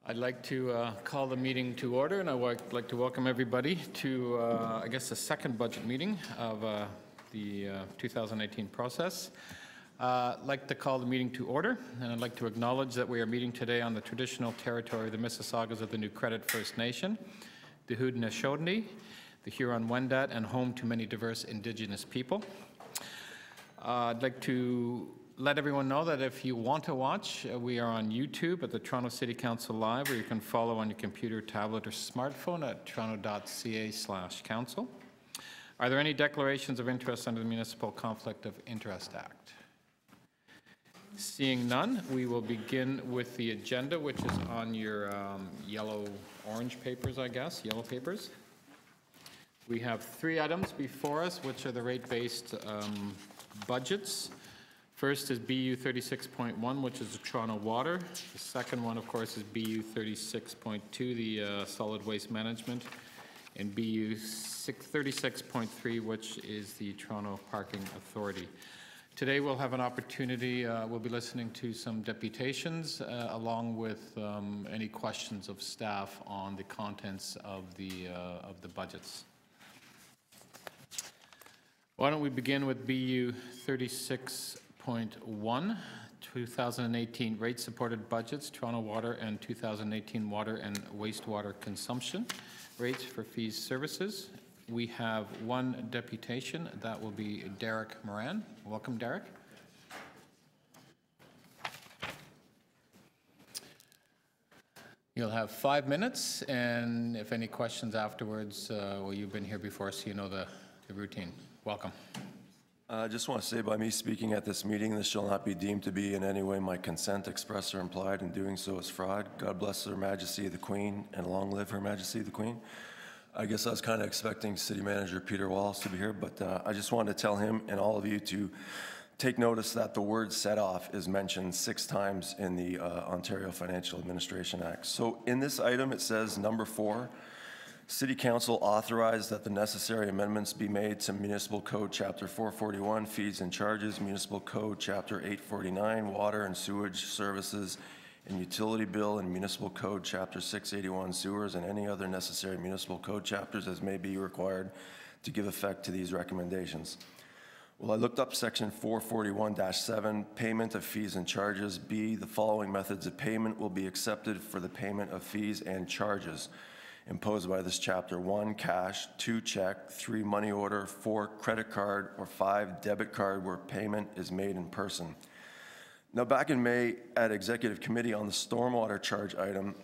I'd like to call the meeting to order, and I'd like to welcome everybody to, I guess, the second budget meeting of the 2018 process. I'd like to call the meeting to order, and I'd like to acknowledge that we are meeting today on the traditional territory of the Mississaugas of the New Credit First Nation, the Haudenosaunee, the Huron-Wendat, and home to many diverse Indigenous people. I'd like to let everyone know that if you want to watch, we are on YouTube at the Toronto City Council Live, or you can follow on your computer, tablet, or smartphone at toronto.ca/council. Are there any declarations of interest under the Municipal Conflict of Interest Act? Seeing none, we will begin with the agenda, which is on your yellow-orange papers, I guess, yellow papers. We have 3 items before us, which are the rate-based budgets. First is BU 36.1, which is the Toronto Water. The second one, of course, is BU 36.2, the Solid Waste Management, and BU 36.3, which is the Toronto Parking Authority. Today we'll have an opportunity, we'll be listening to some deputations along with any questions of staff on the contents of the budgets. Why don't we begin with BU 36.1, 2018 rate-supported budgets, Toronto Water, and 2018 water and wastewater consumption rates for fees services. We have one deputation. That will be Derek Moran. Welcome, Derek. You'll have 5 minutes, and if any questions afterwards, well, you've been here before, so you know the routine. Welcome. I just want to say, by me speaking at this meeting, this shall not be deemed to be in any way my consent, expressed or implied, in doing so is fraud. God bless Her Majesty the Queen, and long live Her Majesty the Queen. I guess I was kind of expecting City Manager Peter Wallace to be here, but I just wanted to tell him and all of you to take notice that the word set off is mentioned 6 times in the Ontario Financial Administration Act. So in this item, it says number 4, City Council authorized that the necessary amendments be made to Municipal Code Chapter 441, Fees and Charges, Municipal Code Chapter 849, Water and Sewage Services and Utility Bill, and Municipal Code Chapter 681, Sewers, and any other necessary municipal code chapters as may be required to give effect to these recommendations. Well, I looked up Section 441-7, Payment of Fees and Charges. B, the following methods of payment will be accepted for the payment of fees and charges imposed by this chapter: 1, cash; 2, check; 3, money order; 4, credit card; or 5, debit card, where payment is made in person. Now, back in May at Executive Committee on the Stormwater Charge item,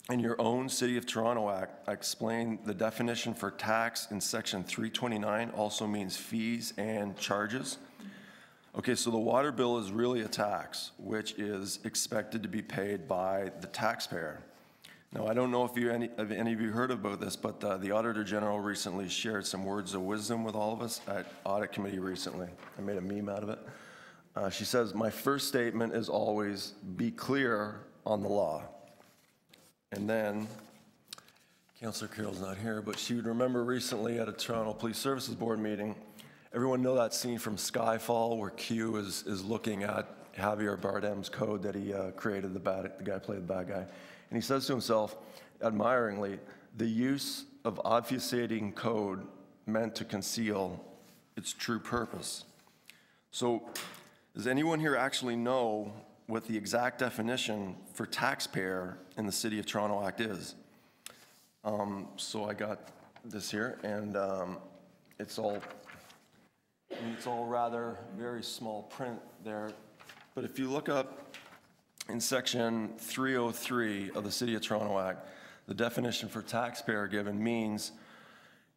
in your own City of Toronto Act, I explained the definition for tax in Section 329 also means fees and charges. Okay, so the water bill is really a tax, which is expected to be paid by the taxpayer. Now, I don't know if any of you heard about this, but the Auditor General recently shared some words of wisdom with all of us at Audit Committee recently. I made a meme out of it. She says, "My first statement is always be clear on the law." And then, Councillor Carroll's not here, but she would remember recently at a Toronto Police Services Board meeting, everyone know that scene from Skyfall where Q is looking at Javier Bardem's code that he created, the guy played the bad guy. And he says to himself, admiringly, the use of obfuscating code meant to conceal its true purpose. So, does anyone here actually know what the exact definition for taxpayer in the City of Toronto Act is? So I got this here, and it's all rather very small print there. But if you look up in Section 303 of the City of Toronto Act, the definition for taxpayer given means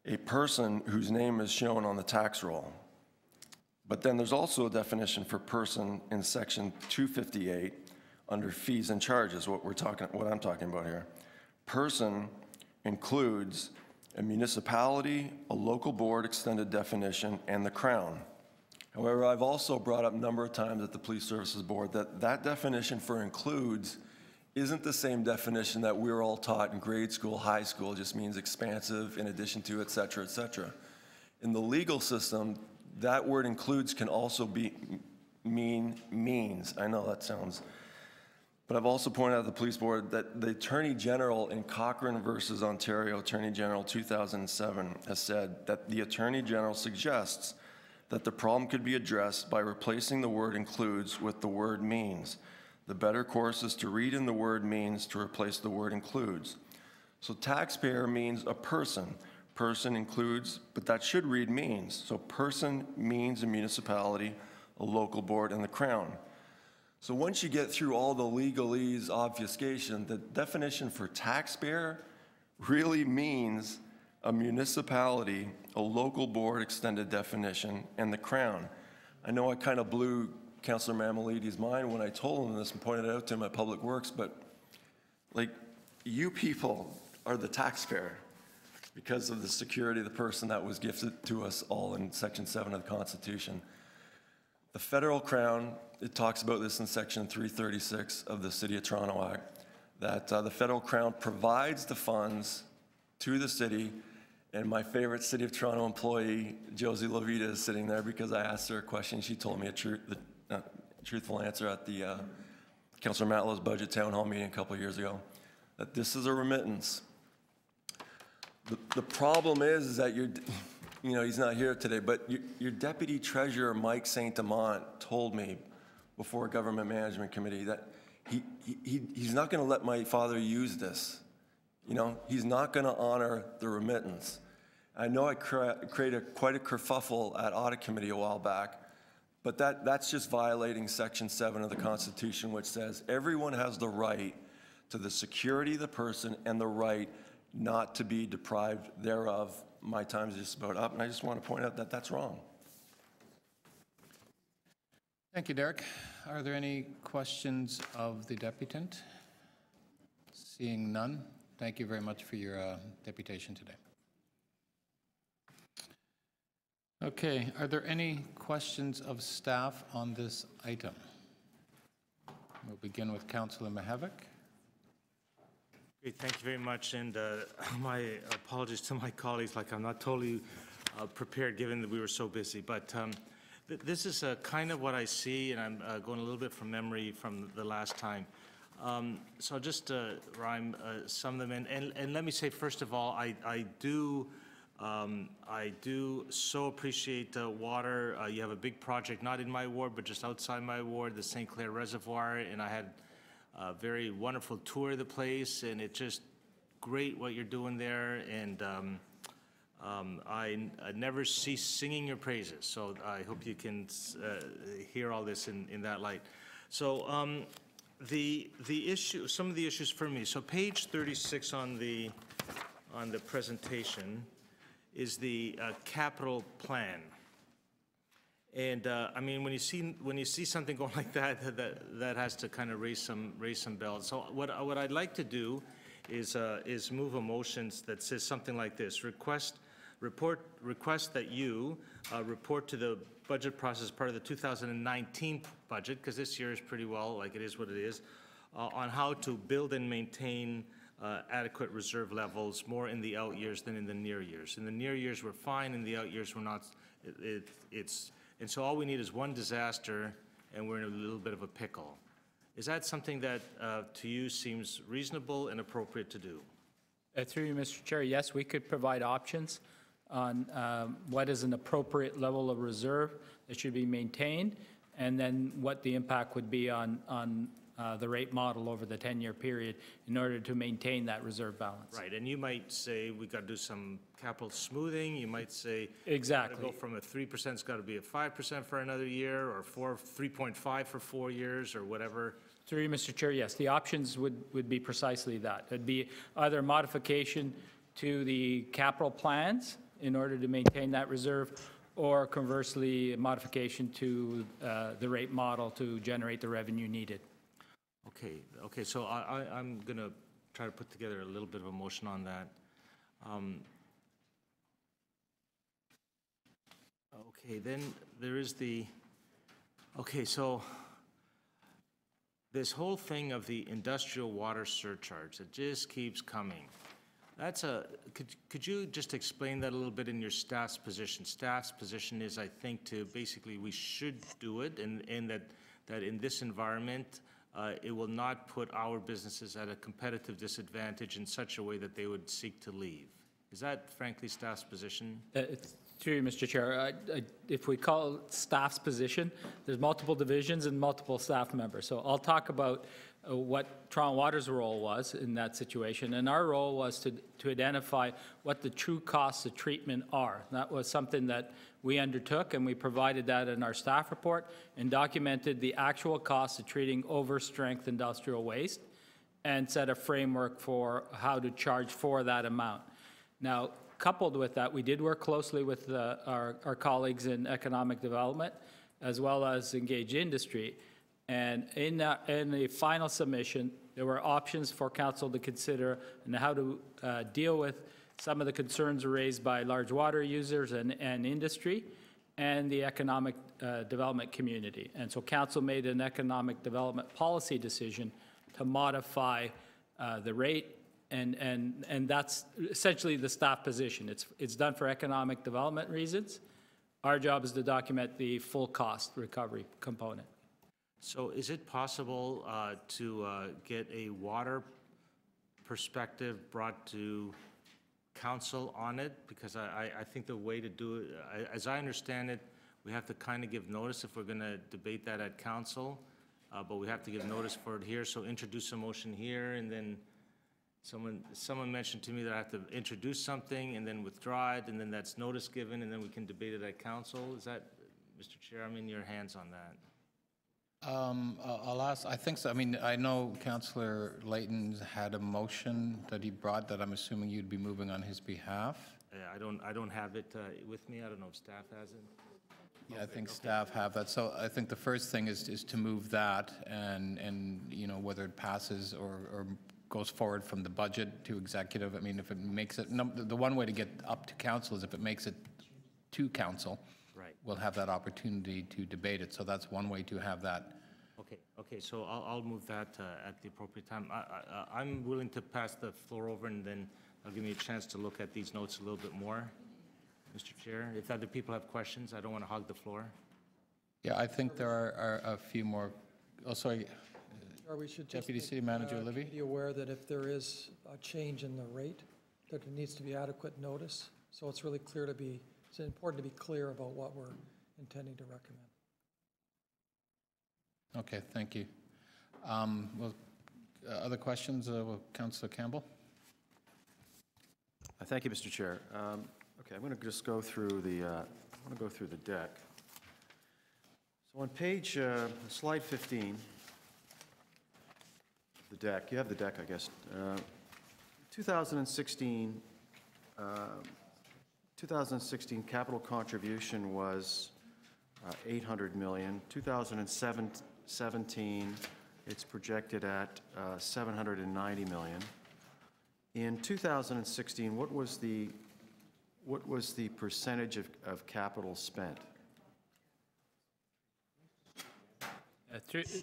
a person whose name is shown on the tax roll. But then there's also a definition for person in Section 258 under fees and charges, what I'm talking about here. Person includes a municipality, a local board extended definition, and the Crown. However, I've also brought up a number of times at the Police Services Board that that definition for includes isn't the same definition that we were all taught in grade school, high school. It just means expansive, in addition to, et cetera, et cetera. In the legal system, that word includes can also mean means. I know that sounds But I've also pointed out to the police board that the Attorney General in Cochrane versus Ontario, Attorney General 2007, has said that the Attorney General suggests that the problem could be addressed by replacing the word includes with the word means. The better course is to read in the word means to replace the word includes. So taxpayer means a person. Person includes, but that should read means. So person means a municipality, a local board, and the Crown. So once you get through all the legalese obfuscation, the definition for taxpayer really means a municipality, a local board extended definition, and the Crown. I know I kind of blew Councillor Mamalides' mind when I told him this and pointed it out to him at Public Works, but like, you people are the taxpayer because of the security of the person that was gifted to us all in Section 7 of the Constitution. The federal Crown, it talks about this in Section 336 of the City of Toronto Act, that the federal Crown provides the funds to the city, and my favorite City of Toronto employee, Josie Lovita, is sitting there because I asked her a question. She told me a truthful answer at the Councillor Matlow's budget town hall meeting a couple of years ago, that this is a remittance. The problem is that he's not here today, but your Deputy Treasurer, Mike Saint-Amant, told me before Government Management Committee that he's not going to let my father use this. He's not going to honor the remittance. I know I created quite a kerfuffle at Audit Committee a while back, but that's just violating Section 7 of the Constitution, which says everyone has the right to the security of the person and the right not to be deprived thereof. My time is just about up, and I just want to point out that that's wrong. Thank you, Derek. Are there any questions of the deputant? Seeing none, thank you very much for your deputation today. Okay, are there any questions of staff on this item? We'll begin with Councillor Mihevc. Great, thank you very much, and my apologies to my colleagues, like I'm not totally prepared given that we were so busy, but this is kind of what I see, and I'm going a little bit from memory from the last time. So I'll just rhyme some of them in, and let me say, first of all, I do so appreciate water. You have a big project, not in my ward, but just outside my ward, the St. Clair Reservoir, and I had a very wonderful tour of the place, and it's just great what you're doing there, and I never cease singing your praises, so I hope you can hear all this in that light. So the issue, some of the issues for me, so page 36 on the presentation is the capital plan. And I mean, when you see something going like that, that has to kind of raise some bells. So what I'd like to do is move a motion that says something like this: request that you report to the budget process part of the 2019 budget, because this year is pretty well like it is what it is, on how to build and maintain adequate reserve levels more in the out years than in the near years. In the near years we're fine, in the out years we're not. And so all we need is one disaster, and we're in a little bit of a pickle. Is that something that, to you, seems reasonable and appropriate to do? Through you, Mr. Chair, yes, we could provide options on what is an appropriate level of reserve that should be maintained, and then what the impact would be on the rate model over the 10-year period in order to maintain that reserve balance. Right, and you might say we got to do some capital smoothing. You might say exactly. Go from a 3%, it's got to be a 5% for another year, or 3.5 for 4 years, or whatever. Through you, Mr. Chair, yes, the options would be precisely that. It'd be either modification to the capital plans in order to maintain that reserve, or conversely, modification to the rate model to generate the revenue needed. Okay, so I'm going to try to put together a little bit of a motion on that. Okay, then there is so this whole thing of the industrial water surcharge that just keeps coming. Could you just explain that a little bit in your staff's position? Staff's position is, I think, to basically we should do it, and that in this environment, it will not put our businesses at a competitive disadvantage in such a way that they would seek to leave. Is that frankly staff's position? Through you, Mr. Chair, if we call it staff's position, there's multiple divisions and multiple staff members. So I'll talk about what Toronto Water's role was in that situation. And our role was to identify what the true costs of treatment are. That was something that we undertook, and we provided that in our staff report and documented the actual costs of treating over-strength industrial waste and set a framework for how to charge for that amount. Now, coupled with that, we did work closely with our colleagues in economic development as well as engaged industry. And in the final submission, there were options for council to consider and how to deal with some of the concerns raised by large water users and industry and the economic development community. And so council made an economic development policy decision to modify the rate. And that's essentially the staff position. It's done for economic development reasons. Our job is to document the full cost recovery component. So is it possible to get a water perspective brought to council on it? Because I think the way to do it, as I understand it, we have to kind of give notice if we're going to debate that at council, but we have to give notice for it here. So introduce a motion here, and then someone mentioned to me that I have to introduce something and then withdraw it, and then that's notice given, and then we can debate it at council. Is that, Mr. Chair, I'm in your hands on that. I'll ask, I think so. I mean, I know Councillor Layton's had a motion that he brought that I'm assuming you'd be moving on his behalf. Yeah, I don't have it with me. I don't know if staff has it. Yeah, I think staff have that. So I think the first thing is to move that, and you know, whether it passes or goes forward from the budget to executive. I mean, if it makes it, the one way to get up to council is if it makes it to council. Right. We'll have that opportunity to debate it. So that's one way to have that. Okay, so I'll move that at the appropriate time. I'm willing to pass the floor over, and then that'll give me a chance to look at these notes a little bit more, Mr. Chair. If other people have questions, I don't want to hog the floor. Yeah, I think there are a few more. Oh, sorry. Or we should just Deputy City Manager Libby? be aware that if there is a change in the rate, that there needs to be adequate notice. So it's really clear it's important to be clear about what we're intending to recommend. Okay, thank you. Other questions, Councillor Campbell? Thank you, Mr. Chair. Okay, I'm going to just go through the deck. So on page slide 15, the deck. You have the deck, I guess. 2016 capital contribution was 800 million. 2017, it's projected at 790 million. In 2016, what was the percentage of capital spent?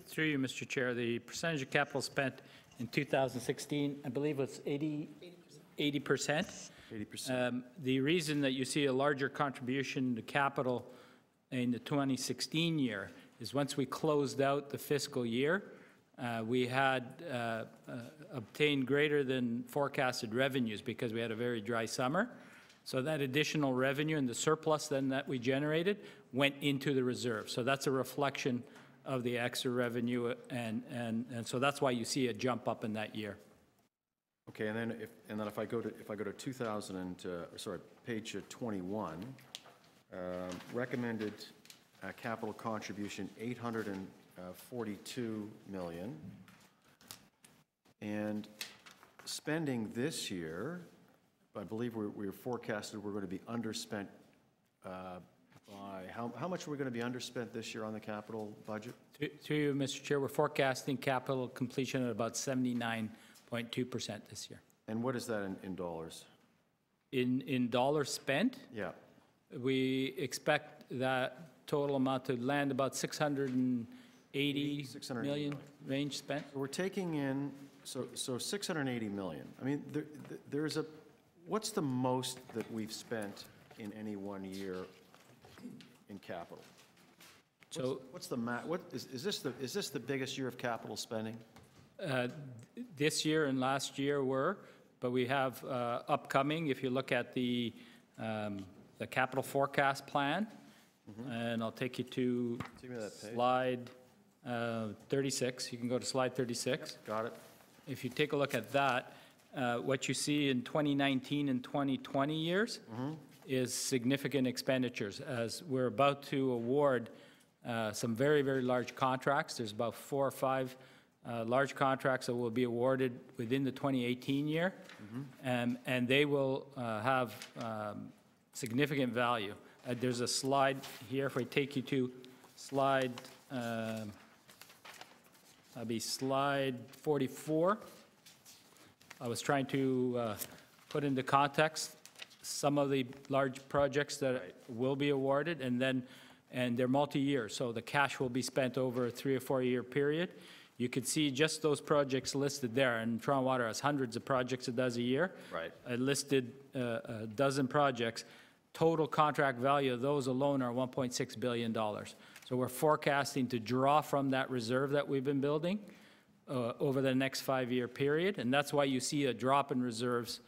Through you, Mr. Chair, the percentage of capital spent in 2016, I believe was 80%. 80%. The reason that you see a larger contribution to capital in the 2016 year is once we closed out the fiscal year, we had obtained greater than forecasted revenues because we had a very dry summer. So that additional revenue and the surplus then that we generated went into the reserve. So that's a reflection of the extra revenue, and so that's why you see a jump up in that year. Okay, and then if I go to page 21, recommended capital contribution 842 million, and spending this year, I believe we're forecasted we're going to be underspent by how much are we going to be underspent this year on the capital budget? To you, Mr. Chair, we're forecasting capital completion at about 79.2% this year. And what is that in dollars? In dollars spent? Yeah. We expect that total amount to land about 680 million range spent. We're taking in, so 680 million. I mean, what's the most that we've spent in any one year in capital? So What's the, is this the biggest year of capital spending? this year and last year were, but we have upcoming, if you look at the capital forecast plan, and I'll take you to Give me that page. slide 36. You can go to slide 36. Got it. If you take a look at that, what you see in 2019 and 2020 years is significant expenditures, as we're about to award some very, very large contracts. There's about 4 or 5 large contracts that will be awarded within the 2018 year, and they will have significant value. There's a slide here, if I take you to slide, that'll be slide 44. I was trying to put into context some of the large projects that will be awarded, and they're multi-year, so the cash will be spent over a 3 or 4 year period. You could see just those projects listed there, and Toronto Water has hundreds of projects it does a year. Right. I listed a dozen projects. Total contract value of those alone are $1.6 billion. So we're forecasting to draw from that reserve that we've been building over the next 5 year period, and that's why you see a drop in reserves,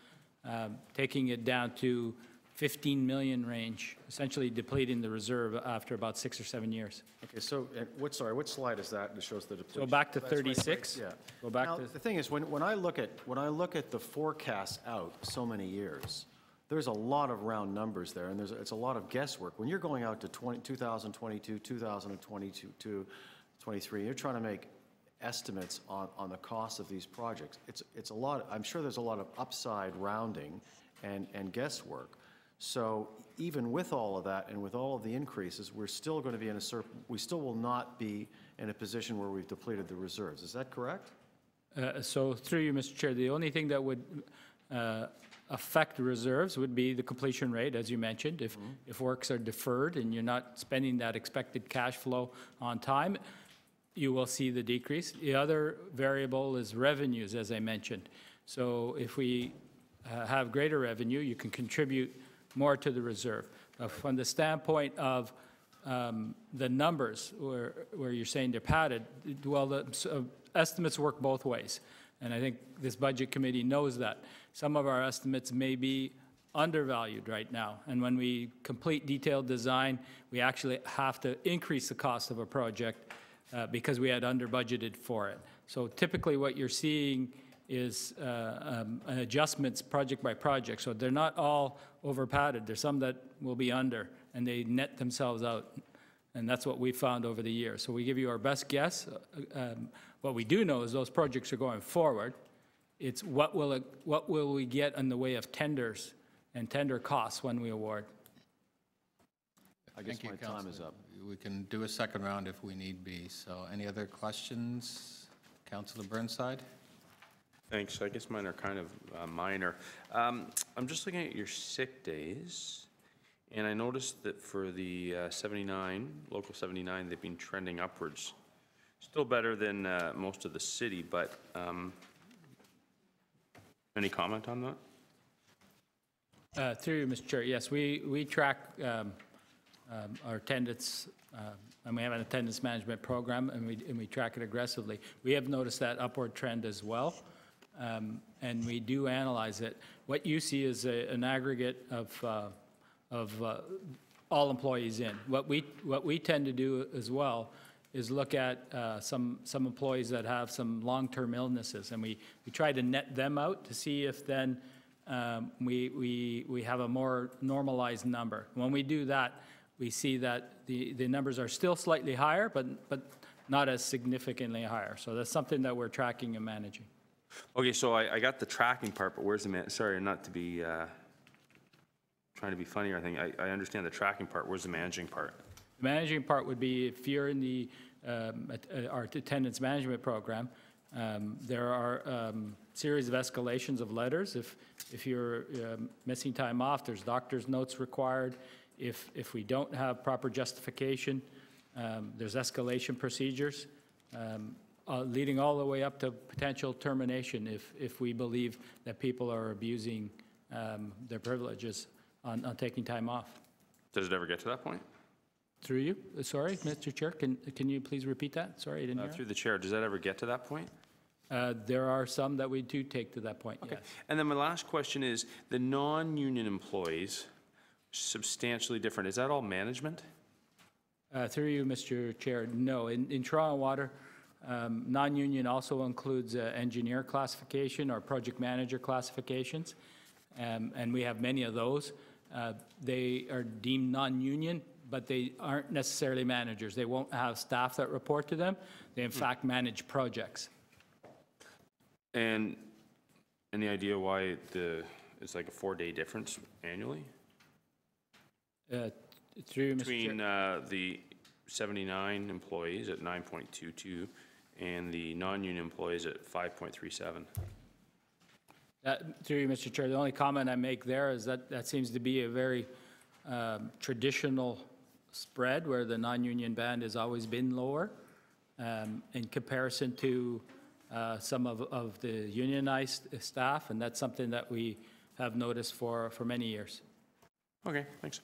taking it down to 15 million range, essentially depleting the reserve after about 6 or 7 years. Okay, so, what slide is that that shows the depletion? So back to That's right, 36. Yeah. Go back Now, to, the thing is, when I look at the forecast out so many years, there's a lot of round numbers there, and it's a lot of guesswork. When you're going out to 2022, 2022, 23, you're trying to make estimates on the cost of these projects. It's a lot. I'm sure there's a lot of upside rounding and guesswork. So even with all of that and with all of the increases, we're still going to be we still will not be in a position where we've depleted the reserves. Is that correct? so through you, Mr. Chair, the only thing that would affect reserves would be the completion rate, as you mentioned. If works are deferred and you're not spending that expected cash flow on time, you will see the decrease. The other variable is revenues, as I mentioned. So if we have greater revenue, you can contribute more to the reserve. From the standpoint of the numbers, where you're saying they're padded, well, the estimates work both ways. And I think this budget committee knows that. Some of our estimates may be undervalued right now. And when we complete detailed design, we actually have to increase the cost of a project because we had under budgeted for it. So typically what you're seeing is adjustments project by project. So they're not all over padded. There's some that will be under, and they net themselves out. And that's what we found over the years. So we give you our best guess. What we do know is those projects are going forward. It's what will we get in the way of tenders and tender costs when we award. I guess Thank you, my time is Councillor. up. We can do a second round if we need be. So any other questions? Councillor Burnside? Thanks. I guess mine are kind of minor. I'm just looking at your sick days, and I noticed that for the 79, Local 79, they've been trending upwards. Still better than most of the city, but any comment on that? Through you, Mr. Chair, yes, we track our attendance, and we have an attendance management program, and we track it aggressively. We have noticed that upward trend as well, and we do analyze it. What you see is an aggregate of all employees in. What we tend to do as well is look at some employees that have some long-term illnesses, and we try to net them out to see if then we have a more normalized number. When we do that, we see that the numbers are still slightly higher, but not as significantly higher. So that's something that we're tracking and managing. Okay, so I got the tracking part, but where's the sorry, not to be trying to be funny or anything. I understand the tracking part. Where's the managing part? The managing part would be if you're in the our attendance management program, there are series of escalations of letters. If you're missing time off, there's doctor's notes required. If we don't have proper justification, there's escalation procedures leading all the way up to potential termination if we believe that people are abusing their privileges on taking time off. Does it ever get to that point? Through you, sorry, Mr. Chair, can you please repeat that? Sorry, I didn't hear. Through the chair, does that ever get to that point? There are some that we do take to that point, yes. And then my last question is, the non-union employees, substantially different, is that all management? Through you, Mr. Chair, no. In Toronto Water, non-union also includes engineer classification or project manager classifications, and we have many of those. They are deemed non-union, but they aren't necessarily managers. They won't have staff that report to them. They, in fact, manage projects. And any idea why it's like a 4-day difference annually? Through you, Mr. Between Chair. the 79 employees at 9.22 and the non-union employees at 5.37. Through you, Mr. Chair, the only comment I make there is that that seems to be a very traditional spread where the non-union band has always been lower in comparison to some of the unionized staff, and that's something that we have noticed for many years. Okay, thanks.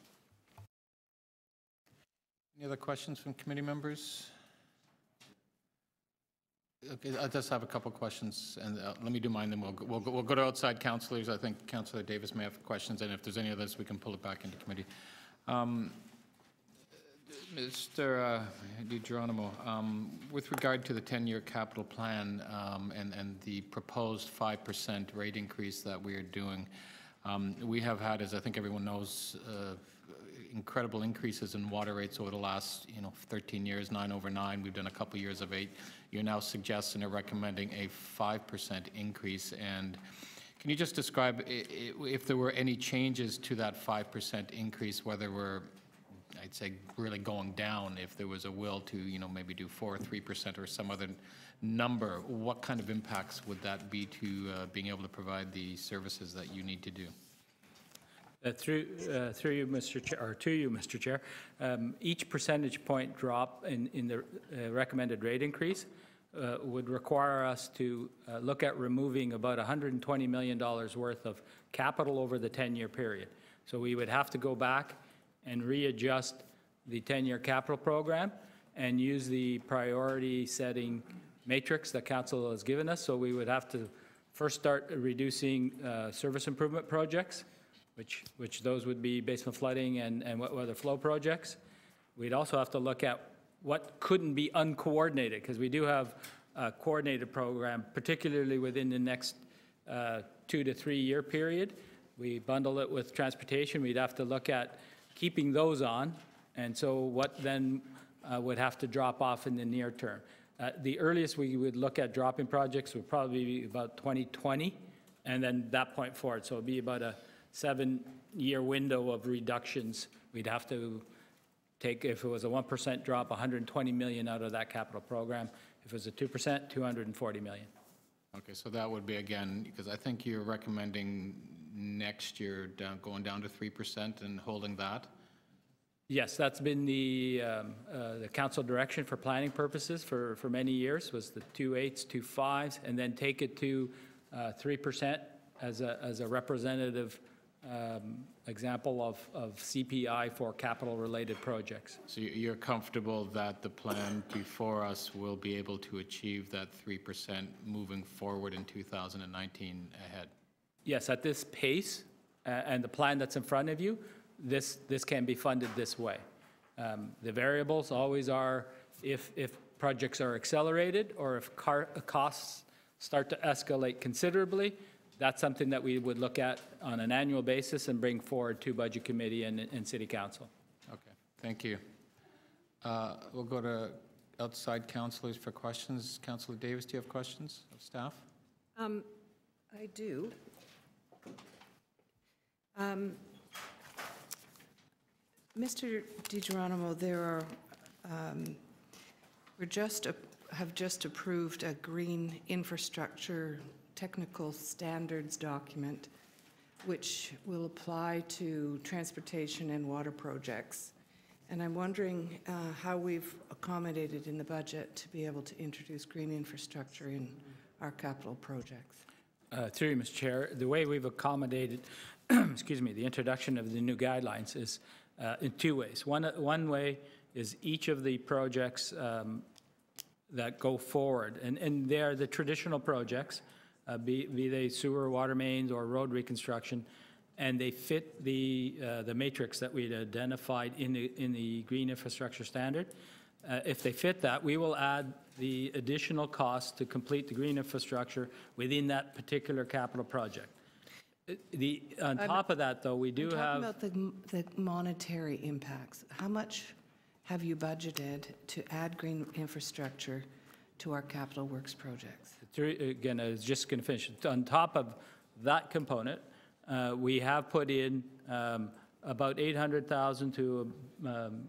Any other questions from committee members? Okay, I just have a couple questions, and let me do mine, then we'll go to outside councilors. I think Councillor Davis may have questions, and if there's any others, we can pull it back into committee. Mr. DiGeronimo, with regard to the 10-year capital plan and the proposed 5% rate increase that we are doing, we have had, as I think everyone knows, incredible increases in water rates over the last 13 years, 9 over 9. We've done a couple years of 8. You're now suggesting or recommending a 5% increase. And can you just describe if there were any changes to that 5% increase, whether we're, I'd say, really going down, if there was a will to, maybe do 4 or 3% or some other number, what kind of impacts would that be to being able to provide the services that you need to do? Through you, Mr. Chair, or to you, Mr. Chair, each percentage point drop in the recommended rate increase would require us to look at removing about $120 million worth of capital over the 10-year period. So we would have to go back and readjust the 10-year capital program and use the priority setting matrix that council has given us. So we would have to first start reducing service improvement projects, which those would be basement flooding and wet weather flow projects. We'd also have to look at what couldn't be uncoordinated, because we do have a coordinated program, particularly within the next 2 to 3 year period. We bundle it with transportation. We'd have to look at keeping those on, and so what then would have to drop off in the near term. The earliest we would look at dropping projects would probably be about 2020, and then that point forward. So it'd be about a 7-year window of reductions. We'd have to take, if it was a 1% drop, 120 million out of that capital program. If it was a 2%, 240 million. Okay, so that would be, again, because I think you're recommending next year going down to 3% and holding that? Yes, that's been the council direction for planning purposes for many years, was the 2 8s, 2 5s, and then take it to 3% as a representative example of CPI for capital-related projects. So you're comfortable that the plan before us will be able to achieve that 3% moving forward in 2019 ahead? Yes, at this pace and the plan that's in front of you, this can be funded this way. The variables always are if projects are accelerated or if costs start to escalate considerably. That's something that we would look at on an annual basis and bring forward to Budget Committee and City Council. Okay, thank you. We'll go to outside councilors for questions. Councillor Davis, do you have questions of staff? I do. Mr. DiGeronimo, there are, have just approved a green infrastructure technical standards document which will apply to transportation and water projects. And I'm wondering how we've accommodated in the budget to be able to introduce green infrastructure in our capital projects. Through you, Mr. Chair, the way we've accommodated excuse me, the introduction of the new guidelines is in 2 ways. One way is each of the projects that go forward, and they are the traditional projects, be they sewer, water mains, or road reconstruction, and they fit the matrix that we'd identified in the green infrastructure standard. If they fit that, we will add the additional cost to complete the green infrastructure within that particular capital project. On top of that, though, we do have... I'm talking about the monetary impacts. How much have you budgeted to add green infrastructure to our capital works projects? Again, I was just going to finish. On top of that component, we have put in about 800,000 to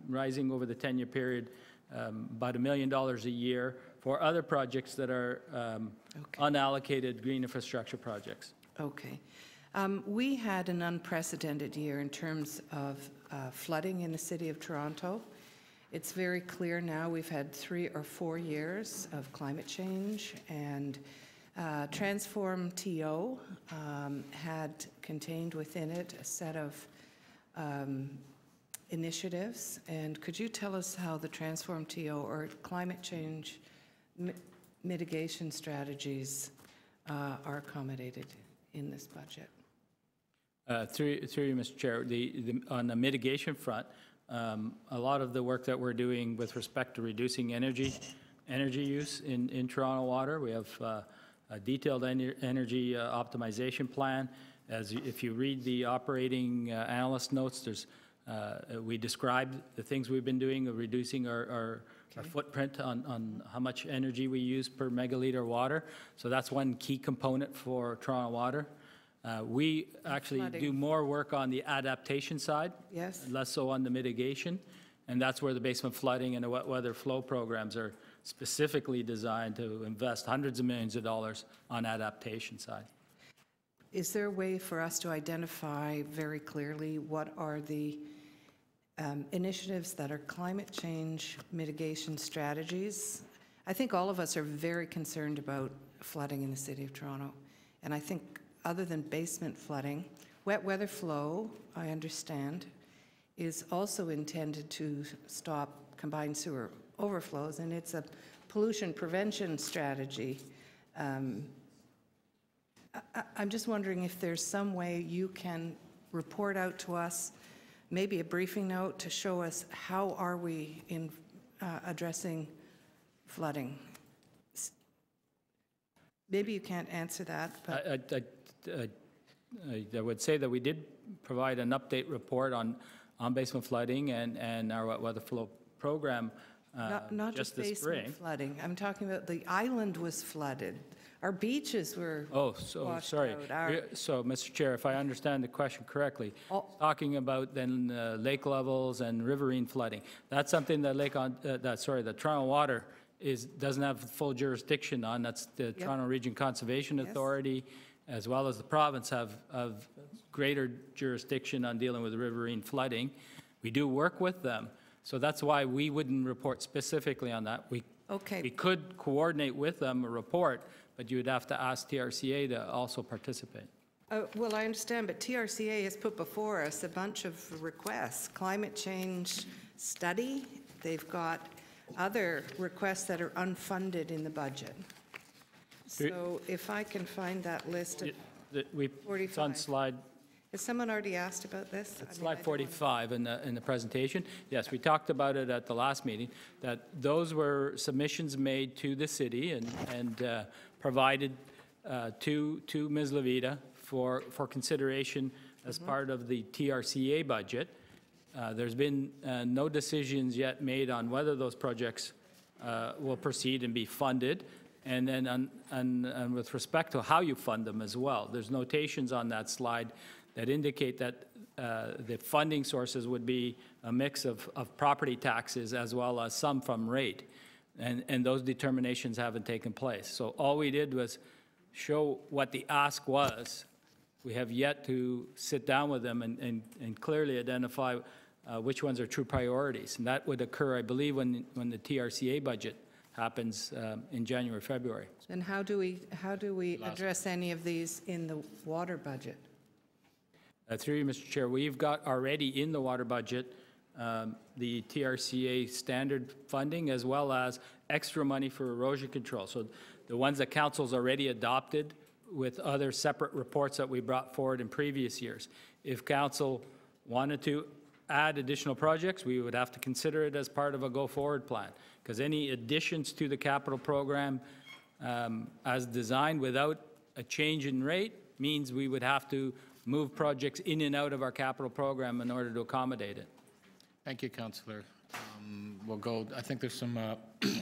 rising over the 10-year period, about $1 million a year for other projects that are unallocated green infrastructure projects. Okay. We had an unprecedented year in terms of flooding in the city of Toronto. It's very clear now we've had 3 or 4 years of climate change, and Transform TO had contained within it a set of initiatives. And could you tell us how the Transform TO or climate change mitigation strategies are accommodated in this budget? Through you, Mr. Chair, on the mitigation front, a lot of the work that we're doing with respect to reducing energy use in Toronto Water, we have a detailed energy optimization plan. If you read the operating analyst notes, we described the things we've been doing of reducing our footprint on how much energy we use per megaliter water. So that's one key component for Toronto Water. We actually do more work on the adaptation side, yes, less so on the mitigation, and that's where the basement flooding and the wet weather flow programs are specifically designed to invest hundreds of millions of dollars on adaptation side. Is there a way for us to identify very clearly what are the initiatives that are climate change mitigation strategies? I think all of us are very concerned about flooding in the city of Toronto, and I think other than basement flooding, wet weather flow, I understand, is also intended to stop combined sewer overflows, and it's a pollution prevention strategy. I'm just wondering if there's some way you can report out to us, maybe a briefing note to show us how are we in addressing flooding. Maybe you can't answer that, but I would say that we did provide an update report on basement flooding and our wet weather flow program not just just this spring. basement flooding. I'm talking about the island was flooded. Our beaches were washed sorry. out. So, Mr. Chair, if I understand the question correctly, talking about then lake levels and riverine flooding, that's something that the Toronto Water doesn't have full jurisdiction on. That's the Toronto Region Conservation Authority, as well as the province have greater jurisdiction on dealing with riverine flooding. We do work with them, so that's why we wouldn't report specifically on that. We could coordinate with them a report, but you would have to ask TRCA to also participate. Well, I understand, but TRCA has put before us a bunch of requests. Climate change study, they've got other requests that are unfunded in the budget. So if I can find that list of 45. It's on slide. Has someone already asked about this? It's slide 45 in the presentation. Yes, we talked about it at the last meeting, that those were submissions made to the city and provided to Ms. Levita for consideration as part of the TRCA budget. There's been no decisions yet made on whether those projects will proceed and be funded, and then and with respect to how you fund them as well. There's notations on that slide that indicate that the funding sources would be a mix of property taxes as well as some from rate, and those determinations haven't taken place. So all we did was show what the ask was. We have yet to sit down with them and clearly identify which ones are true priorities. And that would occur, I believe, when the TRCA budget happens in January, February. And how do we address any of these in the water budget? Through you, Mr. Chair, we've got already in the water budget the TRCA standard funding, as well as extra money for erosion control. So the ones that council's already adopted with other separate reports that we brought forward in previous years. If council wanted to add additional projects, we would have to consider it as part of a go-forward plan, because any additions to the capital program as designed without a change in rate means we would have to move projects in and out of our capital program in order to accommodate it. Thank you, Councillor. We'll go, I think there's some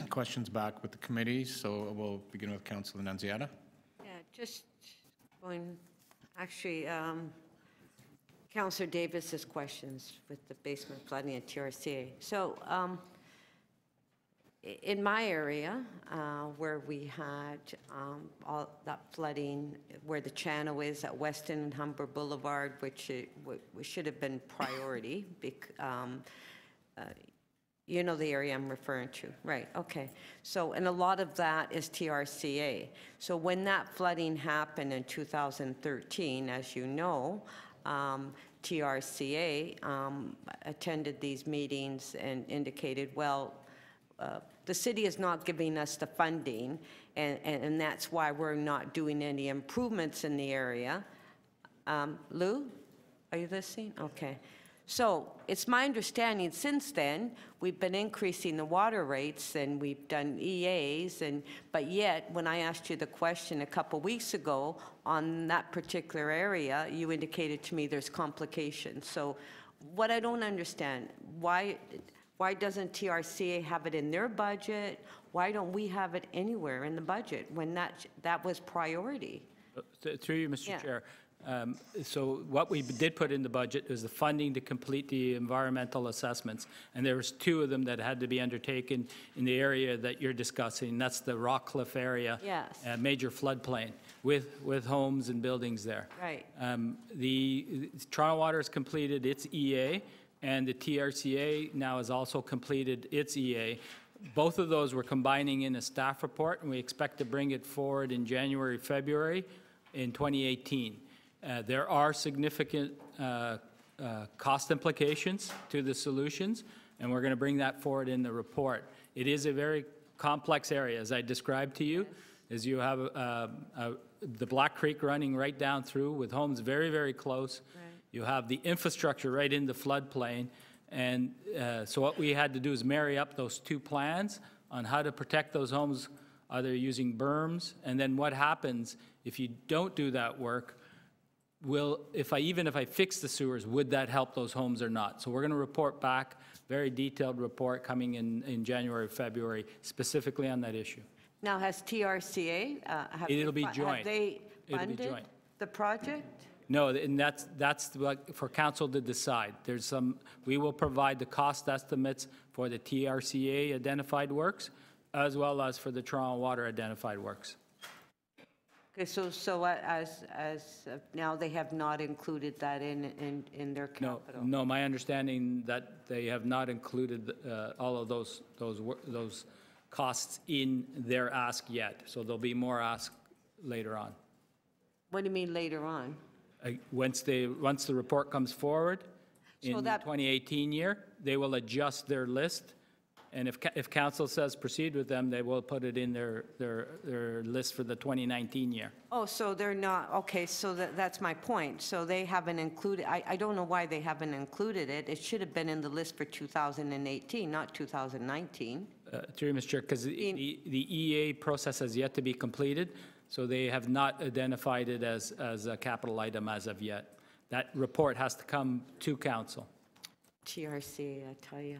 questions back with the committee, so we'll begin with Councillor Nunziata. Yeah, just going, actually, Councillor Davis's questions with the basement flooding at TRCA. So, in my area, where we had all that flooding, where the channel is at Weston and Humber Boulevard, which should have been priority, you know the area I'm referring to, right? Okay. So, and a lot of that is TRCA. So when that flooding happened in 2013, as you know, TRCA attended these meetings and indicated, well, the city is not giving us the funding, and that's why we're not doing any improvements in the area. Lou, are you listening? Okay. So it's my understanding since then, we've been increasing the water rates and we've done EAs, but yet when I asked you the question a couple weeks ago on that particular area, you indicated to me there's complications. So what I don't understand, why doesn't TRCA have it in their budget? Why don't we have it anywhere in the budget when that was priority? Through you, Mr. Yeah. Chair. So what we did put in the budget is the funding to complete the environmental assessments, and there was 2 of them that had to be undertaken in the area that you're discussing. That's the Rockcliffe area, Yes. Major floodplain, with homes and buildings there. Right. The Toronto Water has completed its EA, and the TRCA now has also completed its EA. Both of those we're combining in a staff report, and we expect to bring it forward in January, February in 2018. There are significant cost implications to the solutions, and we're going to bring that forward in the report. It is a very complex area, as I described to you, as you have the Black Creek running right down through with homes very, very close. Right. You have the infrastructure right in the floodplain, and so what we had to do is marry up those 2 plans on how to protect those homes, either using berms, and then what happens if you don't do that work. Even if I fix the sewers, would that help those homes or not? So we're going to report back, very detailed report coming in January, February, specifically on that issue. Now, has TRCA, It'll be joint. Have they It'll be funded joint. the project? No, and that's what for council to decide. We will provide the cost estimates for the TRCA identified works, as well as for the Toronto Water identified works. Okay, so as now they have not included that in their capital? No, my understanding that they have not included all of those costs in their ask yet. So there'll be more ask later on. What do you mean later on? Once the report comes forward in the 2018 year, they will adjust their list. And if council says proceed with them, they will put it in their list for the 2019 year. Oh, so they're not, okay, so that's my point. So they haven't included, I don't know why they haven't included it. It should have been in the list for 2018, not 2019. Through you, Mr. Chair, because the EA process has yet to be completed, so they have not identified it as a capital item as of yet. That report has to come to council. TRC, I tell you.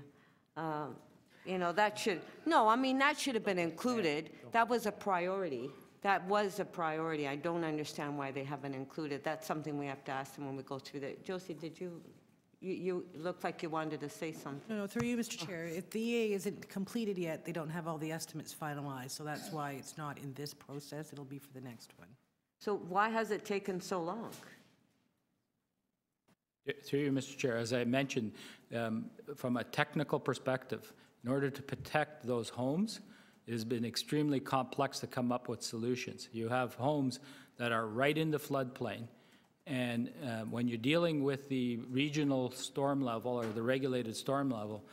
You know, that should have been included. That was a priority. That was a priority. I don't understand why they haven't included. That's something we have to ask them when we go through that. Josie, did you looked like you wanted to say something. No, through you, Mr. Chair. If the EA isn't completed yet, they don't have all the estimates finalized, so that's why it's not in this process. It'll be for the next one. So why has it taken so long? Through you, Mr. Chair, as I mentioned, from a technical perspective, in order to protect those homes, it has been extremely complex to come up with solutions. You have homes that are right in the floodplain, And when you're dealing with the regional storm level or the regulated storm level,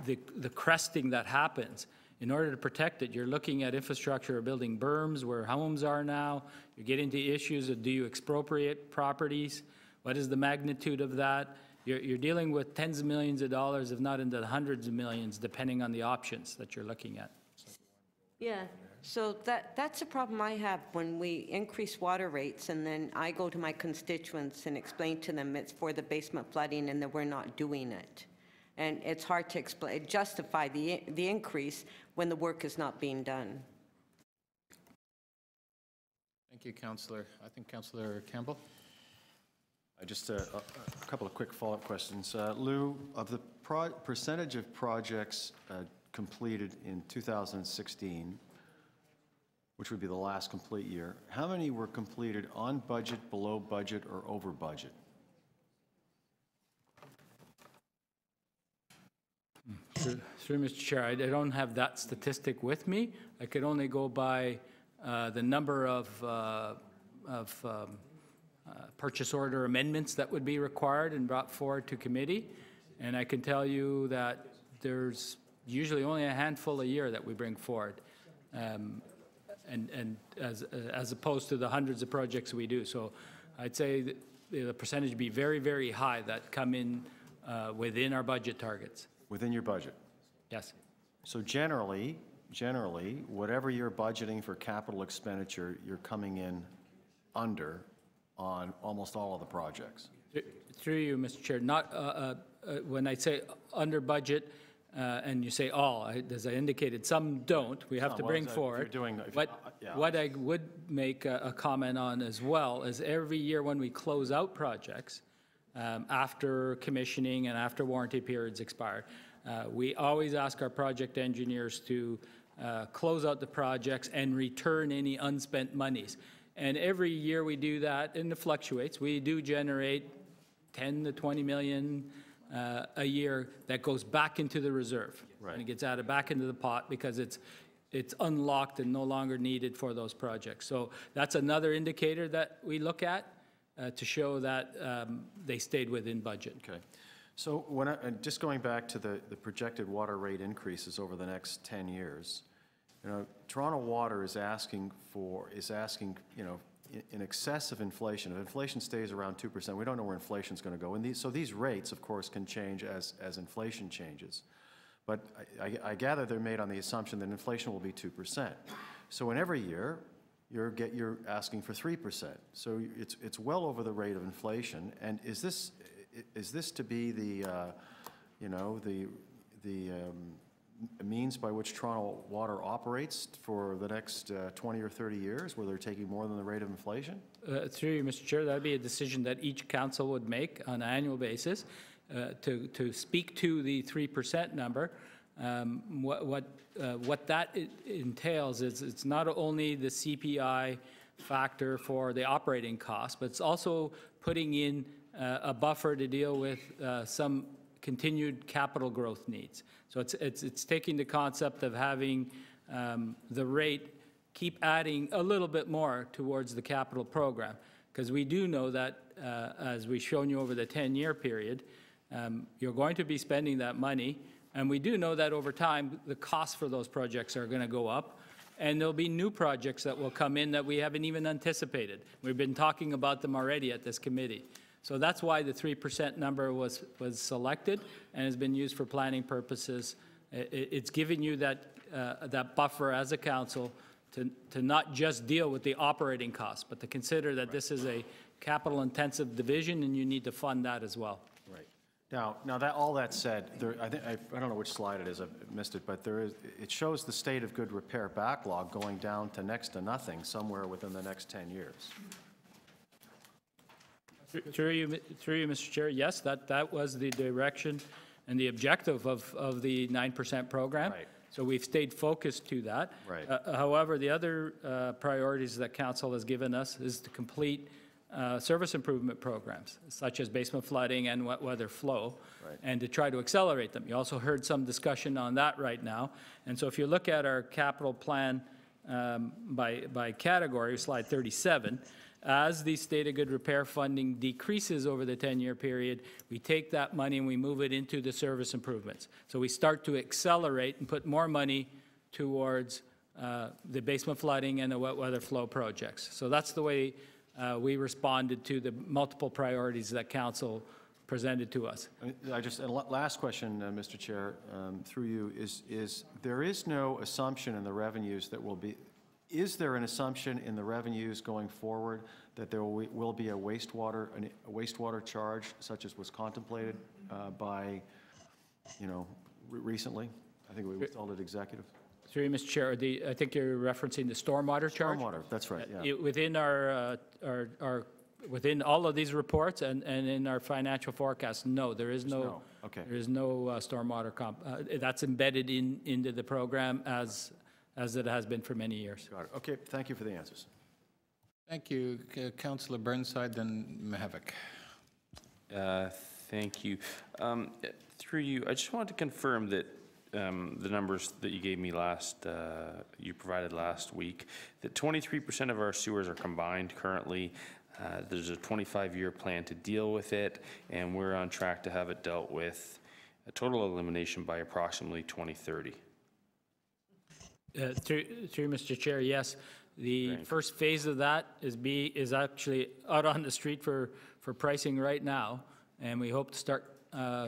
the cresting that happens, in order to protect it, you're looking at infrastructure or building berms where homes are now. You get into issues of, do you expropriate properties? What is the magnitude of that? You're dealing with tens of millions of dollars, if not into the hundreds of millions, depending on the options that you're looking at. Yeah, so that's a problem I have when we increase water rates, and then I go to my constituents and explain to them it's for the basement flooding and that we're not doing it. And it's hard to justify the increase when the work is not being done. Thank you, Councillor. I think Councillor Campbell. Just a couple of quick follow-up questions. Lou, of the percentage of projects completed in 2016, which would be the last complete year, how many were completed on budget, below budget, or over budget? Through Mr. Chair, I don't have that statistic with me. I could only go by the number of purchase order amendments that would be required and brought forward to committee. And I can tell you that there's usually only a handful a year that we bring forward, and as opposed to the hundreds of projects we do. So I'd say that the percentage would be very, very high that come in within our budget targets. Within your budget? Yes. So generally, whatever you're budgeting for capital expenditure, you're coming in under on almost all of the projects. Through you, Mr. Chair, not when I say under budget, and you say all, as I indicated, some don't. We have to bring forward. What I would make a comment on as well is every year when we close out projects, after commissioning and after warranty periods expire, we always ask our project engineers to close out the projects and return any unspent monies. And every year we do that, and it fluctuates. We do generate 10 to 20 million a year that goes back into the reserve. Right. And it gets added back into the pot because it's unlocked and no longer needed for those projects. So that's another indicator that we look at to show that they stayed within budget. Okay. So just going back to the projected water rate increases over the next 10 years, Toronto Water is asking, in excess of inflation. If inflation stays around 2%, we don't know where inflation is going to go. And so these rates, of course, can change as inflation changes. But I gather they're made on the assumption that inflation will be 2%. So in every year, you're asking for 3%. So it's well over the rate of inflation. And is this to be the means by which Toronto Water operates for the next 20 or 30 years, where they're taking more than the rate of inflation? Through you, Mr. Chair, that would be a decision that each council would make on an annual basis. To speak to the 3% number, what that entails is it's not only the CPI factor for the operating costs, but it's also putting in a buffer to deal with some continued capital growth needs. So it's taking the concept of having the rate keep adding a little bit more towards the capital program, because we do know that as we've shown you over the 10-year period, you're going to be spending that money, and we do know that over time the costs for those projects are going to go up, and there'll be new projects that will come in that we haven't even anticipated. We've been talking about them already at this committee. So that's why the 3% number was selected and has been used for planning purposes. It's giving you that buffer as a council to not just deal with the operating costs, but to consider that this is a capital-intensive division and you need to fund that as well. Right. Now that all that said, I don't know which slide it is, I've missed it, but it shows the state of good repair backlog going down to next to nothing somewhere within the next 10 years. Through you, Mr. Chair, yes, that was the direction and the objective of the 9% program. Right. So we've stayed focused to that. Right. However, the other priorities that Council has given us is to complete service improvement programs, such as basement flooding and wet weather flow, right, and to try to accelerate them. You also heard some discussion on that right now. And so if you look at our capital plan by category, slide 37, as the state of good repair funding decreases over the 10-year period, we take that money and we move it into the service improvements. So we start to accelerate and put more money towards the basement flooding and the wet weather flow projects. So that's the way we responded to the multiple priorities that council presented to us. Last question, Mr. Chair, through you, is there is no assumption in the revenues that will be, is there an assumption in the revenues going forward that there will be a wastewater charge such as was contemplated by, recently? I think we called it executive. Through you, Mr. Chair, I think you're referencing the stormwater charge? Stormwater, that's right, yeah. Within within all of these reports and in our financial forecast, no, there is no, okay. there is no stormwater that's embedded into the program as it has been for many years. Got it. Okay, thank you for the answers. Thank you. Councillor Burnside, then Mahavik. Thank you. Through you, I just wanted to confirm that the numbers that you gave me you provided last week, that 23% of our sewers are combined currently. There's a 25-year plan to deal with it, and we're on track to have it dealt with a total elimination by approximately 2030. Through Mr. Chair, yes. The first phase of that is actually out on the street for pricing right now, and we hope to start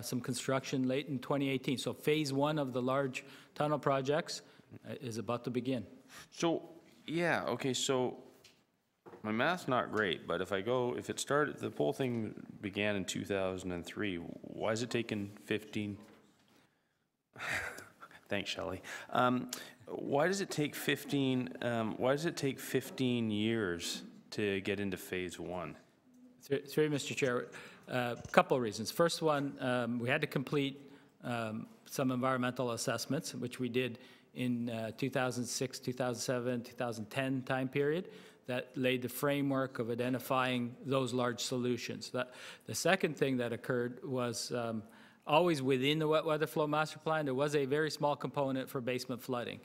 some construction late in 2018. So phase one of the large tunnel projects is about to begin. So, yeah, okay, so my math's not great, but if the whole thing began in 2003, why is it taking 15? Thanks, Shelley. Why does it take 15 years to get into phase one? Through Mr. Chair, a couple of reasons. First one, we had to complete some environmental assessments, which we did in 2006, 2007, 2010 time period that laid the framework of identifying those large solutions. The second thing that occurred was always within the wet weather flow master plan, there was a very small component for basement flooding,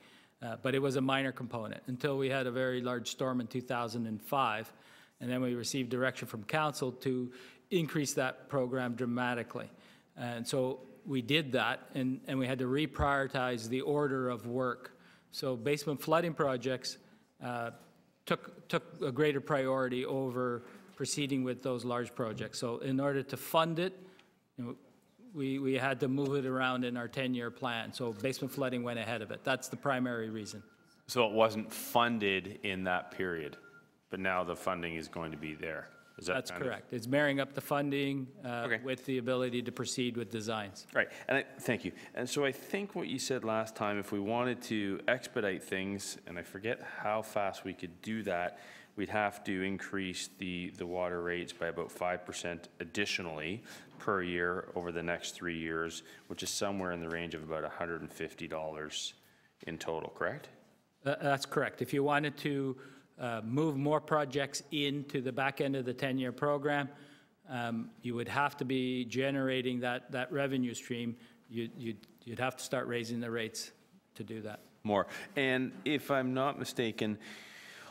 but it was a minor component until we had a very large storm in 2005. And then we received direction from council to increase that program dramatically. And so we did that, and we had to reprioritize the order of work. So basement flooding projects took a greater priority over proceeding with those large projects. So in order to fund it, we had to move it around in our 10-year plan. So basement flooding went ahead of it. That's the primary reason. So it wasn't funded in that period, but now the funding is going to be there. That's correct. It's marrying up the funding with the ability to proceed with designs. Right, and thank you. And so I think what you said last time, if we wanted to expedite things, and I forget how fast we could do that, we'd have to increase the water rates by about 5% additionally per year over the next 3 years, which is somewhere in the range of about $150 in total, correct? That's correct. If you wanted to move more projects into the back end of the 10-year program, you would have to be generating that revenue stream. You'd have to start raising the rates to do that. More. And if I'm not mistaken,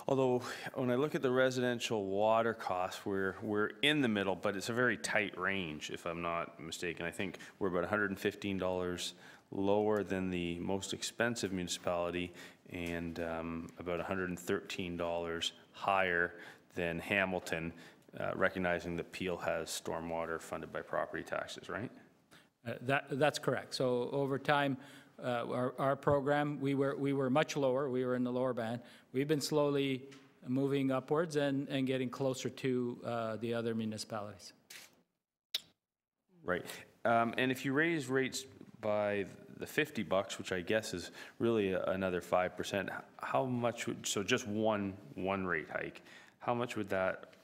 although when I look at the residential water costs, we're in the middle, but it's a very tight range, if I'm not mistaken. I think we're about $115 lower than the most expensive municipality and about $113 higher than Hamilton, recognizing that Peel has stormwater funded by property taxes, right? That's correct. So over time, our program, we were much lower. We were in the lower band. We've been slowly moving upwards and getting closer to the other municipalities. Right. And if you raise rates by the $50, which I guess is really another 5%, how much would, so just one rate hike, how much would that,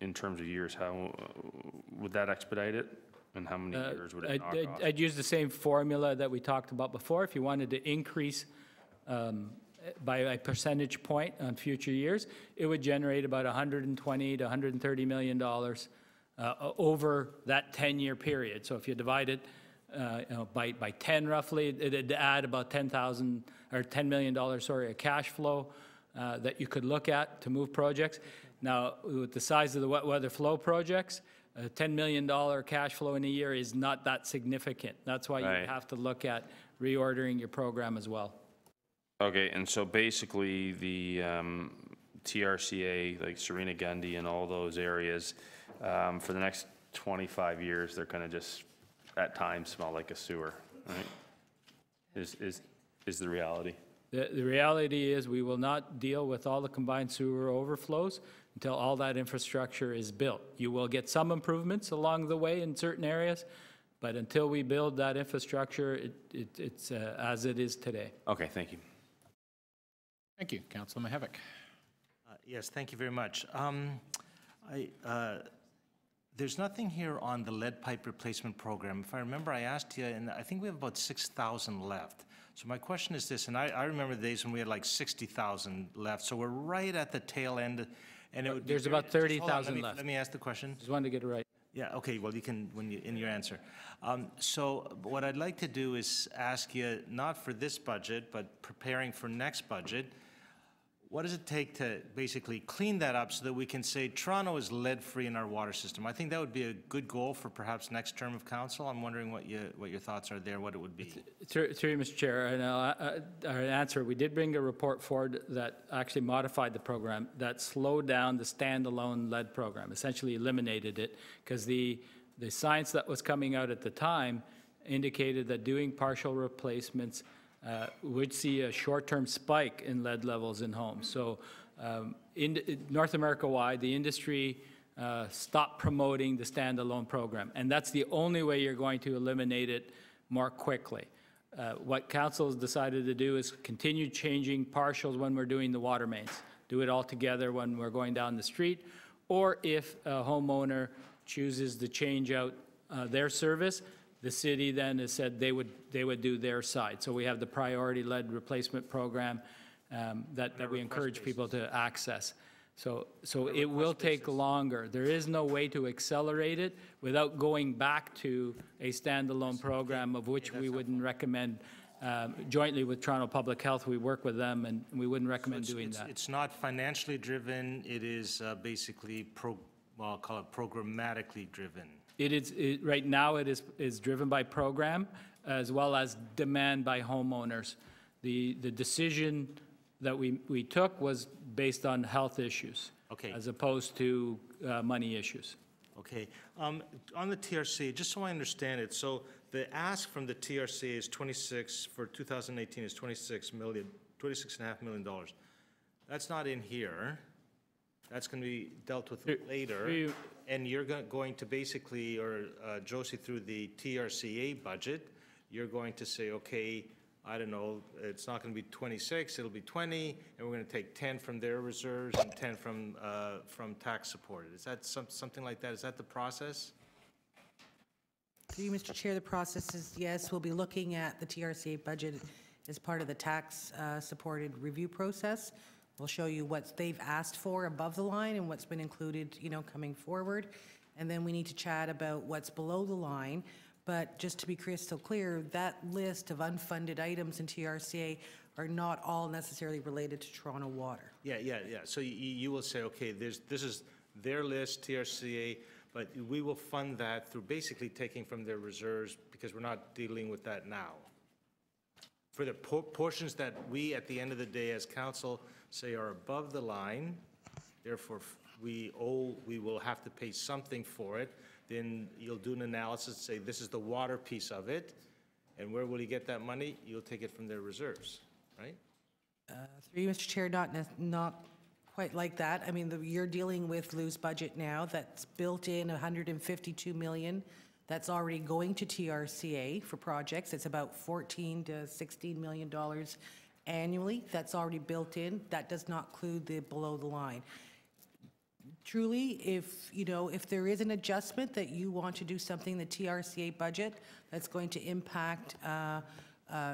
in terms of years, how would that expedite it? And how many years would it knock off? I'd use the same formula that we talked about before. If you wanted to increase by a percentage point on future years, it would generate about $120 to $130 million over that 10-year period. So if you divide it by 10 roughly, it'd add about $10 million, sorry, a cash flow that you could look at to move projects. Now, with the size of the wet weather flow projects, a $10 million cash flow in a year is not that significant. That's why Right. you have to look at reordering your program as well. Okay, and so basically the TRCA, like Serena Gundy and all those areas, for the next 25 years, they're gonna just at times smell like a sewer, right? Is the reality? The reality is we will not deal with all the combined sewer overflows until all that infrastructure is built. You will get some improvements along the way in certain areas, but until we build that infrastructure, it's as it is today. Okay, thank you. Thank you. Councilor Mahavik. Yes, thank you very much. There's nothing here on the lead pipe replacement program. If I remember, I asked you, and I think we have about 6,000 left. So my question is this, and I remember the days when we had like 60,000 left, so we're right at the tail end, and it would be There's very- about 30,000 hold on, left. Let me ask the question. Just wanted to get it right. Yeah, okay, well, you can, when you, in your answer. So what I'd like to do is ask you, not for this budget, but preparing for next budget, what does it take to basically clean that up so that we can say Toronto is lead-free in our water system? I think that would be a good goal for perhaps next term of council. I'm wondering what your thoughts are there, what it would be. Through you, Mr. Chair, and our answer, we did bring a report forward that actually modified the program, that slowed down the standalone lead program, essentially eliminated it, because the science that was coming out at the time indicated that doing partial replacements would see a short-term spike in lead levels in homes. So in North America-wide, the industry stopped promoting the standalone program, and that's the only way you're going to eliminate it more quickly. What council has decided to do is continue changing partials when we're doing the water mains, do it all together when we're going down the street, or if a homeowner chooses to change out their service, the city then has said they would do their side. So we have the priority lead replacement program that we encourage people to access. So it will take longer. There is no way to accelerate it without going back to a standalone program, of which we wouldn't recommend. Jointly with Toronto Public Health, we work with them, and we wouldn't recommend doing that. It's not financially driven, it is basically, I'll call it programmatically driven. Right now, it is driven by program as well as demand by homeowners. The decision that we took was based on health issues, Okay. as opposed to money issues. Okay. On the TRC, just so I understand it, so the ask from the TRC is 26, for 2018 is $26.5 million. That's not in here. That's going to be dealt with later. And you're going to basically, or Josie, through the TRCA budget, you're going to say, okay, I don't know, it's not going to be 26, it'll be 20, and we're going to take 10 from their reserves and 10 from tax supported. Is that something like that? Is that the process? Through you, Mr. Chair, the process is, yes, we'll be looking at the TRCA budget as part of the tax supported review process. We'll show you what they've asked for above the line and what's been included, coming forward. And then we need to chat about what's below the line. But just to be crystal clear, that list of unfunded items in TRCA are not all necessarily related to Toronto Water. Yeah. So you will say, okay, this is their list, TRCA, but we will fund that through basically taking from their reserves because we're not dealing with that now. For the portions that we, at the end of the day, as council, say are above the line, therefore we will have to pay something for it, then you'll do an analysis, say this is the water piece of it, and where will you get that money? You'll take it from their reserves, right? Through you, Mr. Chair, not quite like that. I mean, you're dealing with Lou's budget now that's built in $152 million. That's already going to TRCA for projects. It's about $14 to $16 million annually. That's already built in. That does not include the below the line. Truly, if there is an adjustment that you want to do something in the TRCA budget that's going to impact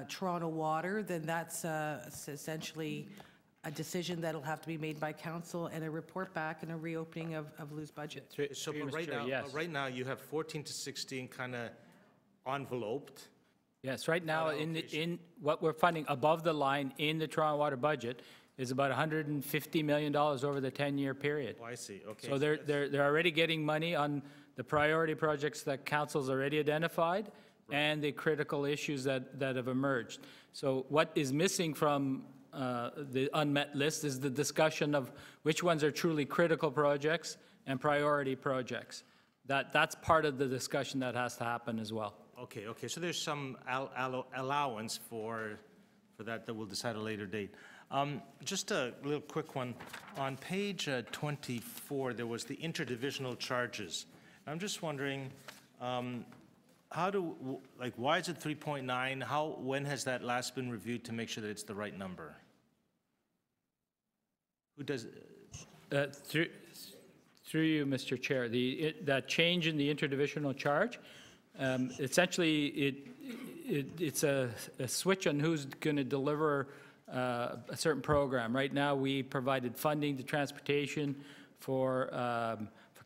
Toronto Water, then that's essentially a decision that'll have to be made by council and a report back and a reopening of Lou's budget. So but right now you have 14 to 16 kind of enveloped. Yes, right now, in what we're funding above the line in the Toronto Water budget is about $150 million over the 10-year period. Oh, I see, okay. So they're already getting money on the priority projects that council's already identified and the critical issues that have emerged. So what is missing from the unmet list is the discussion of which ones are truly critical projects and priority projects. That's part of the discussion that has to happen as well. Okay, okay, so there's some allowance for that we'll decide at a later date. Just a little quick one. On page 24, there was the interdivisional charges. I'm just wondering, why is it 3.9? When has that last been reviewed to make sure that it's the right number? Who does? Through you, Mr. Chair, that change in the interdivisional charge, essentially it's a switch on who's going to deliver a certain program. Right now, we provided funding to transportation for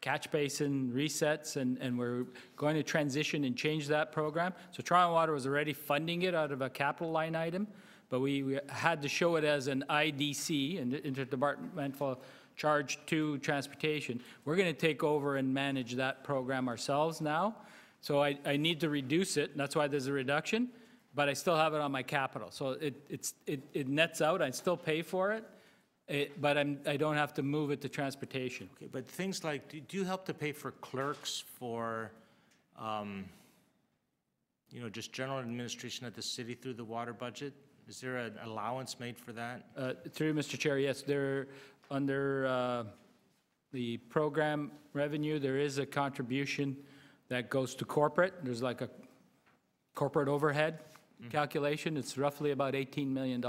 catch basin resets, and we're going to transition and change that program. So Toronto Water was already funding it out of a capital line item, but we had to show it as an IDC, an interdepartmental charge to transportation. We're going to take over and manage that program ourselves now. So I need to reduce it, and that's why there's a reduction, but I still have it on my capital. So it nets out, I still pay for it, but I don't have to move it to transportation. Okay, but things like, do you help to pay for clerks for, just general administration at the city through the water budget? Is there an allowance made for that? Through Mr. Chair, yes, under the program revenue, there is a contribution that goes to corporate. There's like a corporate overhead calculation. It's roughly about $18 million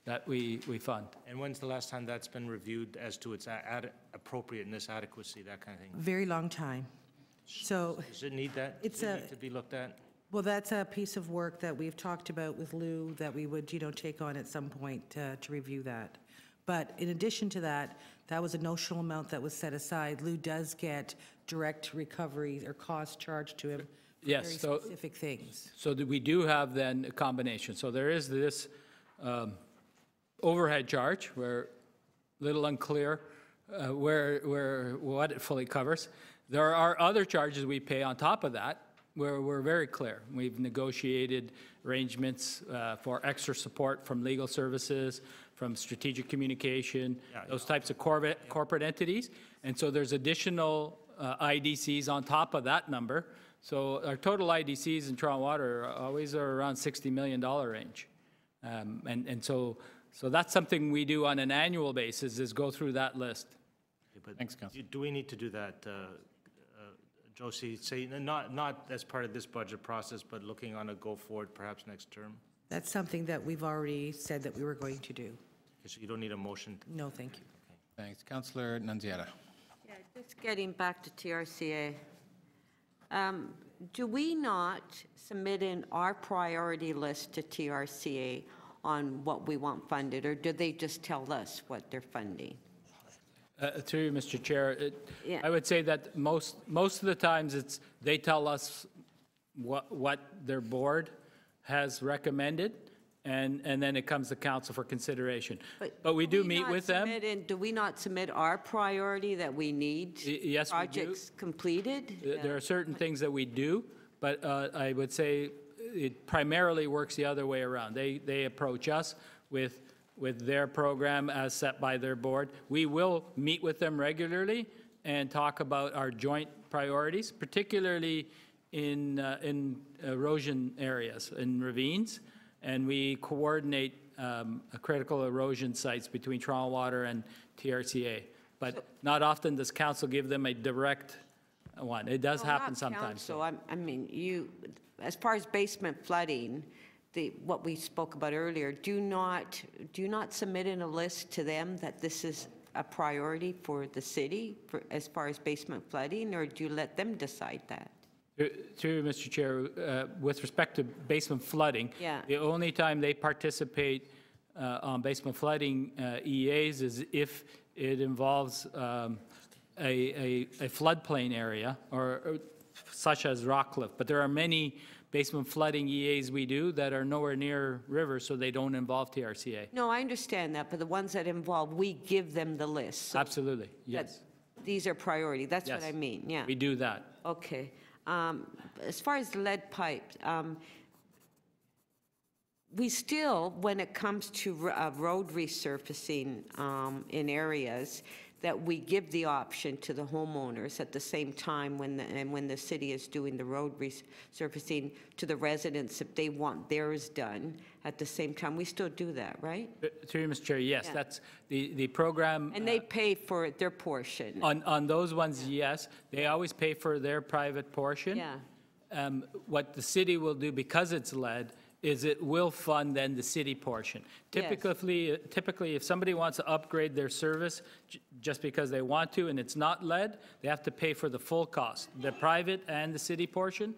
that we fund. And when's the last time that's been reviewed as to its appropriateness, adequacy, that kind of thing? Very long time. So Does it need that? It's Does it need to be looked at? well, that's a piece of work that we've talked about with Lou that we would, take on at some point to review that. But in addition to that, that was a notional amount that was set aside. Lou does get direct recoveries or costs charged to him for Yes, very so- specific things. So that we do have then a combination. So there is this overhead charge, where a little unclear what it fully covers. There are other charges we pay on top of that, where we're very clear. We've negotiated arrangements for extra support from legal services, from strategic communication, those types of corporate entities. And so there's additional IDCs on top of that number. So our total IDCs in Toronto Water always are around $60 million range. And so that's something we do on an annual basis, is go through that list. Okay, but Thanks, Councillor. Do we need to do that, Josie, say, not as part of this budget process, but looking on a go-forward, perhaps next term? That's something that we've already said that we were going to do. So you don't need a motion? No, thank you. Thanks. Councillor Nunziata. Yeah, just getting back to TRCA. Do we not submit in our priority list to TRCA on what we want funded, or do they just tell us what they're funding? Through you, Mr. Chair, Yeah. I would say that most of the times they tell us what their board has recommended, and then it comes to council for consideration. But we do meet with them. Do we not submit our priority that we need? Yes, we do. Projects completed? There are certain things that we do, but I would say it primarily works the other way around. They approach us with their program as set by their board. We will meet with them regularly and talk about our joint priorities, particularly in erosion areas, in ravines, and we coordinate critical erosion sites between Toronto Water and TRCA. But not often does council give them a direct one. It does happen sometimes. So I mean, as far as basement flooding, what we spoke about earlier, do you not submit in a list to them that this is a priority for the city as far as basement flooding, or do you let them decide that? Through Mr. Chair, with respect to basement flooding, Yeah. the only time they participate on basement flooding EAs is if it involves a floodplain area, or such as Rockcliffe. But there are many basement flooding EAs we do that are nowhere near rivers, so they don't involve TRCA. No, I understand that, but the ones that involve, we give them the list. So Absolutely, that yes. these are priority. That's what Yes. I mean, yeah. We do that. Okay. As far as the lead pipe, we still, when it comes to road resurfacing in areas, that we give the option to the homeowners at the same time when the city is doing the road resurfacing to the residents if they want theirs done at the same time. We still do that, right? Through you, Mr. Chair, yes, Yeah. that's the program. And they pay for their portion. On those ones, yes, they always pay for their private portion. Yeah. What the city will do, because it's lead, is it will fund then the city portion. Yes. Typically, if somebody wants to upgrade their service just because they want to and it's not lead, they have to pay for the full cost, the private and the city portion.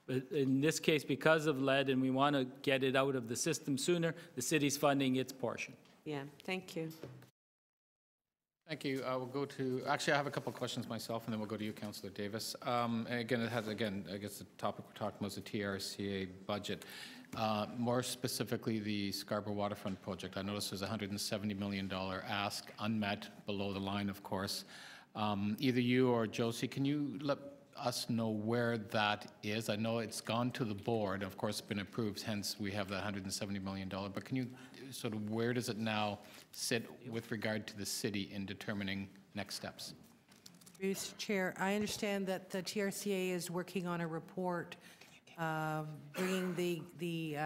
But in this case, because of lead and we want to get it out of the system sooner, the city's funding its portion. Yeah, thank you. Thank you. We'll go to, actually, I have a couple of questions myself, and then we'll go to you, Councillor Davis. And again, I guess the topic we're talking about is the TRCA budget. More specifically, the Scarborough Waterfront project. I noticed there's a $170 million ask, unmet, below the line, of course. Either you or Josie, can you let us know where that is? I know it's gone to the board, of course, been approved, hence we have that $170 million. But can you sort of, where does it now sit with regard to the city in determining next steps? Mr. Chair, I understand that the TRCA is working on a report bringing the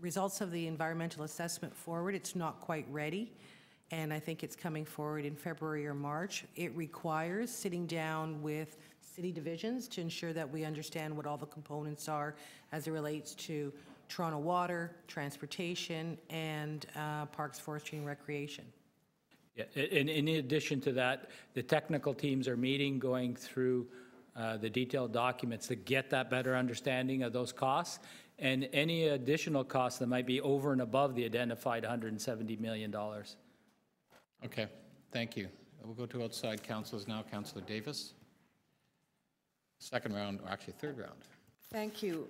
results of the environmental assessment forward. It's not quite ready, and I think it's coming forward in February or March. It requires sitting down with city divisions to ensure that we understand what all the components are as it relates to Toronto Water, transportation, and Parks, Forestry, and Recreation. Yeah, and in addition to that, the technical teams are meeting, going through the detailed documents to get that better understanding of those costs and any additional costs that might be over and above the identified $170 million. Okay, thank you. We'll go to outside councillors now. Councillor Davis. Second round, or actually third round. Thank you.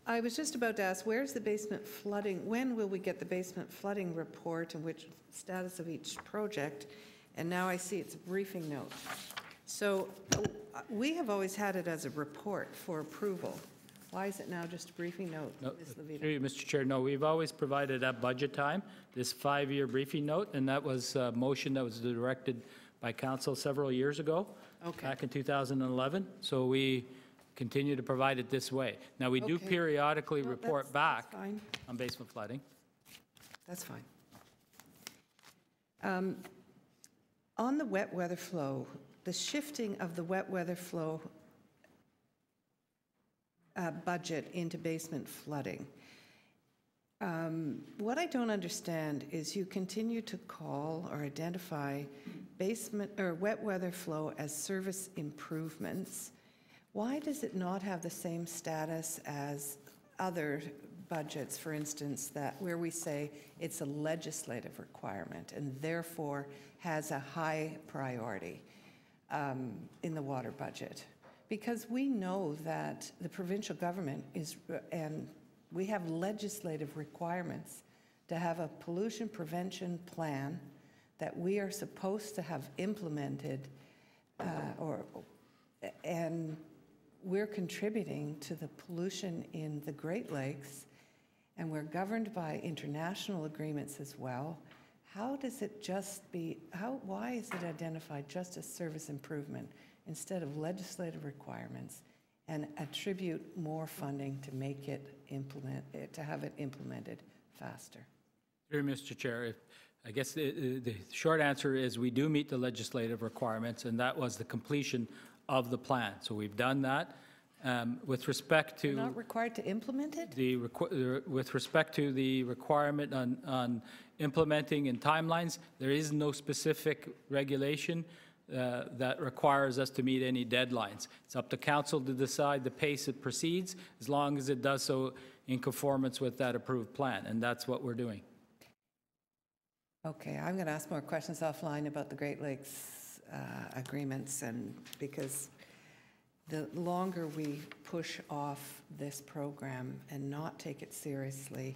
I was just about to ask, where's the basement flooding? When will we get the basement flooding report and which status of each project? And now I see it's a briefing note. So we have always had it as a report for approval. Why is it now just a briefing note, Ms. Levita? Through you, Mr. Chair, no, we've always provided at budget time this 5-year briefing note, and that was a motion that was directed by council several years ago, back in 2011. So we continue to provide it this way. Now, we do periodically report back on basement flooding. That's fine. On the wet weather flow, the shifting of the wet weather flow budget into basement flooding. What I don't understand is you continue to call or identify basement or wet weather flow as service improvements. Why does it not have the same status as other budgets, for instance, that where we say it's a legislative requirement and therefore has a high priority in the water budget? Because we know that the provincial government is, and we have legislative requirements to have a pollution prevention plan that we are supposed to have implemented, and we're contributing to the pollution in the Great Lakes, and we're governed by international agreements as well. How does it just be, why is it identified just as service improvement instead of legislative requirements, and attribute more funding to make it to have it implemented faster? Through Mr. Chair, I guess the short answer is we do meet the legislative requirements, and that was the completion of the plan. So we've done that. With respect to... You're not required to implement it? With respect to the requirement on implementing and timelines, there is no specific regulation that requires us to meet any deadlines. It's up to council to decide the pace it proceeds, as long as it does so in conformance with that approved plan, and that's what we're doing. Okay, I'm going to ask more questions offline about the Great Lakes agreements, and because the longer we push off this program and not take it seriously,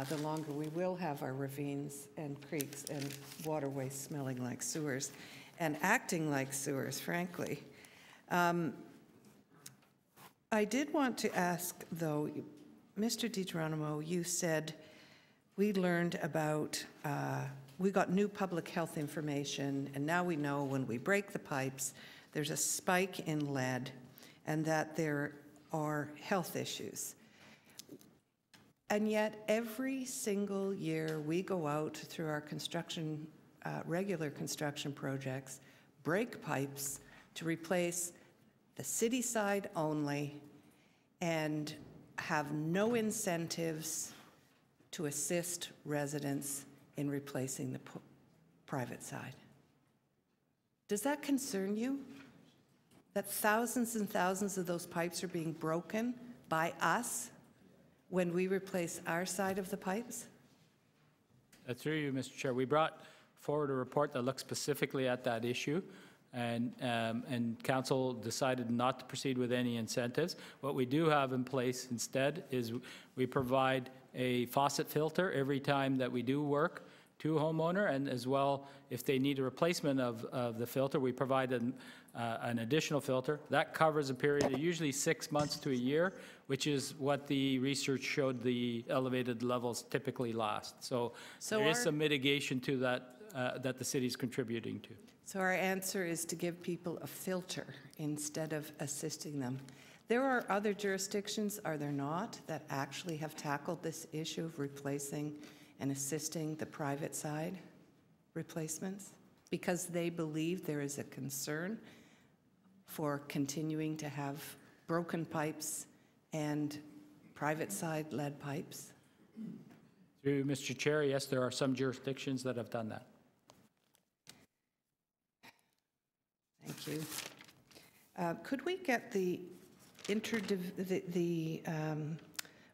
the longer we will have our ravines and creeks and waterways smelling like sewers and acting like sewers, frankly. I did want to ask, though, Mr. DiGeronimo, you said we learned about, we got new public health information, and now we know when we break the pipes, there's a spike in lead, and that there are health issues. And yet, every single year, we go out through our construction, regular construction projects, break pipes to replace the city side only, and have no incentives to assist residents in replacing the private side. Does that concern you? That thousands and thousands of those pipes are being broken by us when we replace our side of the pipes? Through you, Mr. Chair, we brought forward a report that looks specifically at that issue, and council decided not to proceed with any incentives. What we do have in place instead is we provide a faucet filter every time that we do work to a homeowner, and as well, if they need a replacement of the filter, we provide an additional filter. That covers a period of usually 6 months to a year, which is what the research showed the elevated levels typically last. So there is some mitigation to that that the city is contributing to. So our answer is to give people a filter instead of assisting them. There are other jurisdictions, are there not, that actually have tackled this issue of replacing and assisting the private side replacements because they believe there is a concern for continuing to have broken pipes and private side lead pipes? Through Mr. Chair, yes, there are some jurisdictions that have done that. Thank you. Could we get the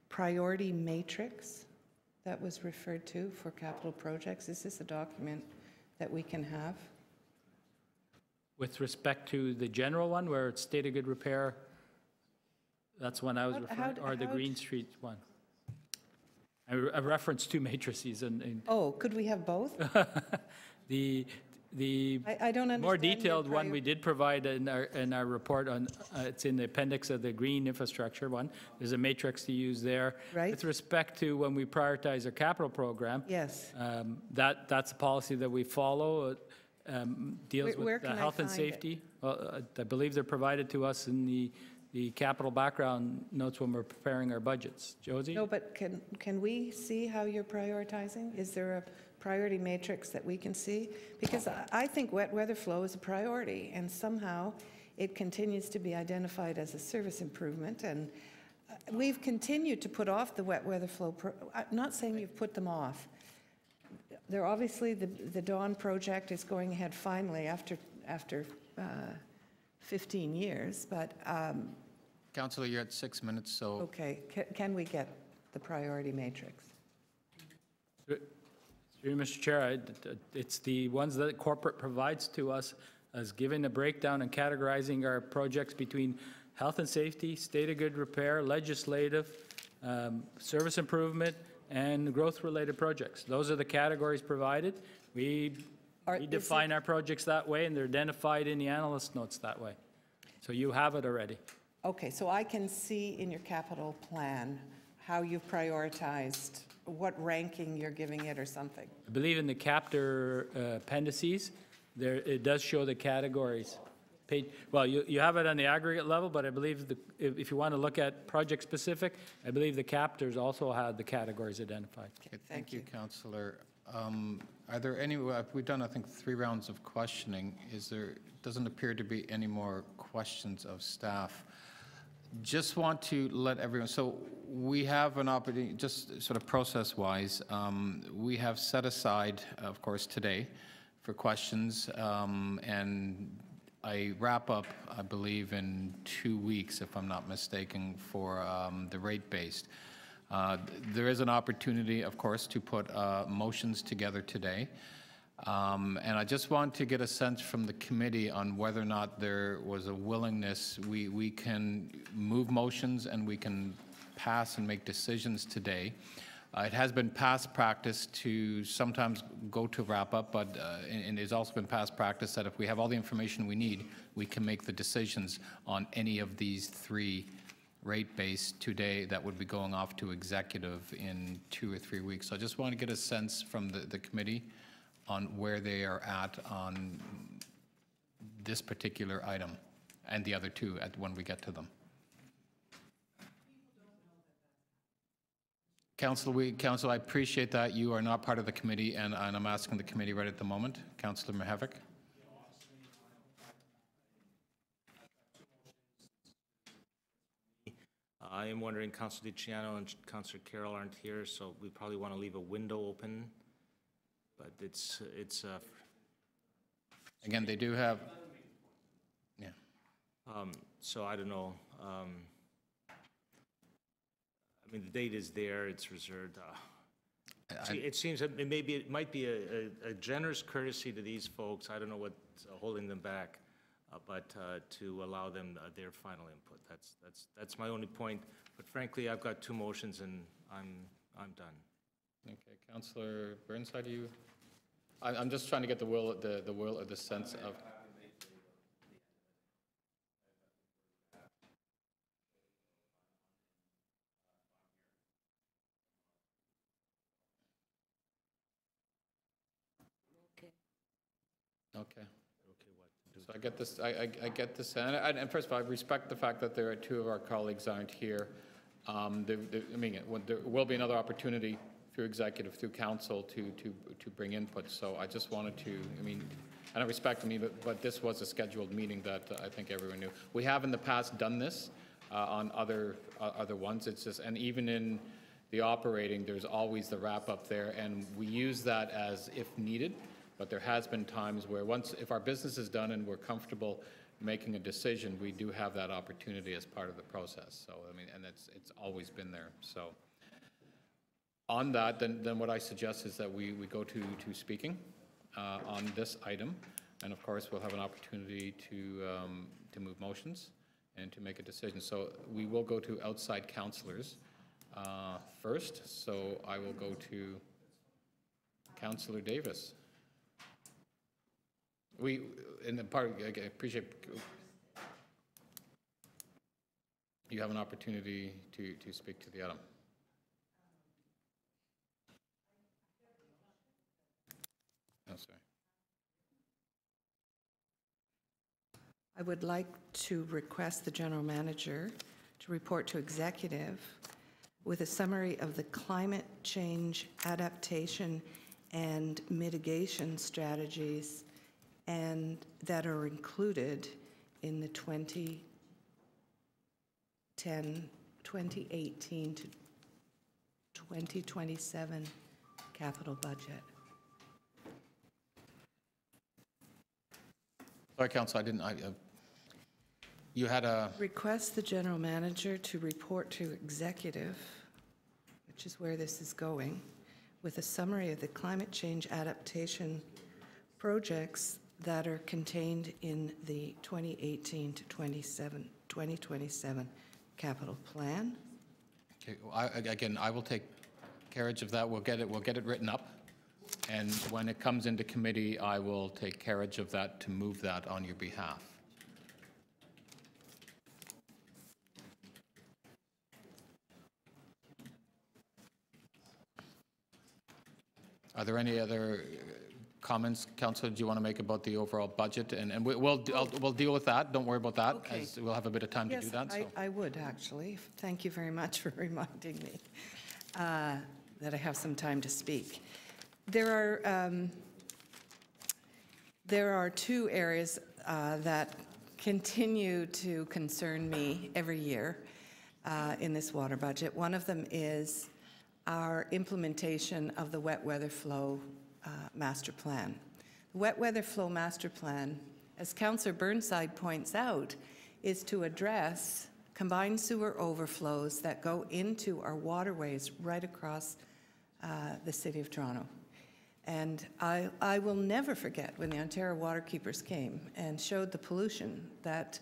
priority matrix that was referred to for capital projects? Is this a document that we can have? With respect to the general one, where it's state of good repair, that's one I was referring to, or the Green Street one? I referenced two matrices. Oh, could we have both? I don't understand more detailed one we did provide in our report on, it's in the appendix of the green infrastructure one. There's a matrix to use there. Right. With respect to when we prioritize our capital program. Yes. That's a policy that we follow. Deals Where with can I health and find it? safety. Well, I believe they're provided to us in the capital background notes when we're preparing our budgets. Josie? No, but can we see how you're prioritizing? Is there a priority matrix that we can see? Because I think wet weather flow is a priority, and somehow it continues to be identified as a service improvement, and we've continued to put off the wet weather flow. I'm not saying you've put them off. They're obviously, the Dawn project is going ahead finally after 15 years, but... Councillor, you're at 6 minutes, so... Okay, can we get the priority matrix? Through Mr. Chair, it's the ones that corporate provides to us as giving a breakdown and categorizing our projects between health and safety, state of good repair, legislative, service improvement, and growth-related projects. Those are the categories provided. We define our projects that way, and they're identified in the analyst notes that way. So you have it already. Okay, so I can see in your capital plan how you've prioritized, what ranking you're giving it or something. I believe in the chapter appendices, it does show the categories. Well, you have it on the aggregate level, but I believe if you want to look at project specific, I believe the chapters also have the categories identified. Okay, thank you, Councillor. Are there any, we've done, I think, 3 rounds of questioning. Doesn't appear to be any more questions of staff. Just want to let everyone, so we have an opportunity, just sort of process-wise, we have set aside, of course, today for questions, and I wrap up, I believe, in 2 weeks, if I'm not mistaken, for the rate-based. There is an opportunity, of course, to put motions together today. And I just want to get a sense from the committee on whether or not there was a willingness. We can move motions and we can pass and make decisions today. It has been past practice to sometimes go to wrap up, but and it's also been past practice that if we have all the information we need, we can make the decisions on any of these three rate base today that would be going off to executive in 2 or 3 weeks. So I just want to get a sense from the committee on where they are at on this particular item and the other two when we get to them. Council, I appreciate that. You are not part of the committee, and I'm asking the committee right at the moment. Councillor Mihevik. I am wondering, Councillor DiCiano and Councillor Carroll aren't here, so we probably want to leave a window open. But it's Again, they do have, yeah. so I don't know. I mean, the date is there, it's reserved. It seems that it might be a generous courtesy to these folks. I don't know what's holding them back, but to allow them their final input. That's my only point. But frankly, I've got two motions and I'm done. Okay, Councillor Burnside, I'm just trying to get the will or the sense of. Okay. So I get this. I get this, and first of all, I respect the fact that there are two of our colleagues aren't here. I mean, there will be another opportunity through executive, through council, to bring input. So I just wanted to. I mean, and I respect but this was a scheduled meeting that I think everyone knew. We have in the past done this on other ones. It's just, and even in the operating, there's always the wrap up there, and we use that as if needed. But there has been times where if our business is done and we're comfortable making a decision, we do have that opportunity as part of the process. So, I mean, and it's always been there. So on that, then what I suggest is that we go to speaking on this item. And of course, we'll have an opportunity to move motions and to make a decision. So we will go to outside councillors first. So I will go to Councillor Davis. In the part, I appreciate you have an opportunity to speak to the item. Oh, sorry. I would like to request the general manager to report to executive with a summary of the climate change adaptation and mitigation strategies and that are included in the 2018 to 2027 capital budget. Sorry, Council, you had a... Request the general manager to report to executive, which is where this is going, with a summary of the climate change adaptation projects that are contained in the 2018 to 2027 capital plan. Okay, well, again, I will take carriage of that. We'll get it written up, and when it comes into committee, I will take carriage of that to move that on your behalf. Are there any other comments, Councillor, do you want to make about the overall budget? And we'll deal with that. Don't worry about that, Okay. as we'll have a bit of time to do that. Yes, I would, actually. Thank you very much for reminding me that I have some time to speak. There are two areas that continue to concern me every year in this water budget. One of them is our implementation of the wet weather flow master plan. The wet weather flow master plan, as Councillor Burnside points out, is to address combined sewer overflows that go into our waterways right across the City of Toronto. And I will never forget when the Ontario Waterkeepers came and showed the pollution that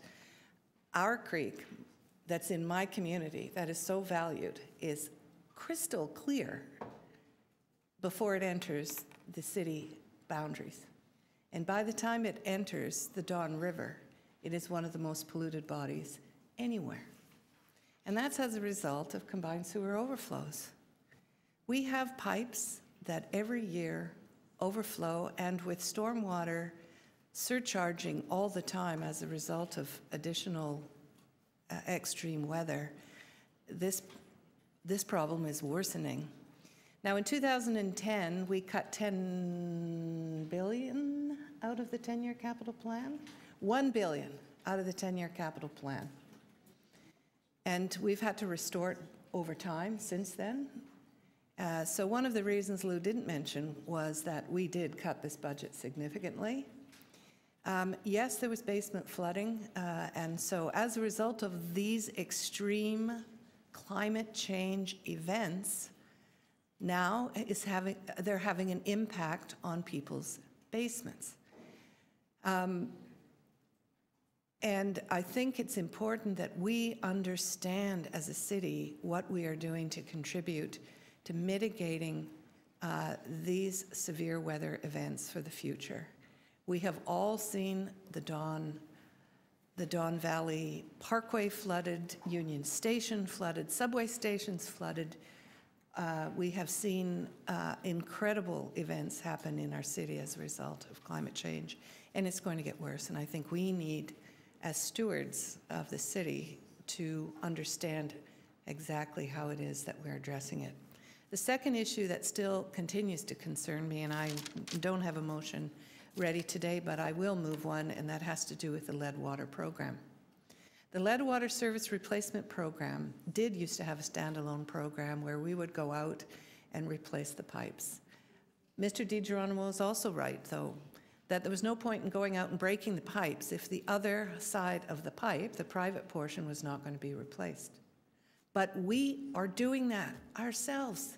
our creek that's in my community that is so valued is crystal clear before it enters the city boundaries. And by the time it enters the Don River, it is one of the most polluted bodies anywhere. And that's as a result of combined sewer overflows. We have pipes that every year overflow, and with stormwater surcharging all the time as a result of additional extreme weather, this problem is worsening. Now, in 2010, we cut $10 billion out of the 10-year capital plan, $1 billion out of the 10-year capital plan. And we've had to restore it over time since then. So one of the reasons Lou didn't mention was that we did cut this budget significantly. Yes, there was basement flooding, and so as a result of these extreme climate change events, now they're having an impact on people's basements. And I think it's important that we understand as a city what we are doing to contribute to mitigating these severe weather events for the future. We have all seen the Don Valley Parkway flooded, Union Station flooded, subway stations flooded. We have seen incredible events happen in our city as a result of climate change, and it's going to get worse. And I think we need, as stewards of the city, to understand exactly how it is that we're addressing it. The second issue that still continues to concern me, and I don't have a motion ready today, but I will move one, and that has to do with the lead water program. The lead water service replacement program did used to have a standalone program where we would go out and replace the pipes. Mr. DiGeronimo is also right, though, that there was no point in going out and breaking the pipes if the other side of the pipe, the private portion, was not going to be replaced. But we are doing that ourselves.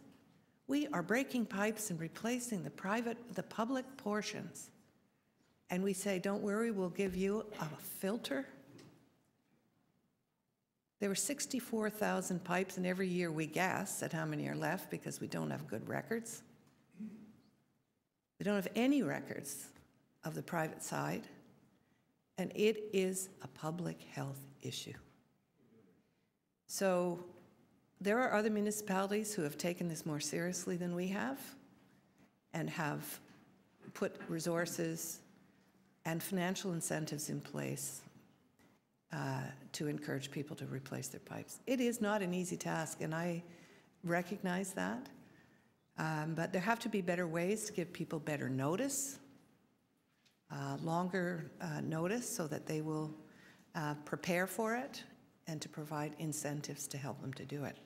We are breaking pipes and replacing the public portions. And we say, don't worry, we'll give you a filter. There were 64,000 pipes, and every year we guess at how many are left because we don't have good records. We don't have any records of the private side, and it is a public health issue. So there are other municipalities who have taken this more seriously than we have and have put resources and financial incentives in place to encourage people to replace their pipes. It is not an easy task, and I recognize that, but there have to be better ways to give people better notice, longer notice, so that they will prepare for it and to provide incentives to help them to do it.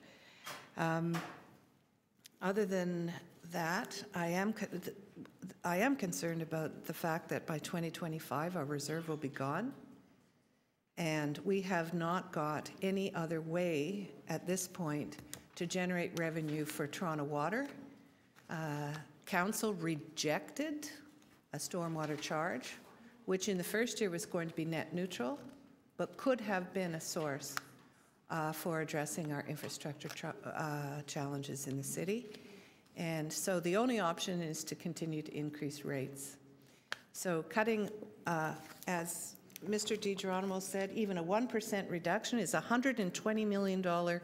Other than that, I am concerned about the fact that by 2025 our reserve will be gone, and we have not got any other way at this point to generate revenue for Toronto Water. Council rejected a stormwater charge, which in the first year was going to be net neutral, but could have been a source for addressing our infrastructure challenges in the city. And so the only option is to continue to increase rates. So cutting, as Mr. DiGeronimo said, even a 1% reduction is a $120 million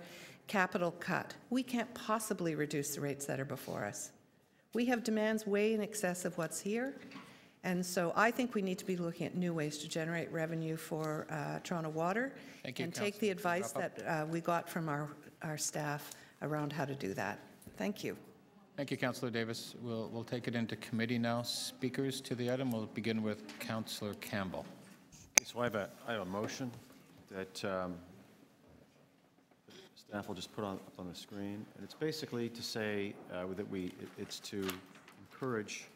capital cut. We can't possibly reduce the rates that are before us. We have demands way in excess of what's here. And so I think we need to be looking at new ways to generate revenue for Toronto Water. Thank you, and take the advice that we got from our staff around how to do that. Thank you. Thank you, Councillor Davis. We'll take it into committee now. Speakers to the item. We'll begin with Councillor Campbell. Okay, so I have a motion that staff will just put up on the screen, and it's basically to say that it's to encourage.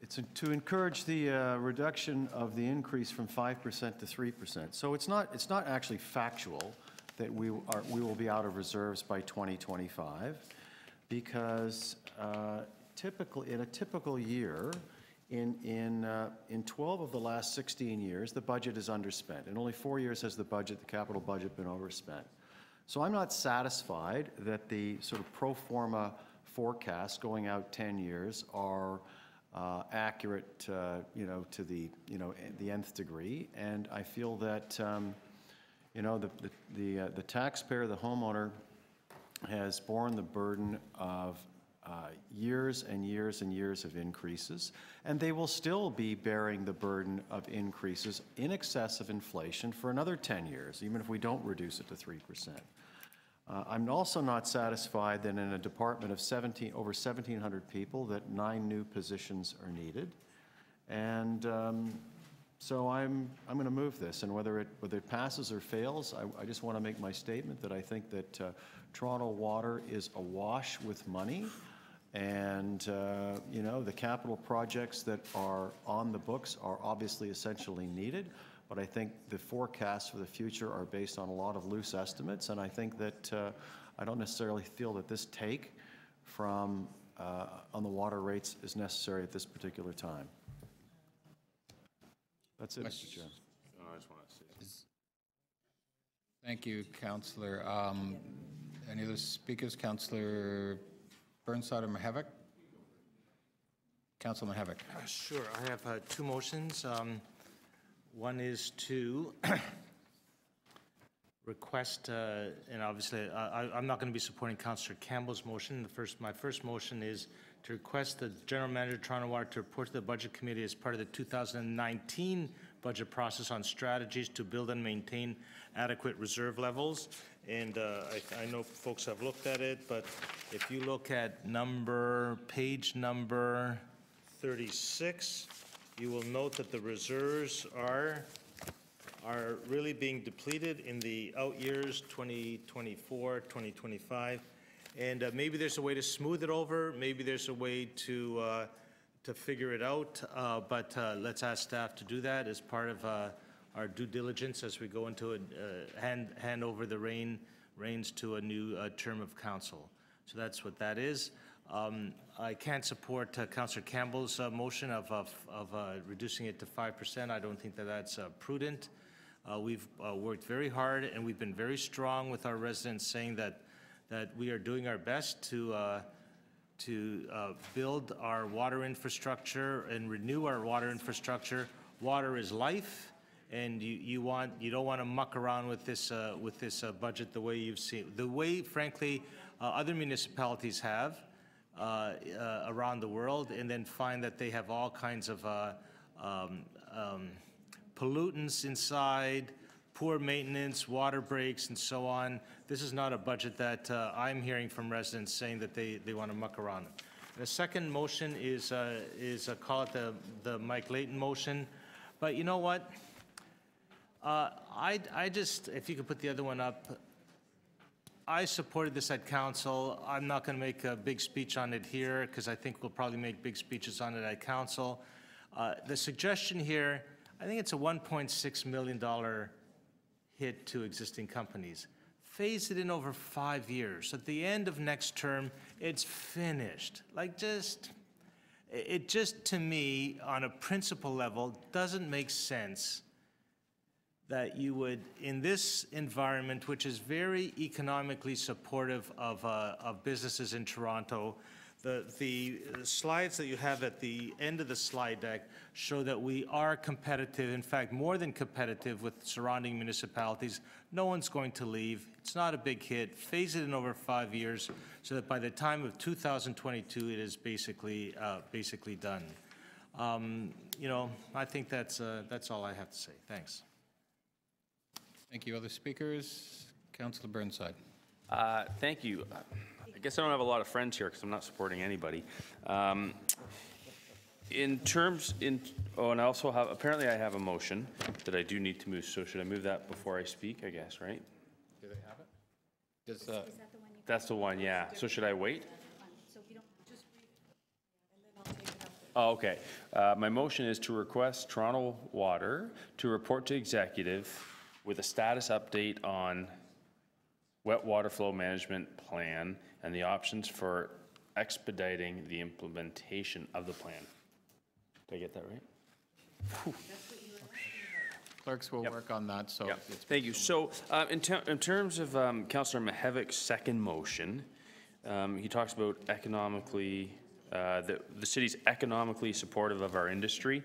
It's to encourage the reduction of the increase from 5% to 3%. So it's not actually factual that we will be out of reserves by 2025, because in a typical year, in 12 of the last 16 years, the budget is underspent. In only 4 years has the capital budget been overspent. So I'm not satisfied that the sort of pro forma forecasts going out 10 years are accurate, to the nth degree. And I feel that, the taxpayer, the homeowner, has borne the burden of years and years and years of increases, and they will still be bearing the burden of increases in excess of inflation for another 10 years, even if we don't reduce it to 3%. I'm also not satisfied that in a department of over 1,700 people that 9 new positions are needed. And so I'm going to move this, and whether it passes or fails, I just want to make my statement that I think that Toronto Water is awash with money, and the capital projects that are on the books are obviously essentially needed, but I think the forecasts for the future are based on a lot of loose estimates, and I think that I don't necessarily feel that this take from on the water rates is necessary at this particular time. That's it, Mr. Chair. I just want to say Thank you, Councillor. Any other speakers? Councillor Burnside or Mahevik? Councillor Mahevik. Sure. I have 2 motions. One is to request, and obviously I'm not going to be supporting Councillor Campbell's motion. My first motion is to request the General Manager of Toronto Water to report to the Budget Committee as part of the 2019 budget process on strategies to build and maintain adequate reserve levels. And I know folks have looked at it, but if you look at page number 36, you will note that the reserves are really being depleted in the out years, 2024, 2025. And maybe there's a way to smooth it over. Maybe there's a way to figure it out. But let's ask staff to do that as part of our due diligence as we go into hand over the reins to a new term of council. So that's what that is. I can't support Councillor Campbell's motion of reducing it to 5%. I don't think that that's prudent. We've worked very hard, and we've been very strong with our residents, saying that we are doing our best to build our water infrastructure and renew our water infrastructure. Water is life, and you don't want to muck around with this budget the way you've seen, the way, frankly, other municipalities have around the world, and then find that they have all kinds of pollutants inside, poor maintenance, water breaks, and so on. This is not a budget that I'm hearing from residents saying that they want to muck around. The second motion is call it the Mike Layton motion. But you know what? I just, if you could put the other one up, I supported this at council. I'm not going to make a big speech on it here because I think we'll probably make big speeches on it at council. The suggestion here, I think it's a $1.6 million hit to existing companies. Phase it in over 5 years. At the end of next term, it's finished. It just, to me, on a principle level, doesn't make sense that you would, in this environment, which is very economically supportive of businesses in Toronto, the slides that you have at the end of the slide deck show that we are competitive, in fact, more than competitive with surrounding municipalities. No one's going to leave. It's not a big hit. Phase it in over 5 years so that by the time of 2022, it is basically done. I think that's all I have to say. Thanks. Thank you. Other speakers? Councillor Burnside. Thank you. I guess I don't have a lot of friends here because I'm not supporting anybody. And I also have, apparently I have a motion that I do need to move, so should I move that before I speak, I guess, right? Do they have it? Is that the one you? That's the one, yeah. So should I wait? So if you don't, just read it, and then I'll take it up. Oh, okay. My motion is to request Toronto Water to report to executive with a status update on wet water flow management plan and the options for expediting the implementation of the plan. Did I get that right? Clerks will work on that, so. Yeah, thank you. So in terms of Councillor Mihevic's second motion, he talks about economically, the city's economically supportive of our industry.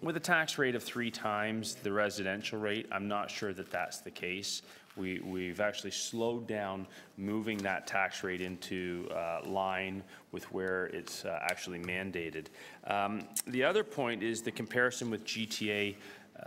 With a tax rate of 3 times the residential rate, I'm not sure that that's the case. We've actually slowed down moving that tax rate into line with where it's actually mandated. The other point is the comparison with GTA,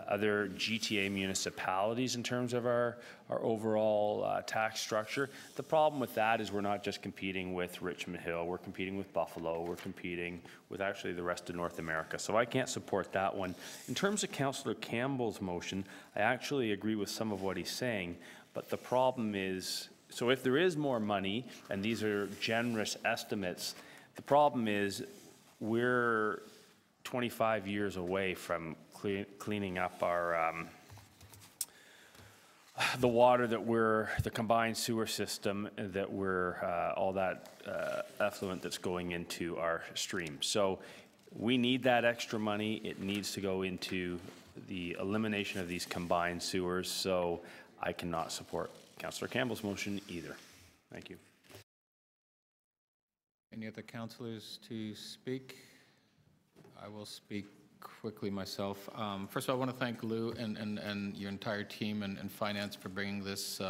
other GTA municipalities in terms of our overall tax structure. The problem with that is we're not just competing with Richmond Hill, we're competing with Buffalo, we're competing with actually the rest of North America. So I can't support that one. In terms of Councillor Campbell's motion, I actually agree with some of what he's saying, but the problem is, so if there is more money, and these are generous estimates, the problem is we're 25 years away from cleaning up our the water that the combined sewer system that all that effluent that's going into our stream. So we need that extra money. It needs to go into the elimination of these combined sewers. So I cannot support Councillor Campbell's motion either. Thank you. Any other councillors to speak? I will speak quickly myself. First of all, I want to thank Lou and your entire team and finance for bringing this.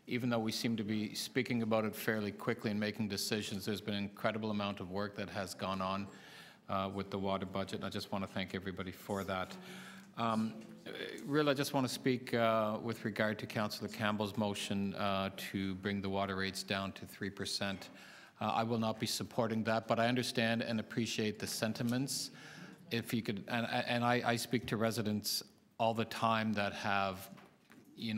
Even though we seem to be speaking about it fairly quickly and making decisions, there's been an incredible amount of work that has gone on with the water budget. And I just want to thank everybody for that. Really, I just want to speak with regard to Councillor Campbell's motion to bring the water rates down to 3%. I will not be supporting that, but I understand and appreciate the sentiments. If you could, and I speak to residents all the time that have,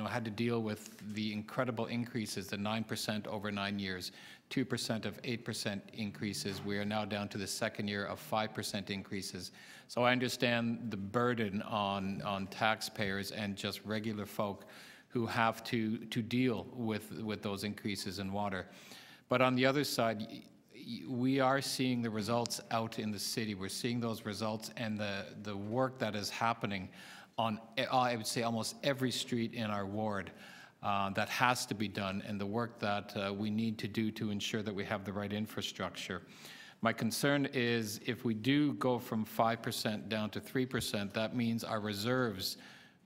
had to deal with the incredible increases, the 9% over 9 years, 2% of 8% increases. We are now down to the second year of 5% increases. So I understand the burden on taxpayers and just regular folk who have to deal with those increases in water. But on the other side, we are seeing the results out in the city. We're seeing those results and the work that is happening on, I would say, almost every street in our ward that has to be done, and the work that we need to do to ensure that we have the right infrastructure. My concern is if we do go from 5% down to 3%, that means our reserves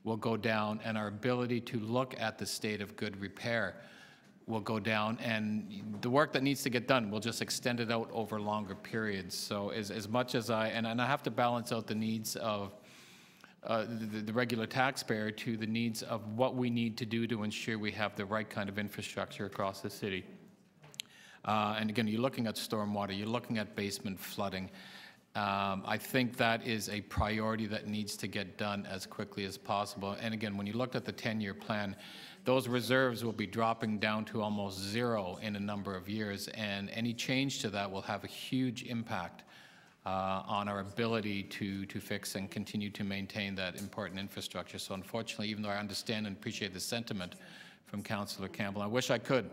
will go down and our ability to look at the state of good repair will go down, and the work that needs to get done will just extend it out over longer periods. So as much as I have to balance out the needs of the regular taxpayer to the needs of what we need to do to ensure we have the right kind of infrastructure across the city. And again, you're looking at stormwater, you're looking at basement flooding. I think that is a priority that needs to get done as quickly as possible. And again, when you looked at the 10-year plan, those reserves will be dropping down to almost zero in a number of years, and any change to that will have a huge impact on our ability to fix and continue to maintain that important infrastructure. So unfortunately, even though I understand and appreciate the sentiment from Councillor Campbell, I wish I could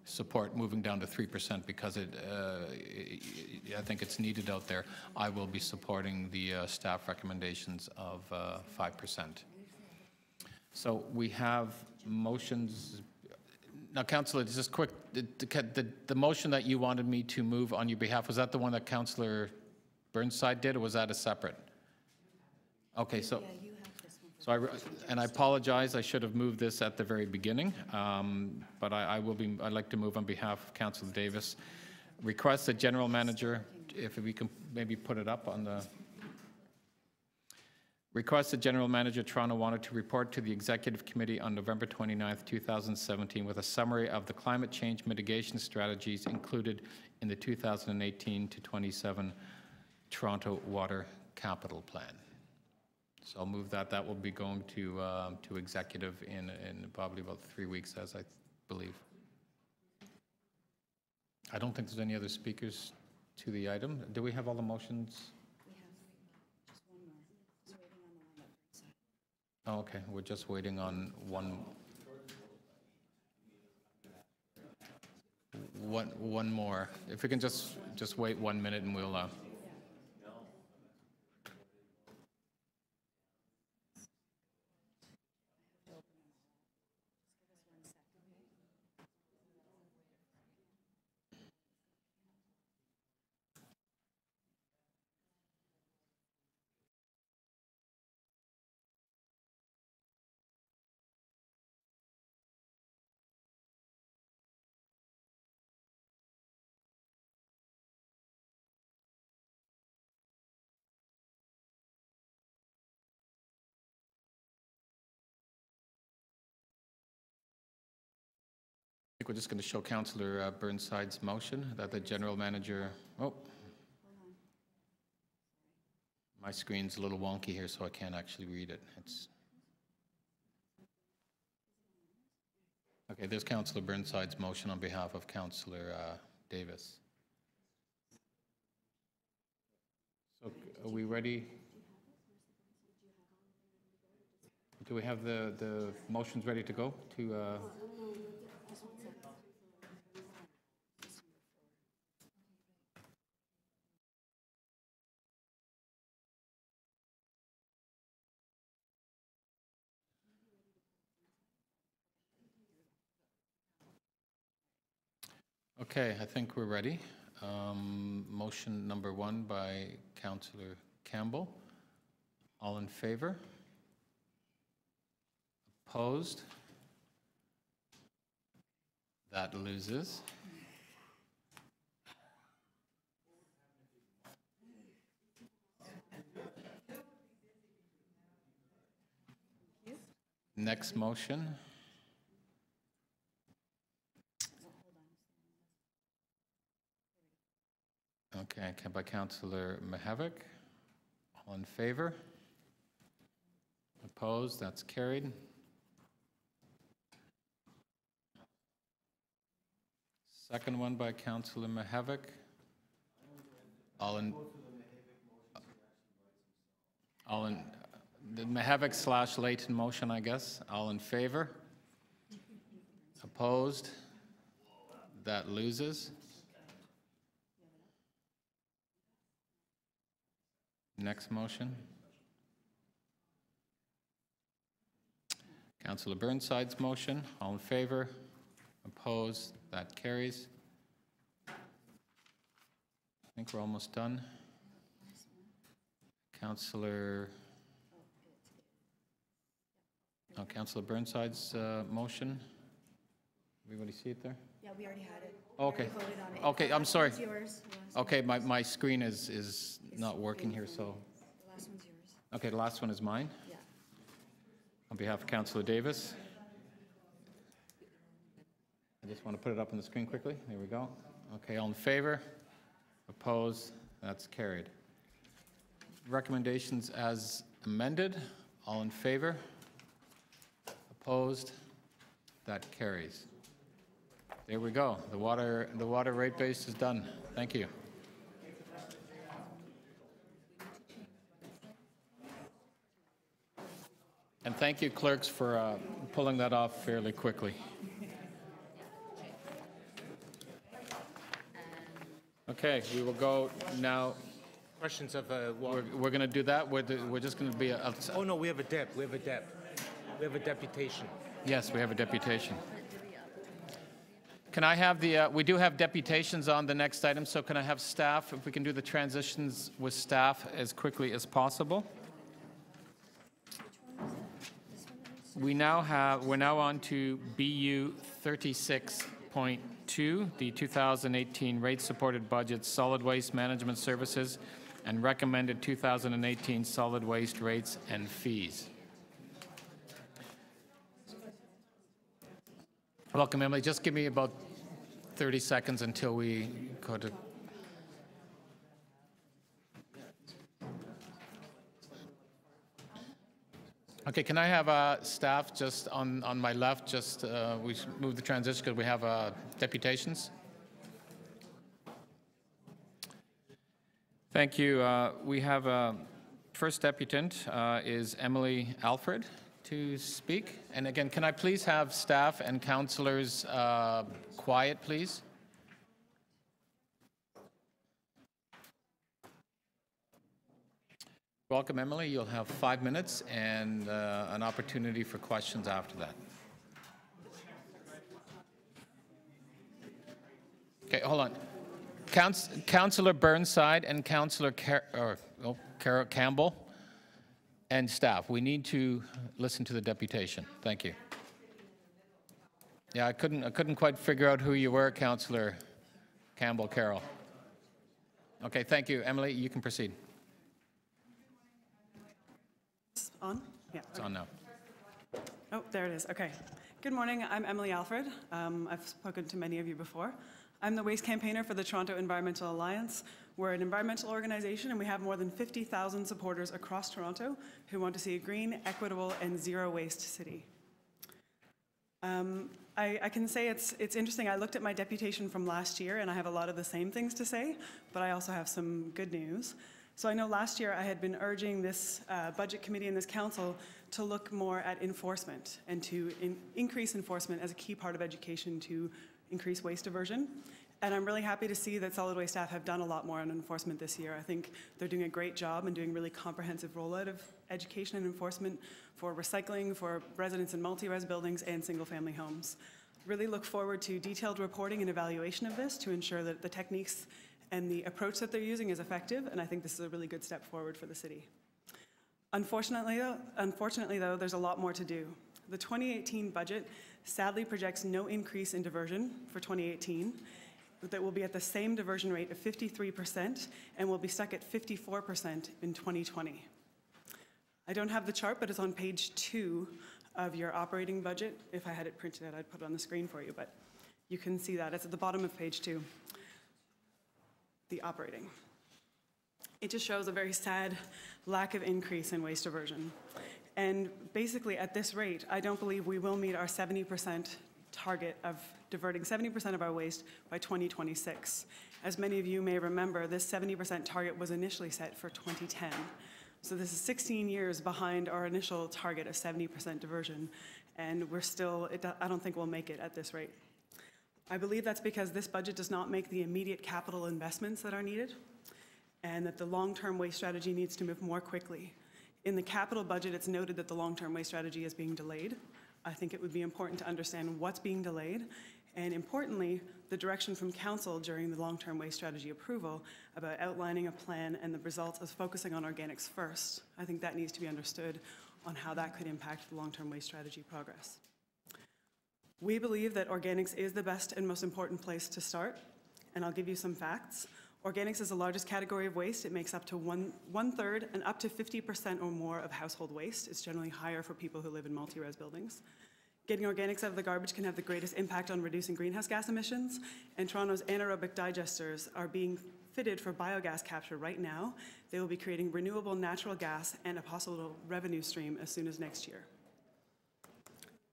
support moving down to 3% because I think it's needed out there. I will be supporting the staff recommendations of 5%. So we have motions. Now, Councillor, just quick, the motion that you wanted me to move on your behalf, was that the one that Councillor Burnside did, or was that a separate? Okay, so, and I apologize, I should have moved this at the very beginning, but I'd like to move on behalf of Councillor Davis. Request the General Manager, if we can maybe put it up on the, request the General Manager, Toronto Water, to report to the Executive Committee on November 29th, 2017 with a summary of the climate change mitigation strategies included in the 2018 to 27 Toronto Water Capital Plan. So I'll move that. That will be going to Executive in probably about 3 weeks, as I believe. I don't think there's any other speakers to the item. Do we have all the motions? Oh, okay, we're just waiting on one. one more. If we can just wait 1 minute and we'll... I think we're just going to show Councillor Burnside's motion that the general manager, my screen's a little wonky here, so I can't actually read it. Okay, there's Councillor Burnside's motion on behalf of Councillor Davis. So are we ready? Do we have the motions ready to go to... Okay, I think we're ready. Motion number 1 by Councillor Campbell. All in favor? Opposed? That loses. Next motion. Okay, by Councillor Mihevc. All in favor? Opposed? That's carried. Second one by Councillor Mihevc. All in the Mihevc/Layton motion, I guess. All in favor? Opposed? That loses. Next motion. Councillor Burnside's motion. All in favor? Opposed? That carries. I think we're almost done. Councillor Burnside's motion. Everybody see it there? Yeah, we already had it. Okay. We voted on it. Okay, I'm sorry. It's yours. Okay, my screen is not working here, so. The last one's yours. Okay, the last one is mine. Yeah. On behalf of Councillor Davis. I just want to put it up on the screen quickly. There we go. Okay, all in favor? Opposed? That's carried. Recommendations as amended. All in favor? Opposed? That carries. There we go. The water rate base is done. Thank you. And thank you, clerks, for pulling that off fairly quickly. Okay, we will go now. Questions of We're going to do that. We're just going to be a... Oh, no, we have a dep. We have a deputation. Yes, we have a deputation. Can I have the, we do have deputations on the next item, so can I have staff, if we can do the transitions with staff as quickly as possible? We're now on to BU 36.2, the 2018 rate-supported budget, solid waste management services, and recommended 2018 solid waste rates and fees. Welcome, Emily. Just give me about 30 seconds until we go to... Okay, can I have staff just on my left, just we move the transition because we have deputations. Thank you. We have first deputant is Emily Alfred to speak. And again, can I please have staff and councillors quiet, please? Welcome, Emily. You'll have 5 minutes and an opportunity for questions after that. Okay, hold on. Councillor Burnside and Councillor Campbell and staff, we need to listen to the deputation. Thank you. Yeah, I couldn't quite figure out who you were, Councillor Campbell Carroll. Okay, thank you. Emily, you can proceed. On? Yeah. It's on now. Oh, there it is. Okay. Good morning. I'm Emily Alfred. I've spoken to many of you before. I'm the waste campaigner for the Toronto Environmental Alliance. We're an environmental organization, and we have more than 50,000 supporters across Toronto who want to see a green, equitable, and zero waste city. I can say it's interesting. I looked at my deputation from last year, and I have a lot of the same things to say, but I also have some good news. So I know last year I had been urging this budget committee and this council to look more at enforcement and to increase enforcement as a key part of education to increase waste diversion. And I'm really happy to see that solid waste staff have done a lot more on enforcement this year. I think they're doing a great job and doing really comprehensive rollout of education and enforcement for recycling, for residents in multi-res buildings and single-family homes. Really look forward to detailed reporting and evaluation of this to ensure that the techniques and the approach that they're using is effective, and I think this is a really good step forward for the city. Unfortunately though, there's a lot more to do. The 2018 budget sadly projects no increase in diversion for 2018, that will be at the same diversion rate of 53% and will be stuck at 54% in 2020. I don't have the chart, but it's on page 2 of your operating budget. If I had it printed out, I'd put it on the screen for you, but you can see that. It's at the bottom of page 2, the operating. It just shows a very sad lack of increase in waste diversion. And basically, at this rate, I don't believe we will meet our 70% target of diverting 70% of our waste by 2026. As many of you may remember, this 70% target was initially set for 2010. So this is 16 years behind our initial target of 70% diversion, and we're still, I don't think we'll make it at this rate. I believe that's because this budget does not make the immediate capital investments that are needed, and that the long-term waste strategy needs to move more quickly. In the capital budget, it's noted that the long-term waste strategy is being delayed. I think it would be important to understand what's being delayed, and importantly, the direction from council during the long-term waste strategy approval about outlining a plan and the results of focusing on organics first. I think that needs to be understood on how that could impact the long-term waste strategy progress. We believe that organics is the best and most important place to start, and I'll give you some facts. Organics is the largest category of waste. It makes up to one-third and up to 50% or more of household waste. It's generally higher for people who live in multi-res buildings. Getting organics out of the garbage can have the greatest impact on reducing greenhouse gas emissions, and Toronto's anaerobic digesters are being fitted for biogas capture right now. They will be creating renewable natural gas and a possible revenue stream as soon as next year.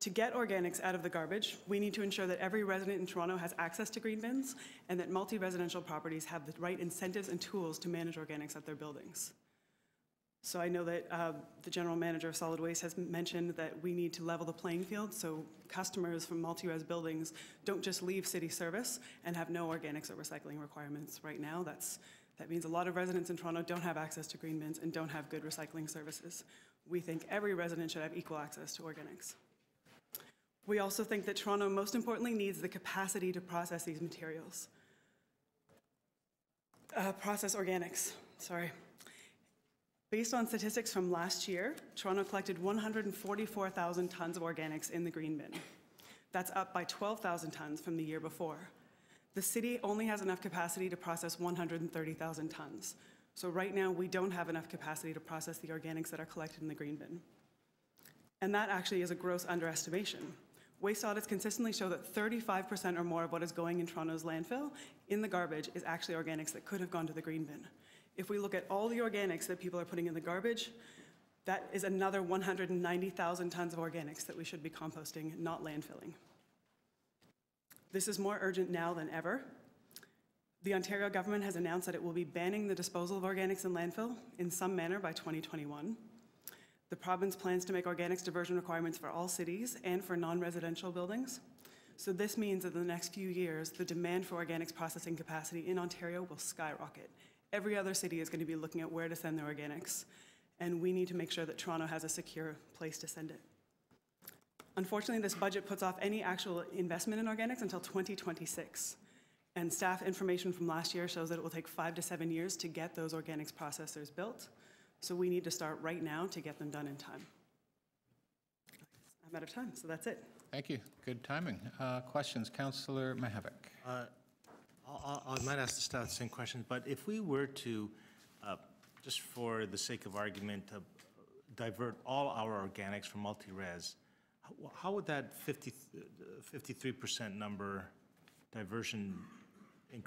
To get organics out of the garbage, we need to ensure that every resident in Toronto has access to green bins and that multi-residential properties have the right incentives and tools to manage organics at their buildings. So I know that the general manager of solid waste has mentioned that we need to level the playing field so customers from multi-res buildings don't just leave city service and have no organics or recycling requirements right now. That means a lot of residents in Toronto don't have access to green bins and don't have good recycling services. We think every resident should have equal access to organics. We also think that Toronto, most importantly, needs the capacity to process these materials. Process organics, sorry. Based on statistics from last year, Toronto collected 144,000 tons of organics in the green bin. That's up by 12,000 tons from the year before. The city only has enough capacity to process 130,000 tons. So right now, we don't have enough capacity to process the organics that are collected in the green bin. And that actually is a gross underestimation. Waste audits consistently show that 35% or more of what is going in Toronto's landfill in the garbage is actually organics that could have gone to the green bin. If we look at all the organics that people are putting in the garbage, that is another 190,000 tons of organics that we should be composting, not landfilling. This is more urgent now than ever. The Ontario government has announced that it will be banning the disposal of organics in landfill in some manner by 2021. The province plans to make organics diversion requirements for all cities and for non-residential buildings. So this means that in the next few years, the demand for organics processing capacity in Ontario will skyrocket. Every other city is going to be looking at where to send their organics. and we need to make sure that Toronto has a secure place to send it. Unfortunately, this budget puts off any actual investment in organics until 2026. And staff information from last year shows that it will take 5 to 7 years to get those organics processors built. So we need to start right now to get them done in time. I'm out of time, so that's it. Thank you. Good timing. Questions? Councillor Mahavik. I might ask the staff the same question, but if we were to, just for the sake of argument, divert all our organics from multi-res, how would that 53% number diversion,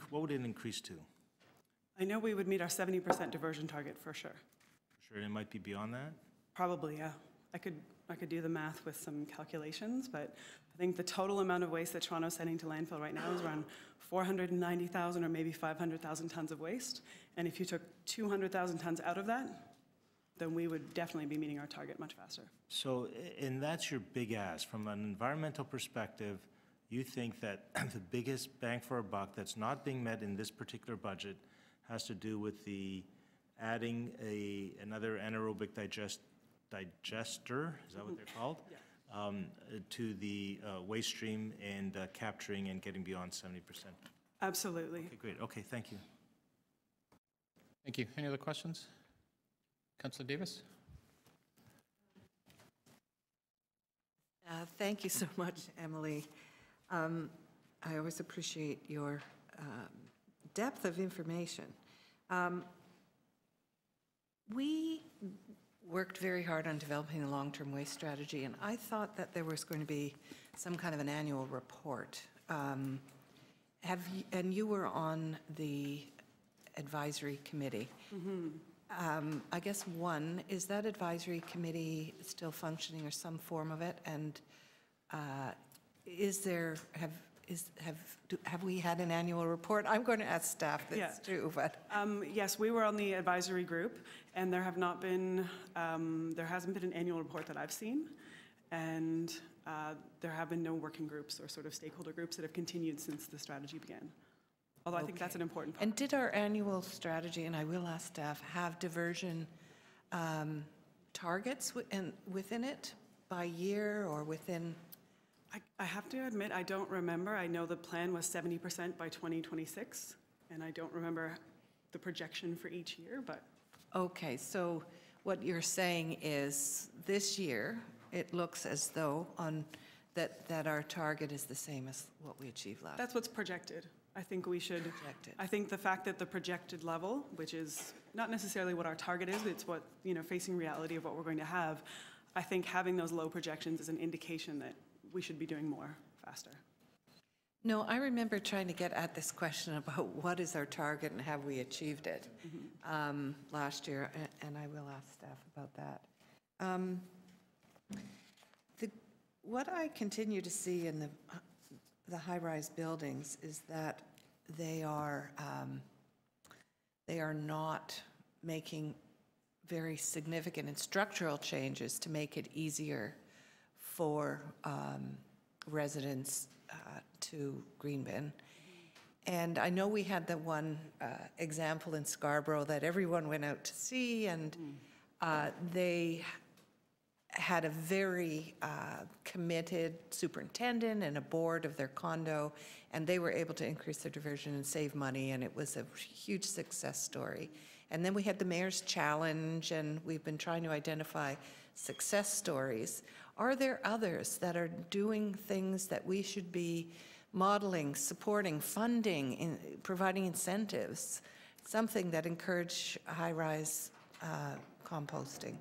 what would it increase to? I know we would meet our 70% diversion target for sure. Sure, it might be beyond that? Probably, yeah. I could do the math with some calculations, but I think the total amount of waste that Toronto's sending to landfill right now is around 490,000 or maybe 500,000 tons of waste. And if you took 200,000 tons out of that, then we would definitely be meeting our target much faster. So, and that's your big ask. From an environmental perspective, you think that the biggest bang for a buck that's not being met in this particular budget has to do with the adding another anaerobic digester, is that what they're called? Yeah. To the waste stream and capturing and getting beyond 70%? Absolutely. Okay, great. Okay, thank you. Thank you. Any other questions? Councillor Davis? Thank you so much, Emily. I always appreciate your depth of information. We worked very hard on developing a long-term waste strategy, and I thought that there was going to be some kind of an annual report. And you were on the advisory committee. Mm-hmm. I guess one, is that advisory committee still functioning or some form of it? And have we had an annual report? I'm going to ask staff this too, but. Yes, we were on the advisory group, and there hasn't been an annual report that I've seen, and there have been no working groups or sort of stakeholder groups that have continued since the strategy began. Although I think that's an important part. And did our annual strategy, and I will ask staff, have diversion targets within it by year or within? I have to admit, I don't remember. I know the plan was 70% by 2026, and I don't remember the projection for each year, but. Okay, so what you're saying is this year, it looks as though that our target is the same as what we achieved last year. That's what's projected. I think we should, I think the fact that the projected level, which is not necessarily what our target is, it's what, facing reality of what we're going to have, I think having those low projections is an indication that we should be doing more faster. No, I remember trying to get at this question about what is our target and have we achieved it last year, and I will ask staff about that. What I continue to see in the high-rise buildings is that they are not making very significant and structural changes to make it easier for residents to green bin. And I know we had the one example in Scarborough that everyone went out to see, and they had a very committed superintendent and a board of their condo, and they were able to increase their diversion and save money, and it was a huge success story. And then we had the Mayor's Challenge, and we've been trying to identify success stories. Are there others that are doing things that we should be modeling, supporting, funding, providing incentives, something that encourage high-rise composting?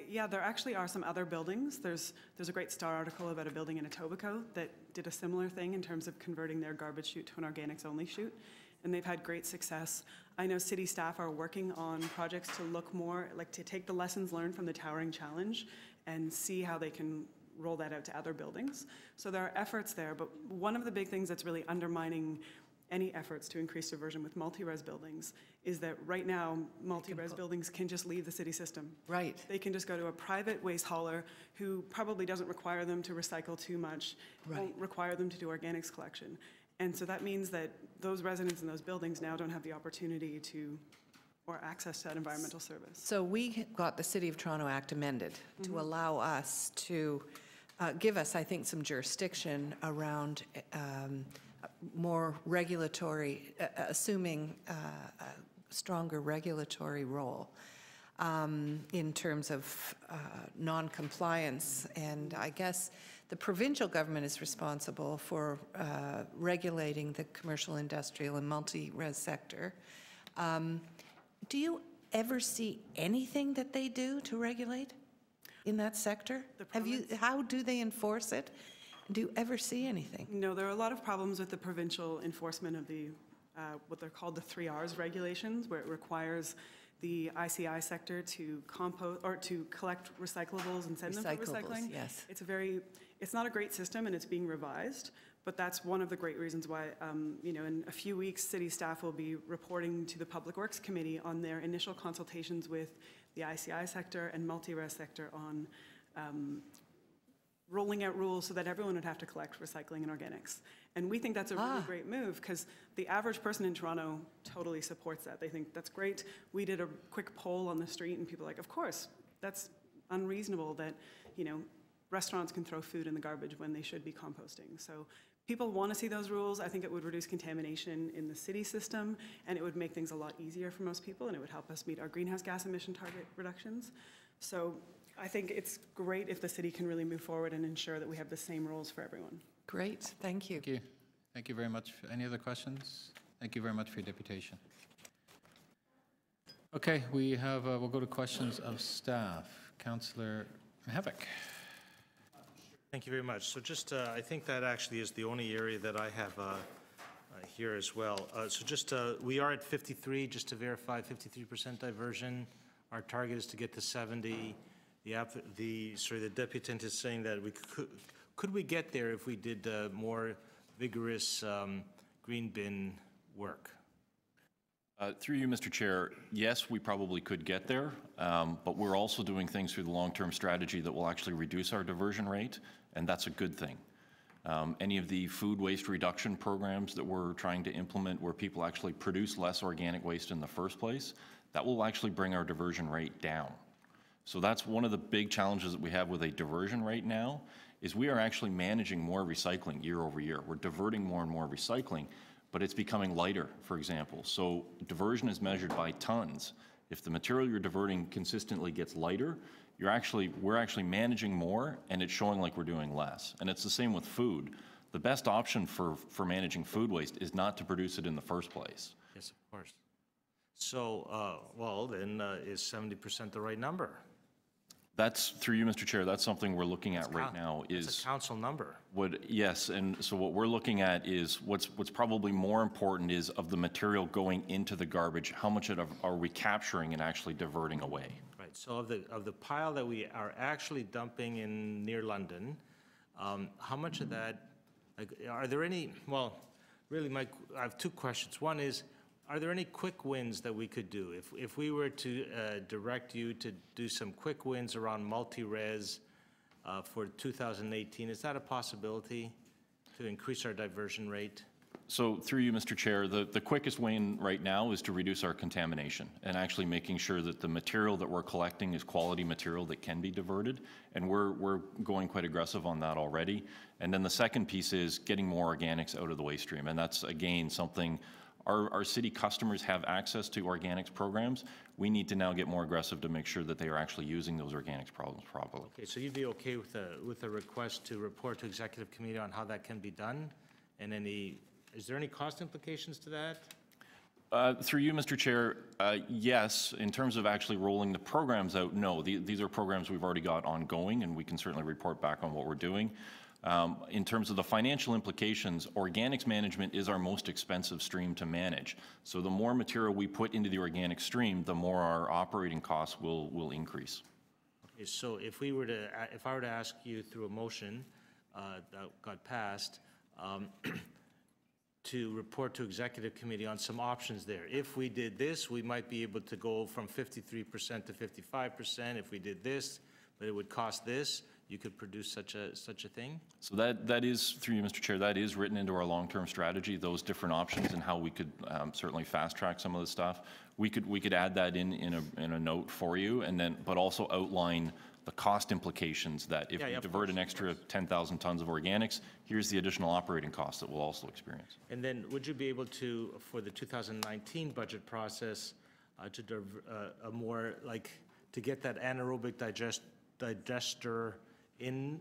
Yeah, there actually are some other buildings. There's a great Star article about a building in Etobicoke that did a similar thing in terms of converting their garbage chute to an organics-only chute, and they've had great success. I know city staff are working on projects to look more, like to take the lessons learned from the Towering Challenge and see how they can roll that out to other buildings. So there are efforts there, but one of the big things that's really undermining any efforts to increase diversion with multi-res buildings is that right now, multi-res buildings can just leave the city system. Right. They can just go to a private waste hauler who probably doesn't require them to recycle too much, won't require them to do organics collection. And so that means that those residents in those buildings now don't have the opportunity to or access to that environmental service. So we got the City of Toronto Act amended to allow us to give us, I think, some jurisdiction around more regulatory, assuming a stronger regulatory role in terms of non-compliance. And I guess the provincial government is responsible for regulating the commercial, industrial, and multi-res sector. Do you ever see anything that they do to regulate in that sector? How do they enforce it? Do you ever see anything? No, there are a lot of problems with the provincial enforcement of the, what they're called the 3Rs regulations, where it requires the ICI sector to compost or to collect recyclables and send them for recycling. Yes. It's not a great system, and it's being revised. But that's one of the great reasons why, in a few weeks, city staff will be reporting to the Public Works Committee on their initial consultations with the ICI sector and multi-res sector on rolling out rules so that everyone would have to collect recycling and organics. And we think that's a really great move, because the average person in Toronto totally supports that. They think that's great. We did a quick poll on the street, and people are like, of course, that's unreasonable that, restaurants can throw food in the garbage when they should be composting. So people want to see those rules. I think it would reduce contamination in the city system, and it would make things a lot easier for most people, and it would help us meet our greenhouse gas emission target reductions. So I think it's great if the city can really move forward and ensure that we have the same rules for everyone. Great, thank you. Thank you. Thank you very much. Any other questions? Thank you very much for your deputation. Okay, we'll go to questions of staff. Councillor Havoc. Thank you very much. So just, I think that actually is the only area that I have here as well. So just, we are at 53, just to verify, 53% diversion. Our target is to get to 70. The deputant is saying that we could we get there if we did more vigorous green bin work? Through you, Mr. Chair, yes, we probably could get there, but we're also doing things through the long-term strategy that will actually reduce our diversion rate, and that's a good thing. Any of the food waste reduction programs that we're trying to implement where people actually produce less organic waste in the first place, that will actually bring our diversion rate down. So that's one of the big challenges that we have with a diversion rate now, is we are actually managing more recycling year over year. We're diverting more and more recycling, but it's becoming lighter, for example. So diversion is measured by tons. If the material you're diverting consistently gets lighter, we're actually managing more, and it's showing like we're doing less. And it's the same with food. The best option for managing food waste is not to produce it in the first place. Yes, of course. So, well, then is 70% the right number? That's, through you, Mr. Chair, that's something we're looking at right now. It's a council number. Yes, and so what we're looking at is what's probably more important is of the material going into the garbage, how much are we capturing and actually diverting away? Right, so of the pile that we are actually dumping in near London, how much of that, like, are there any, well, really, Mike, I have two questions. One is, are there any quick wins that we could do? If we were to direct you to do some quick wins around multi-res for 2018, is that a possibility to increase our diversion rate? So through you, Mr. Chair, the quickest win right now is to reduce our contamination and actually making sure that the material that we're collecting is quality material that can be diverted. And we're going quite aggressive on that already. And then the second piece is getting more organics out of the waste stream. And that's, again, something our city customers have access to organics programs. We need to now get more aggressive to make sure that they are actually using those organics programs properly. Okay, so you'd be okay with a request to report to executive committee on how that can be done? And is there any cost implications to that? Through you, Mr. Chair, yes. In terms of actually rolling the programs out, no. These are programs we've already got ongoing, and we can certainly report back on what we're doing. In terms of the financial implications, organics management is our most expensive stream to manage. So the more material we put into the organic stream, the more our operating costs will increase. Okay, so if I were to ask you through a motion that got passed, to report to executive committee on some options there. If we did this, we might be able to go from 53% to 55%. If we did this, but it would cost this. you could produce such a thing? So that is, through you, Mr. Chair, that is written into our long-term strategy, those different options and how we could certainly fast-track some of the stuff. We could add that in a note for you, and then, but also outline the cost implications that if we divert an extra 10,000 tons of organics, here's the additional operating cost that we'll also experience. And then would you be able to, for the 2019 budget process, a more, like, to get that anaerobic digester in,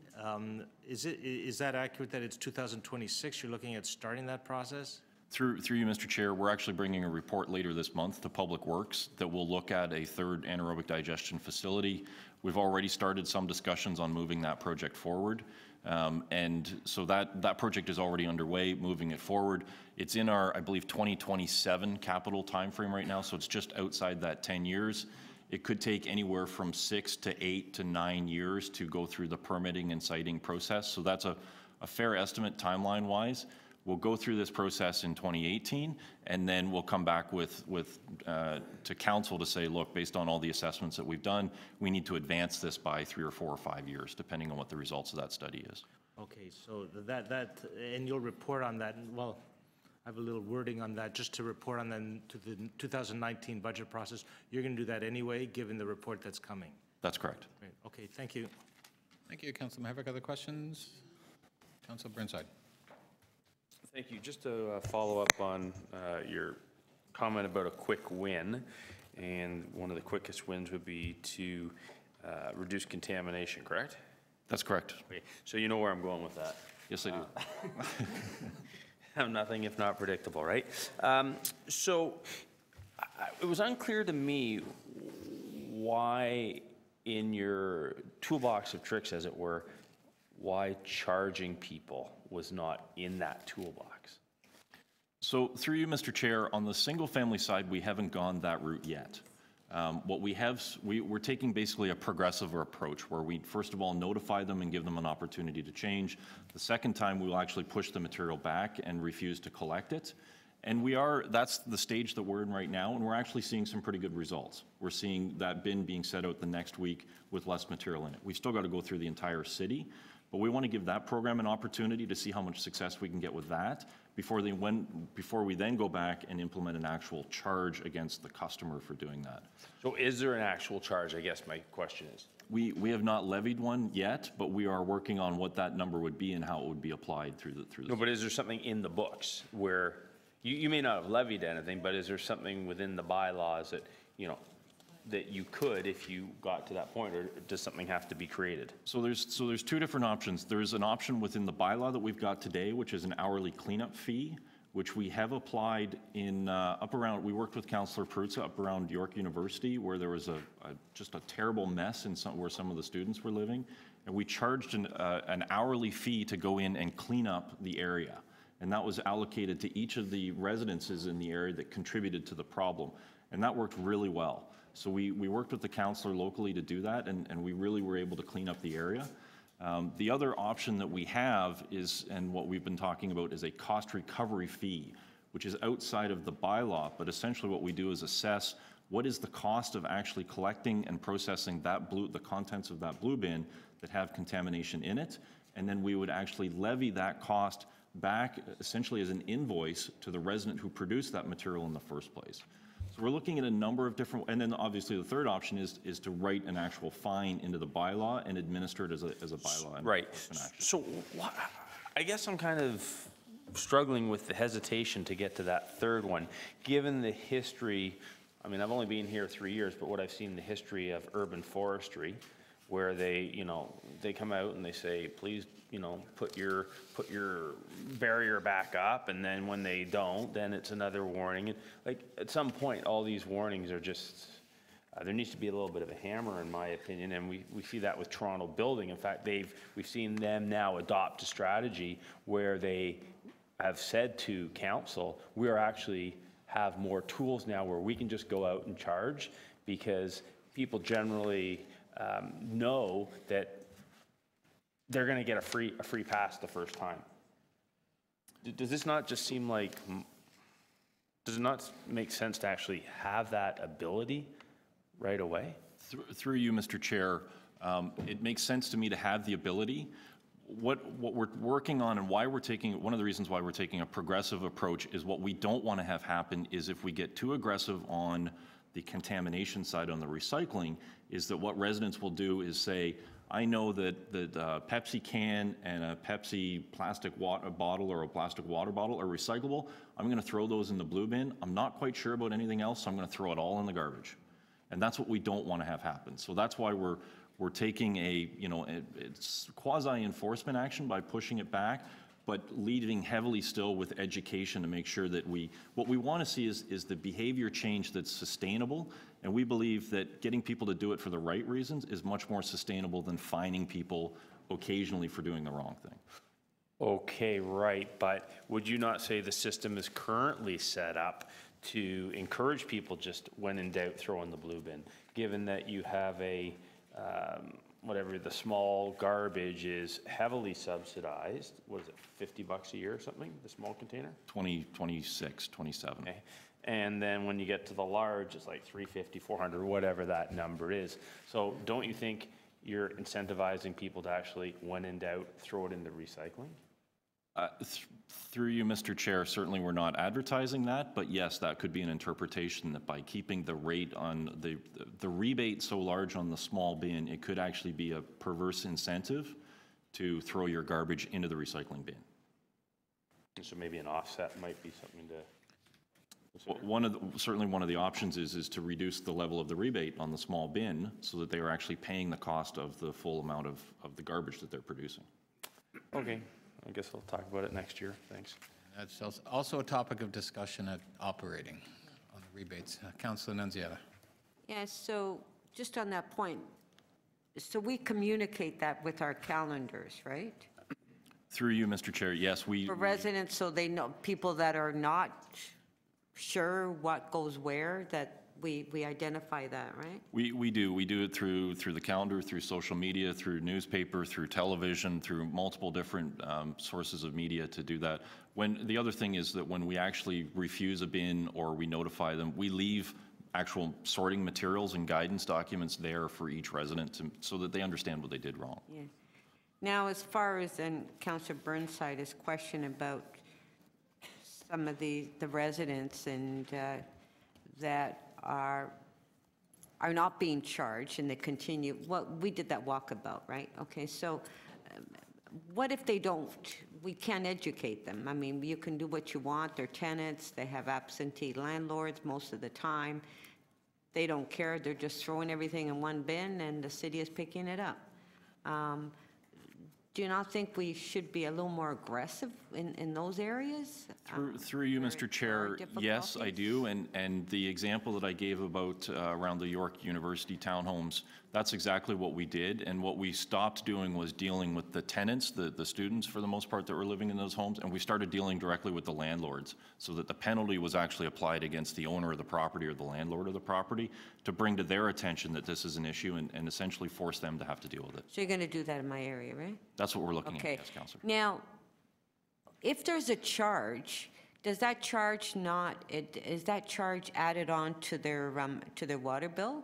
is that accurate that it's 2026? You're looking at starting that process? Through you, Mr. Chair, we're actually bringing a report later this month to Public Works that will look at a third anaerobic digestion facility. We've already started some discussions on moving that project forward. And so that project is already underway, moving it forward. It's in our, I believe, 2027 capital timeframe right now, so it's just outside that 10 years. It could take anywhere from 6 to 8 to 9 years to go through the permitting and siting process. So that's a fair estimate timeline-wise. We'll go through this process in 2018, and then we'll come back to council to say, look, based on all the assessments that we've done, we need to advance this by 3 or 4 or 5 years, depending on what the results of that study is. Okay, so and you'll report on that, well, I have a little wording on that, just to report on then to the 2019 budget process. You're going to do that anyway, given the report that's coming? That's correct. Great. Okay, thank you. Thank you, Councilor Maverick. Other questions? Councilor Burnside. Thank you. Just to follow up on your comment about a quick win, and one of the quickest wins would be to reduce contamination, correct? That's correct. Okay. So you know where I'm going with that? Yes, I do. I'm nothing if not predictable, right? So it was unclear to me why in your toolbox of tricks, as it were, why charging people was not in that toolbox. So through you, Mr. Chair, on the single-family side, we haven't gone that route yet. What we have, we're taking basically a progressive approach where we first of all notify them and give them an opportunity to change. The second time, we will actually push the material back and refuse to collect it. And that's the stage that we're in right now, and we're actually seeing some pretty good results. We're seeing that bin being set out the next week with less material in it. We've still got to go through the entire city, but we want to give that program an opportunity to see how much success we can get with that before we then go back and implement an actual charge against the customer for doing that. So is there an actual charge, I guess my question is? We have not levied one yet, but we are working on what that number would be and how it would be applied through the. No, but is there something in the books where, you may not have levied anything, but is there something within the bylaws that, that you could if you got to that point, or does something have to be created? So there's two different options. There's an option within the bylaw that we've got today, which is an hourly cleanup fee, which we have applied in we worked with Councillor Peruzza up around York University, where there was just a terrible mess where some of the students were living, and we charged an hourly fee to go in and clean up the area. And that was allocated to each of the residences in the area that contributed to the problem. And that worked really well. So we worked with the councillor locally to do that, and we really were able to clean up the area. The other option that we have is, and what we've been talking about, is a cost recovery fee, which is outside of the bylaw, but essentially what we do is assess what is the cost of actually collecting and processing the contents of that blue bin that have contamination in it, and then we would actually levy that cost back essentially as an invoice to the resident who produced that material in the first place. So we're looking at a number of different, and then obviously the third option is to write an actual fine into the bylaw and administer it as a bylaw. Right. So I guess I'm kind of struggling with the hesitation to get to that third one, given the history. I mean, I've only been here 3 years, but what I've seen the history of urban forestry, where they come out and they say, please, put your barrier back up, and then when they don't, then it's another warning. And like at some point, all these warnings are just, there needs to be a little bit of a hammer, in my opinion, and we see that with Toronto Building. In fact, we've seen them now adopt a strategy where they have said to council, we are actually have more tools now where we can just go out and charge, because people generally know that they're going to get a free pass the first time. Does this not just seem like, does it not make sense to actually have that ability right away? Through you, Mr. Chair, It makes sense to me to have the ability. What we're working on and why we're taking, one of the reasons why we're taking a progressive approach is what we don't want to have happen is if we get too aggressive on the contamination side on the recycling, is that what residents will do is say, I know that a Pepsi can and a Pepsi plastic water bottle or a plastic water bottle are recyclable. I'm going to throw those in the blue bin. I'm not quite sure about anything else, so I'm going to throw it all in the garbage. And that's what we don't want to have happen. So that's why we're taking a, it's quasi-enforcement action by pushing it back, but leading heavily still with education to make sure that what we want to see is the behavior change that's sustainable. And we believe that getting people to do it for the right reasons is much more sustainable than fining people occasionally for doing the wrong thing. Okay, right, but would you not say the system is currently set up to encourage people just when in doubt, throw in the blue bin, given that you have a, whatever, the small garbage is heavily subsidized, what is it, $50 a year or something, the small container? 26, 27. Okay. And then when you get to the large, it's like 350, 400, whatever that number is. So don't you think you're incentivizing people to actually, when in doubt, throw it into recycling? Through you, Mr. Chair, certainly we're not advertising that, but yes, that could be an interpretation that by keeping the rate on the rebate so large on the small bin, it could actually be a perverse incentive to throw your garbage into the recycling bin. So maybe an offset might be something to certainly one of the options is to reduce the level of the rebate on the small bin so that they are actually paying the cost of the full amount of the garbage that they're producing. Okay, I guess I'll talk about it next year. Thanks. That's also a topic of discussion at operating on the rebates. Councilor Nunziata. Yeah, so just on that point, so we communicate that with our calendars, right? Through you, Mr. Chair, yes, For residents, so they know, people that are not sure what goes where, that we identify that, right? We do. We do it through the calendar, through social media, through newspaper, through television, through multiple different sources of media to do that. The other thing is that when we actually refuse a bin or we notify them, we leave actual sorting materials and guidance documents there for each resident so that they understand what they did wrong. Yeah. Now, as far as Councillor Burnside's question about some of the residents and that are not being charged and they continue, we did that walkabout, right? Okay, so what if they don't, we can't educate them? I mean, you can do what you want, they're tenants, they have absentee landlords most of the time. They don't care, they're just throwing everything in one bin and the city is picking it up. Do you not think we should be a little more aggressive in those areas? Through you, Mr. Chair, yes, I do. And the example that I gave about around the York University townhomes, that's exactly what we did. And what we stopped doing was dealing with the tenants, the students for the most part that were living in those homes, and we started dealing directly with the landlords so that the penalty was actually applied against the owner of the property or the landlord of the property to bring to their attention that this is an issue and essentially force them to have to deal with it. So you're going to do that in my area, right? That's what we're looking Okay. at, yes, Councillor. Now, if there's a charge, does that charge is that charge added on to their water bill?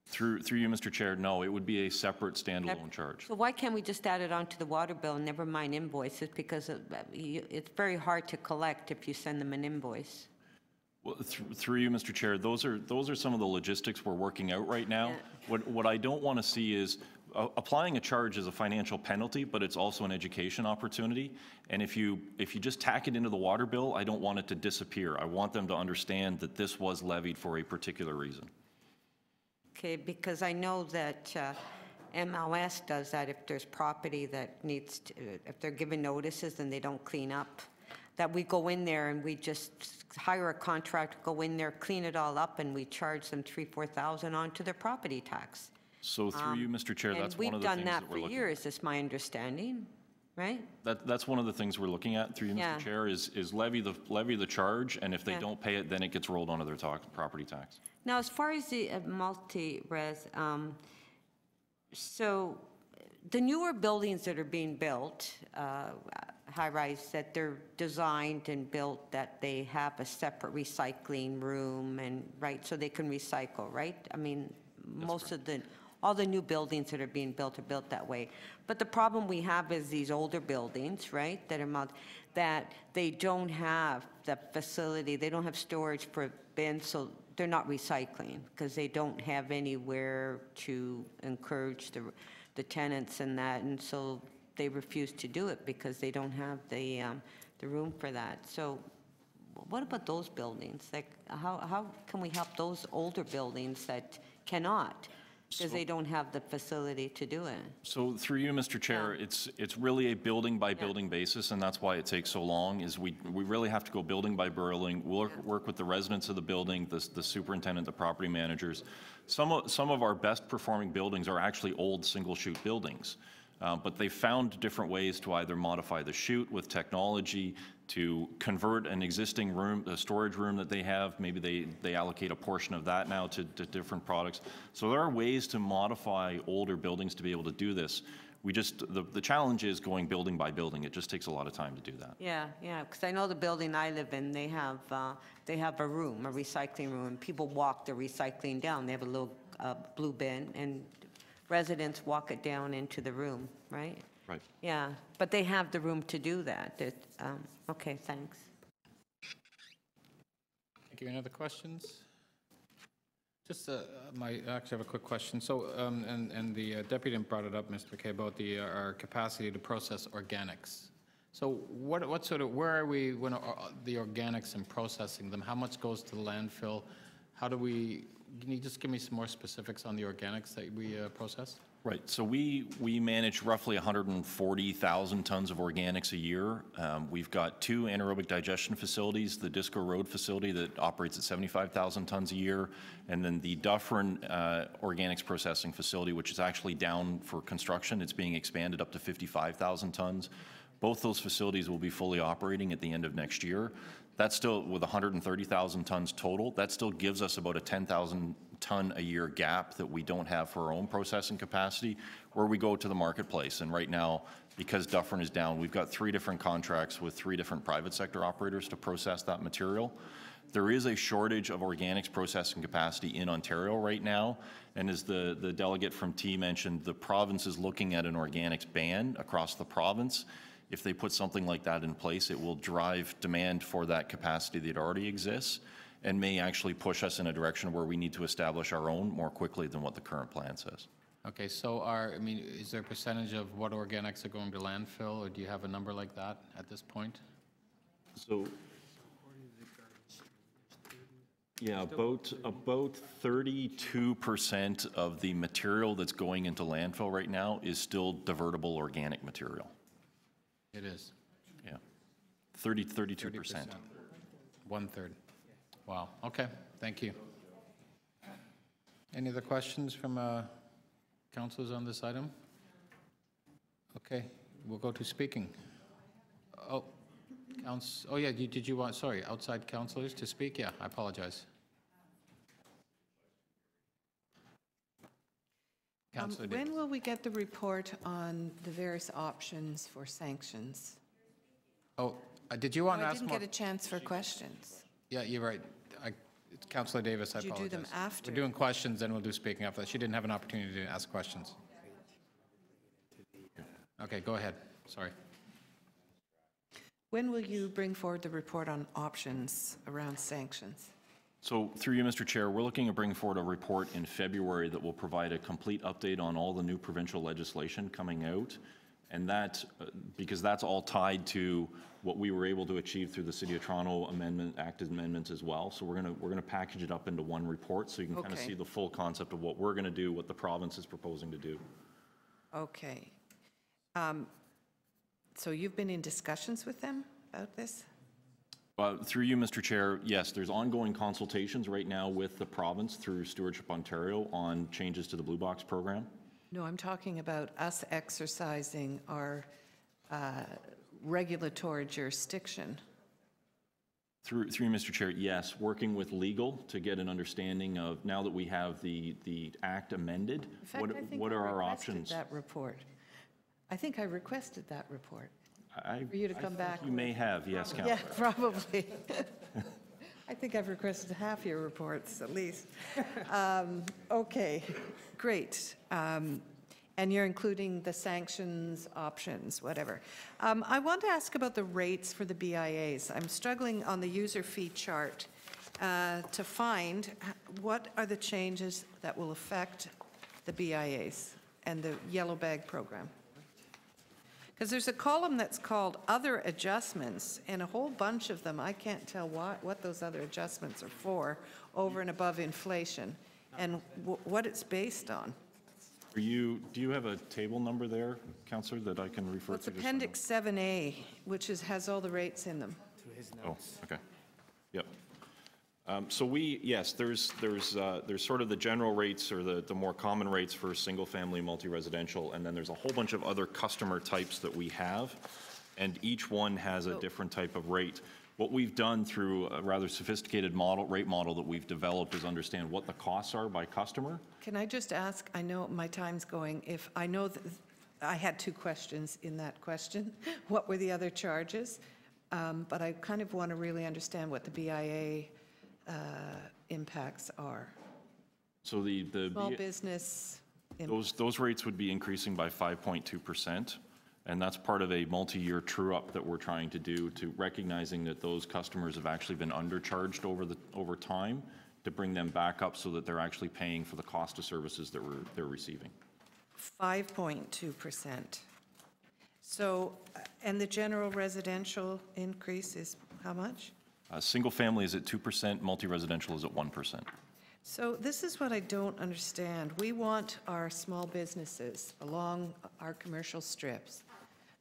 Through you, Mr. Chair, no, it would be a separate standalone charge. So why can't we just add it on to the water bill and never mind invoices? Because it's very hard to collect if you send them an invoice. Well, through you, Mr. Chair, those are some of the logistics we're working out right now. Yeah. What I don't want to see is applying a charge is a financial penalty, but it's also an education opportunity. And if you just tack it into the water bill, I don't want it to disappear. I want them to understand that this was levied for a particular reason. Okay, because I know that MLS does that if there's property that needs to, if they're given notices and they don't clean up, that we go in there and we just hire a contractor, go in there, clean it all up, and we charge them $3,000-4,000 onto their property tax. So through you, Mr. Chair, that's one of the things that we're looking at. And we've done that for years, is my understanding, right? That's one of the things we're looking at through you, Mr. Chair, is levy the charge, and if they don't pay it, then it gets rolled onto their property tax. Now, as far as the multi-res, so the newer buildings that are being built, high-rise, that they're designed and built that they have a separate recycling room and, right, so they can recycle, right? I mean, most of the all the new buildings that are being built are built that way. But the problem we have is these older buildings, right, that they don't have the facility, they don't have storage for bins, so they're not recycling because they don't have anywhere to encourage the tenants and that, and so they refuse to do it because they don't have the room for that. So what about those buildings? Like, how can we help those older buildings that cannot? Because they don't have the facility to do it. So through you, Mr. Chair, it's really a building by building basis, and that's why it takes so long, is we really have to go building by building. We'll work with the residents of the building, the superintendent, the property managers. Some of our best performing buildings are actually old single chute buildings. But they found different ways to either modify the chute with technology, to convert an existing room, a storage room that they have, maybe they allocate a portion of that now to different products. So there are ways to modify older buildings to be able to do this. We just, the challenge is going building by building. It just takes a lot of time to do that. Yeah, because I know the building I live in, they have a room, a recycling room, and people walk the recycling down. They have a little blue bin, and residents walk it down into the room, right? Right. Yeah, but they have the room to do that. Okay, thanks. Thank you. Any other questions? Just, I actually have a quick question. So, and the deputy brought it up, Mr. McKay, about our capacity to process organics. So what sort of, where are we when the organics and processing them? How much goes to the landfill? How do we, can you just give me some more specifics on the organics that we process? Right. So we manage roughly 140,000 tons of organics a year. We've got 2 anaerobic digestion facilities, the Disco Road facility that operates at 75,000 tons a year, and then the Dufferin organics processing facility, which is actually down for construction. It's being expanded up to 55,000 tons. Both those facilities will be fully operating at the end of next year. That's still, with 130,000 tons total, that still gives us about a 10,000 ton a year gap that we don't have for our own processing capacity, where we go to the marketplace. And right now, because Dufferin is down, we've got 3 different contracts with 3 different private sector operators to process that material. There is a shortage of organics processing capacity in Ontario right now, and as the delegate from T mentioned, the province is looking at an organics ban across the province. If they put something like that in place, it will drive demand for that capacity that already exists and may actually push us in a direction where we need to establish our own more quickly than what the current plan says. Okay, so is there a percentage of what organics are going to landfill, or do you have a number like that at this point? So, yeah, about 32% of the material that's going into landfill right now is still divertible organic material. It is. Yeah, 32%. 1/3. Wow, okay, thank you. Any other questions from councilors on this item? Okay, we'll go to speaking. Oh, yeah, did you want, sorry, outside councilors to speak? Yeah, I apologize. Councilor Davis. When will we get the report on the various options for sanctions? Oh, did you want to I ask didn't more? get a chance for questions. Yeah, you're right. Councilor Davis, I Did you apologize. do them after? We're doing questions, then we'll do speaking after that. She didn't have an opportunity to ask questions. Okay, go ahead. Sorry. When will you bring forward the report on options around sanctions? So through you, Mr. Chair, we're looking to bring forward a report in February that will provide a complete update on all the new provincial legislation coming out. And that, because that's all tied to what we were able to achieve through the City of Toronto Act amendments as well. So we're gonna package it up into one report so you can kind of see the full concept of what we're gonna do, what the province is proposing to do. Okay. So you've been in discussions with them about this? Through you, Mr. Chair, yes, there's ongoing consultations right now with the province through Stewardship Ontario on changes to the Blue Box program. No, I'm talking about us exercising our regulatory jurisdiction. Through you, Mr. Chair, yes, working with legal to get an understanding of, now that we have the act amended, In fact, what are our options? That report. I think I requested that report. For you to come back You may have, yes, Councilor. Yeah, probably. I think I've requested half your reports, at least. Okay, great. And you're including the sanctions, options, whatever. I want to ask about the rates for the BIAs. I'm struggling on the user fee chart to find what are the changes that will affect the BIAs and the yellow bag program. Because there's a column that's called Other Adjustments, and a whole bunch of them, I can't tell what those other adjustments are for, over and above inflation, and what it's based on. Do you have a table number there, Councillor, that I can refer to? It's Appendix 7A, which has all the rates in them. Oh, okay. Yep. So yes, there's sort of the general rates or the more common rates for single-family, multi-residential, and then there's a whole bunch of other customer types that we have, and each one has a different type of rate. What we've done through a rather sophisticated rate model that we've developed is understand what the costs are by customer. Can I just ask, I know my time's going, if I know that I had two questions in that question. What were the other charges? But I kind of want to really understand what the BIA impacts are. So the Small business. those rates would be increasing by 5.2%. And that's part of a multi-year true-up that we're trying to do, to recognizing that those customers have actually been undercharged over time, to bring them back up so that they're actually paying for the cost of services that they're receiving. 5.2%. So, and the general residential increase is how much? Single family is at 2%, multi-residential is at 1%. So this is what I don't understand. We want our small businesses along our commercial strips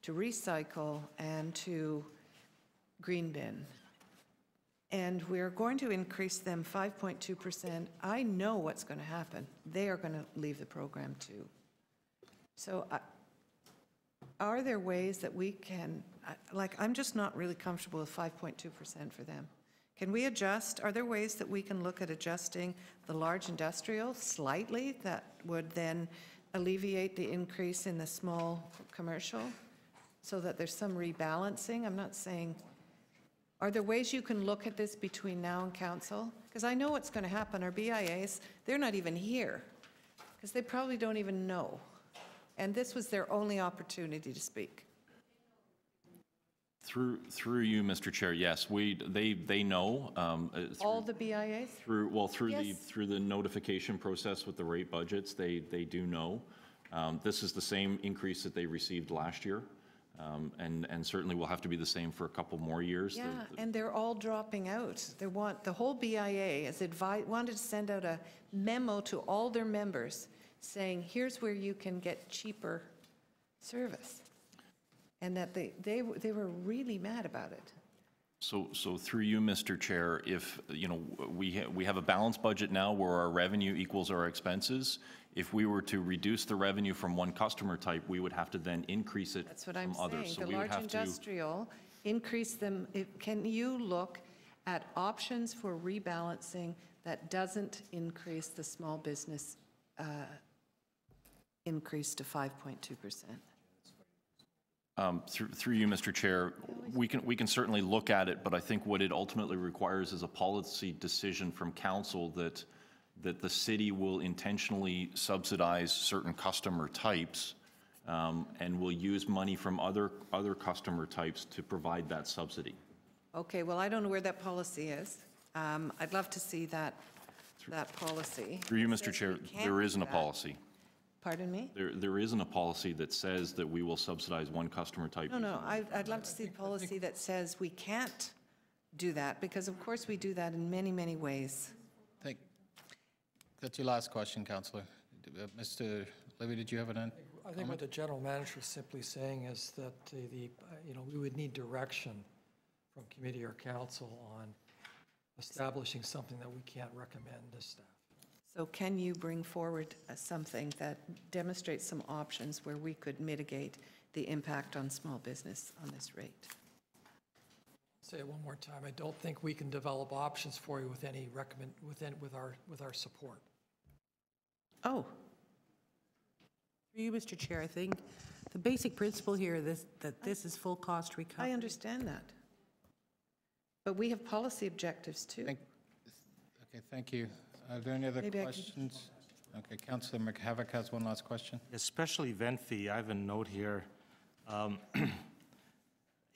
to recycle and to green bin. And we're going to increase them 5.2%. I know what's going to happen. They are going to leave the program too. So are there ways that we can, I'm just not really comfortable with 5.2% for them. Can we adjust? Are there ways that we can look at adjusting the large industrial slightly that would then alleviate the increase in the small commercial so that there's some rebalancing? I'm not saying, are there ways you can look at this between now and council? Because I know what's going to happen. Our BIAs, they're not even here because they probably don't even know. And this was their only opportunity to speak. Through you, Mr. Chair, yes, they know. All the BIAs? Through Yes. through the notification process with the rate budgets, they do know. This is the same increase that they received last year, and certainly will have to be the same for a couple more years. Yeah, and they're all dropping out. The whole BIA has wanted to send out a memo to all their members saying, here's where you can get cheaper service. And that they were really mad about it. So through you, Mr. Chair, if, we have a balanced budget now where our revenue equals our expenses. If we were to reduce the revenue from one customer type, we would have to then increase it That's what from I'm others. saying. So The we would large have to industrial, increase them. Can you look at options for rebalancing that doesn't increase the small business increase to 5.2%? Through you, Mr. Chair, we can certainly look at it, but I think what it ultimately requires is a policy decision from council that the city will intentionally subsidize certain customer types and will use money from other customer types to provide that subsidy. Okay, well, I don't know where that policy is. I'd love to see that policy. Through you, Mr. Chair, there isn't a policy. Pardon me? There isn't a policy that says that we will subsidize one customer type. No, I'd love to see a policy that says we can't do that, because of course we do that in many, many ways. That's your last question, Councillor. Mr. Levy, did you have an I think what the general manager is simply saying is that we would need direction from committee or council on establishing something that we can't recommend to staff. So can you bring forward something that demonstrates some options where we could mitigate the impact on small business on this rate? Say it one more time. I don't think we can develop options for you with any with our support. Oh. For you, Mr. Chair, I think the basic principle here is that this is full cost recovery. I understand that. But we have policy objectives too. Okay, thank you. Are there any other Maybe I could- questions? Okay, Councillor McHavock has one last question. Special event fee, I have a note here.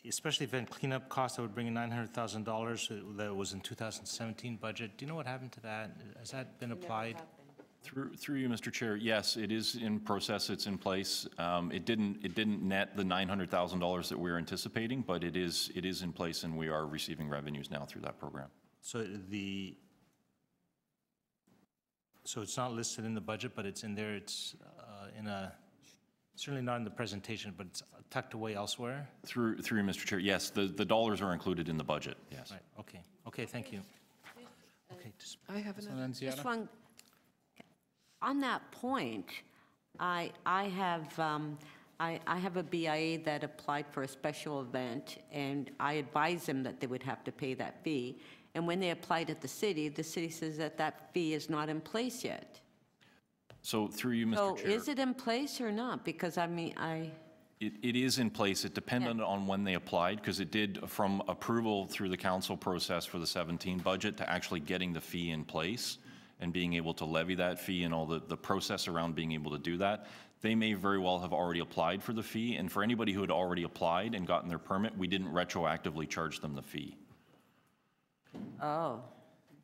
Especially event cleanup cost, that would bring in $900,000 that was in 2017 budget. Do you know what happened to that? Has that been applied? Through you, Mr. Chair, yes, it is in process, it's in place. It didn't net the $900,000 that we were anticipating, but it is in place, and we are receiving revenues now through that program. So it's not listed in the budget, but it's in there. It's certainly not in the presentation, but it's tucked away elsewhere. Through you, Mr. Chair, yes, the dollars are included in the budget, yes. Right, okay. Okay, thank you. Okay, I have another. Just one, on that point, I have a BIA that applied for a special event, and I advised them that they would have to pay that fee. And when they applied at the city says that that fee is not in place yet. So through you, Mr. So Chair. is it in place or not? Because I mean, It is in place. It depended on when they applied, because it did from approval through the council process for the 17 budget to actually getting the fee in place and being able to levy that fee and all the process around being able to do that. They may very well have already applied for the fee, and for anybody who had already applied and gotten their permit, we didn't retroactively charge them the fee. Oh,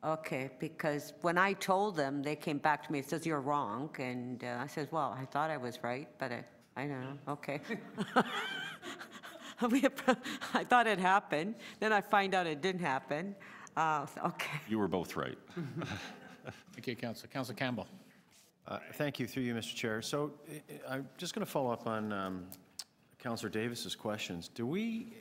okay, because when I told them, they came back to me and says, you're wrong, and I said, well, I thought I was right, but I don't know, okay. I thought it happened, then I find out it didn't happen, okay. You were both right. Thank you, Councillor. Councillor Campbell. Thank you, through you, Mr. Chair. So I'm just going to follow up on Councillor Davis's questions. Are we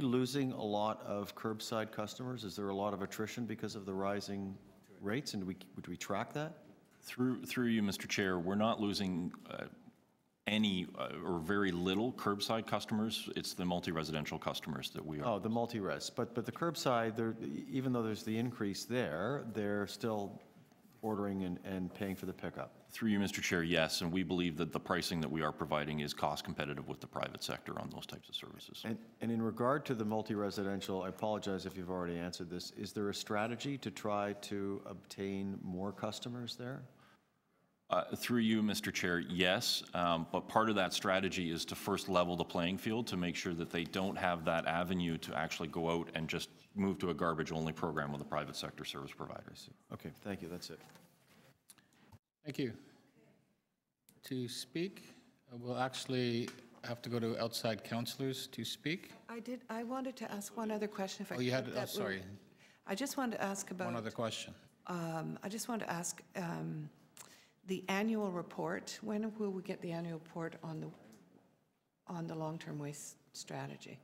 losing a lot of curbside customers? Is there a lot of attrition because of the rising rates, and would we track that? Through you, Mr. Chair, we're not losing any or very little curbside customers. It's the multi-residential customers that we are. Oh, the multi-res. But the curbside, even though there's the increase there, they're still ordering and paying for the pickup. Through you, Mr. Chair, yes, and we believe that the pricing that we are providing is cost competitive with the private sector on those types of services. And in regard to the multi-residential, I apologize if you've already answered this, is there a strategy to try to obtain more customers there? Through you, Mr. Chair, yes, but part of that strategy is to first level the playing field to make sure that they don't have that avenue to actually go out and just move to a garbage-only program with a private sector service provider. Okay, thank you, that's it. Thank you. To speak, we'll actually have to go to outside councillors to speak. I wanted to ask one other question if I could. Oh, you had, oh, sorry, I just wanted to ask about. one other question. I just wanted to ask the annual report. When will we get the annual report on the long-term waste strategy?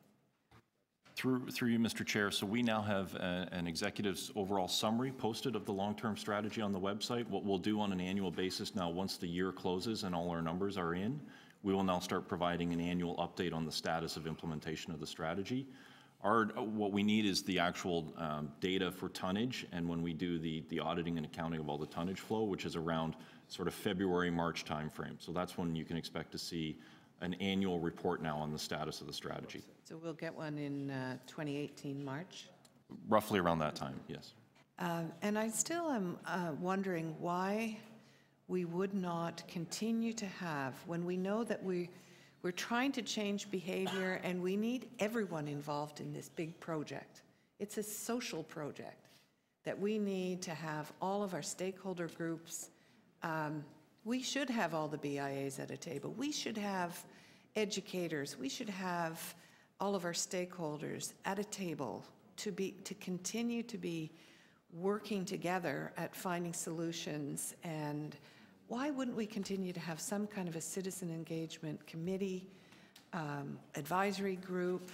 Through you, Mr. Chair, so we now have an executive's overall summary posted of the long-term strategy on the website. What we'll do on an annual basis now, once the year closes and all our numbers are in, we will now start providing an annual update on the status of implementation of the strategy. What we need is the actual data for tonnage, and when we do the auditing and accounting of all the tonnage flow, which is around sort of February, March timeframe. So that's when you can expect to see an annual report now on the status of the strategy. So we'll get one in 2018 March? Roughly around that time, yes. And I still am wondering why we would not continue to have, when we know that we're trying to change behavior and we need everyone involved in this big project. It's a social project that we need to have all of our stakeholder groups. We should have all the BIAs at a table. We should have educators. We should have all of our stakeholders at a table to continue to be working together at finding solutions. And why wouldn't we continue to have some kind of a citizen engagement committee, advisory group,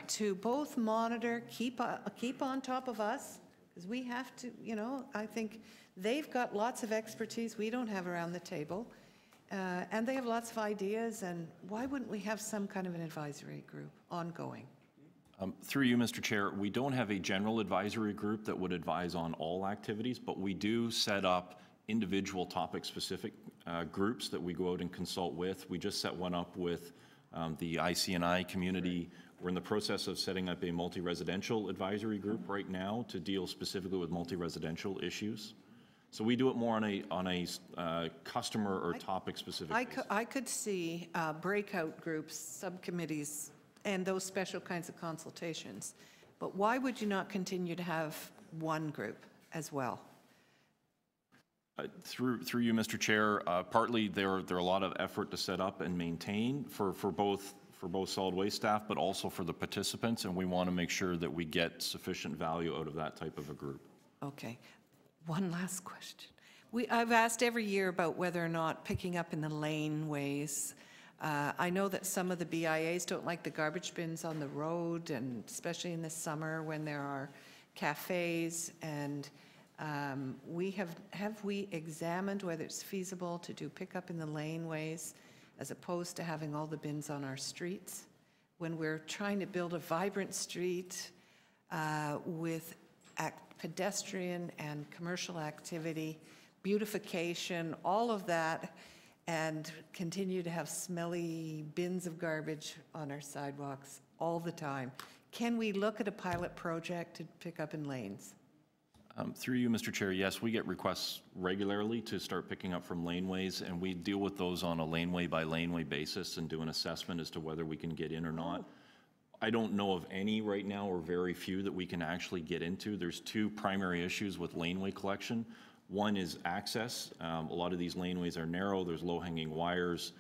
to both monitor, keep on top of us, because we have to, I think they've got lots of expertise we don't have around the table, and they have lots of ideas, and why wouldn't we have some kind of an advisory group ongoing? Through you, Mr. Chair, we don't have a general advisory group that would advise on all activities, but we do set up individual topic-specific groups that we go out and consult with. We just set one up with the IC&I community. We're in the process of setting up a multi-residential advisory group right now to deal specifically with multi-residential issues. So we do it more on a customer or topic-specific basis. I could see breakout groups, subcommittees, and those special kinds of consultations. But why would you not continue to have one group as well? Through you, Mr. Chair, partly there are a lot of effort to set up and maintain for both solid waste staff, but also for the participants, and we want to make sure that we get sufficient value out of that type of a group. Okay. One last question. I've asked every year about whether or not picking up in the laneways. I know that some of the BIAs don't like the garbage bins on the road, and especially in the summer when there are cafes. And have we examined whether it's feasible to do pickup in the laneways as opposed to having all the bins on our streets? When we're trying to build a vibrant street with pedestrian and commercial activity, beautification, all of that, and continue to have smelly bins of garbage on our sidewalks all the time. Can we look at a pilot project to pick up in lanes? Through you, Mr. Chair, yes, we get requests regularly to start picking up from laneways, and we deal with those on a laneway by laneway basis and do an assessment as to whether we can get in or not. I don't know of any right now, or very few, that we can actually get into. There's two primary issues with laneway collection. One is access. A lot of these laneways are narrow. There's low-hanging wires.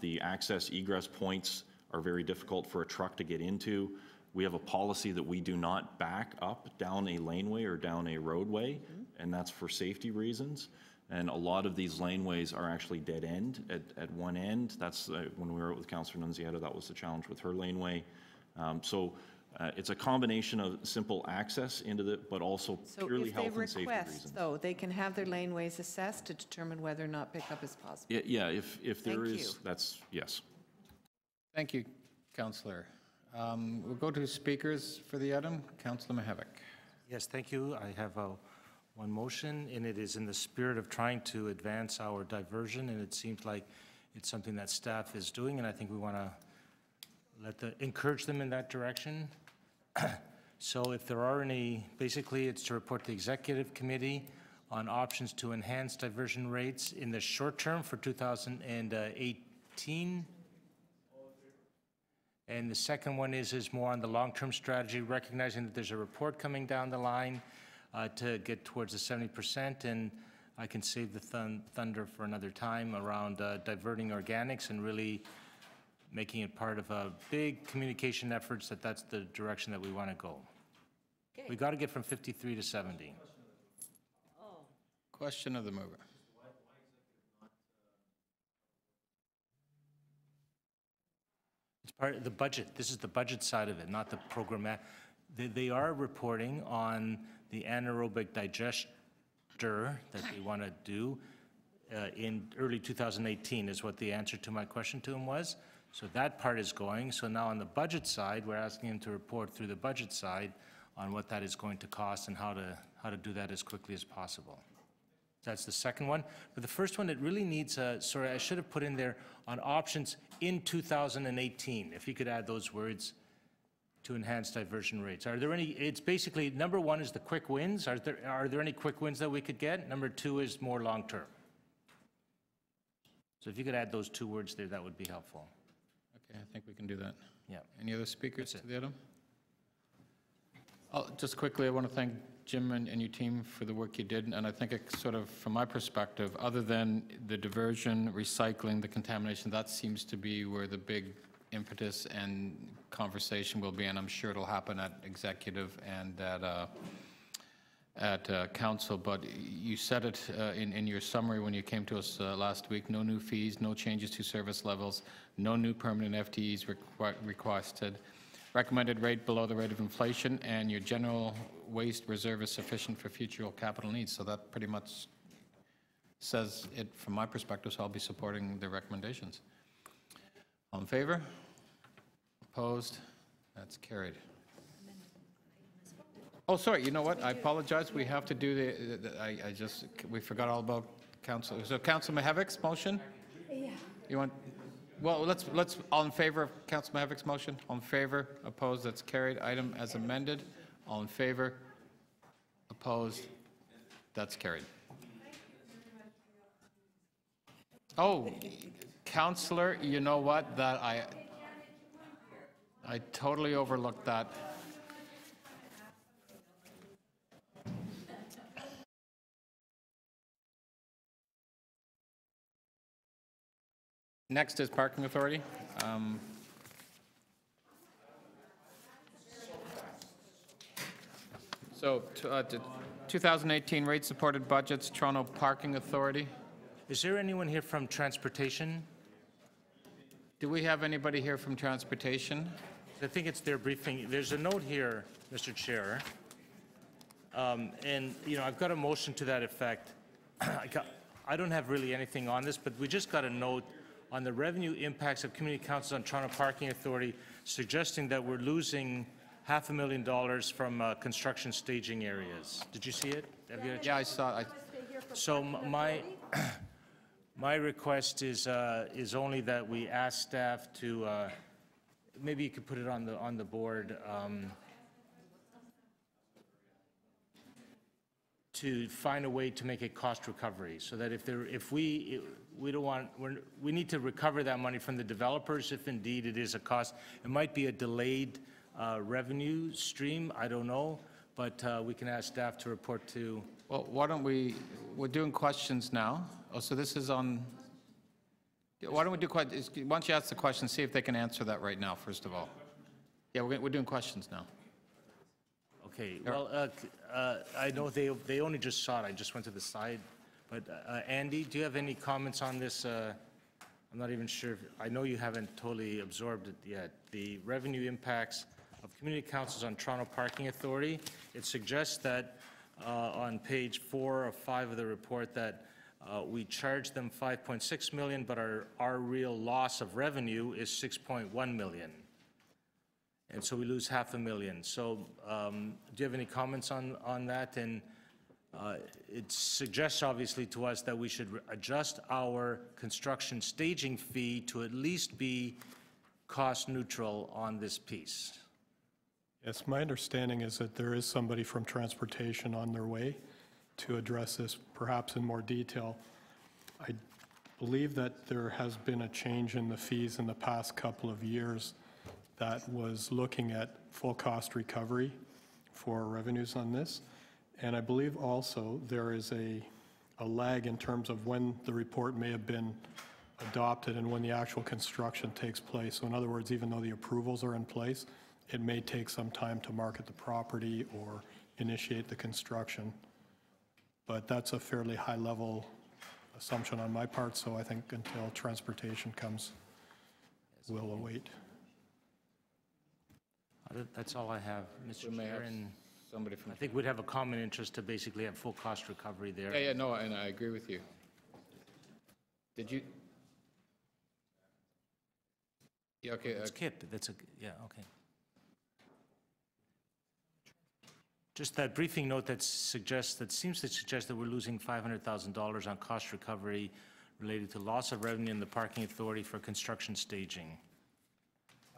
The access egress points are very difficult for a truck to get into. We have a policy that we do not back up down a laneway or down a roadway, and that's for safety reasons. And a lot of these laneways are actually dead end at one end. That's when we were out with Councillor Nunziata, that was the challenge with her laneway. It's a combination of simple access into the, but also purely health and safety reasons. So if they request, though, they can have their laneways assessed to determine whether or not pickup is possible? Yeah, if there is, that's, yes. Thank you, Councillor. We'll go to speakers for the item. Councillor Mihevc. Yes, thank you. I have one motion, and it is in the spirit of trying to advance our diversion, and it seems like it's something that staff is doing, and I think we want to encourage them in that direction. So if there are any, basically it's to report to the Executive Committee on options to enhance diversion rates in the short term for 2018. And the second one is more on the long-term strategy, recognizing that there's a report coming down the line to get towards the 70%, and I can save the thunder for another time around diverting organics and really making it part of a big communication efforts that's the direction that we want to go. Okay. We got to get from 53 to 70. Question of the mover. It's part of the budget. This is the budget side of it, not the program. They are reporting on the anaerobic digester that they want to do in early 2018 is what the answer to my question to him was. So that part is going. So now on the budget side, we're asking him to report through the budget side on what that is going to cost and how to do that as quickly as possible. That's the second one. But the first one, it really needs sorry, I should have put in there on options in 2018, if you could add those words, to enhance diversion rates. Are there any, it's basically, number one is the quick wins. Are there any quick wins that we could get? Number two is more long-term. So if you could add those two words there, that would be helpful. Okay, I think we can do that. Yeah. Any other speakers to the item? Just quickly, I want to thank Jim and your team for the work you did, and I think it's sort of, from my perspective, other than the diversion, recycling, the contamination, that seems to be where the big impetus and conversation will be, and I'm sure it'll happen at executive and at council. But you said it in your summary when you came to us last week: no new fees, no changes to service levels, no new permanent FTEs requested, recommended rate below the rate of inflation, and your general waste reserve is sufficient for future capital needs. So that pretty much says it from my perspective, so I'll be supporting the recommendations. All in favor? Opposed? That's carried. Oh, sorry, you know what? I apologize. We have to do we forgot all about Council. So Council Mihevic's motion? Yeah. You want? Well, let's, all in favor of Councilor Mahavic's motion? All in favor? Opposed? That's carried. Item as amended. All in favor? Opposed? That's carried. Oh, Councillor, you know what? That I totally overlooked that. Next is Parking Authority. So, 2018 rate-supported budgets, Toronto Parking Authority. Is there anyone here from Transportation? Do we have anybody here from Transportation? I think it's their briefing. There's a note here, Mr. Chair. And, you know, I've got a motion to that effect. I don't have really anything on this, but we just got a note on the revenue impacts of community councils on Toronto Parking Authority, suggesting that we're losing $500,000 from construction staging areas. Did you see it? Have you? Yeah, I saw it. So my request is only that we ask staff to, maybe you could put it on the board, to find a way to make a cost recovery, so that if we don't want, we need to recover that money from the developers if indeed it is a cost. It might be a delayed revenue stream, I don't know, but we can ask staff to report to. Well, why don't we're doing questions now. Oh, so this is on, why don't we do questions? Why don't you ask the question, see if they can answer that right now, first of all. Yeah, we're doing questions now. Okay, well, I know they only just saw it, I just went to the side, but Andy, do you have any comments on this? I'm not even sure, I know you haven't totally absorbed it yet. The revenue impacts of community councils on Toronto Parking Authority. It suggests that on page 4 of 5 of the report that we charge them $5.6 million, but our real loss of revenue is $6.1 million. And so we lose $500,000. So do you have any comments on that? And it suggests obviously to us that we should adjust our construction staging fee to at least be cost neutral on this piece. Yes, my understanding is that there is somebody from Transportation on their way to address this perhaps in more detail. I believe that there has been a change in the fees in the past couple of years that was looking at full cost recovery for revenues on this. And I believe also there is a lag in terms of when the report may have been adopted and when the actual construction takes place. So in other words, even though the approvals are in place, it may take some time to market the property or initiate the construction. But that's a fairly high level assumption on my part, so I think until Transportation comes, we'll await. That's all I have, Mr. Chair, and somebody from. I think we'd have a common interest to basically have full cost recovery there. Yeah, no, and I agree with you. Did you? Yeah, okay. It's KIP, yeah, okay. Just that briefing note that seems to suggest that we're losing $500,000 on cost recovery related to loss of revenue in the parking authority for construction staging.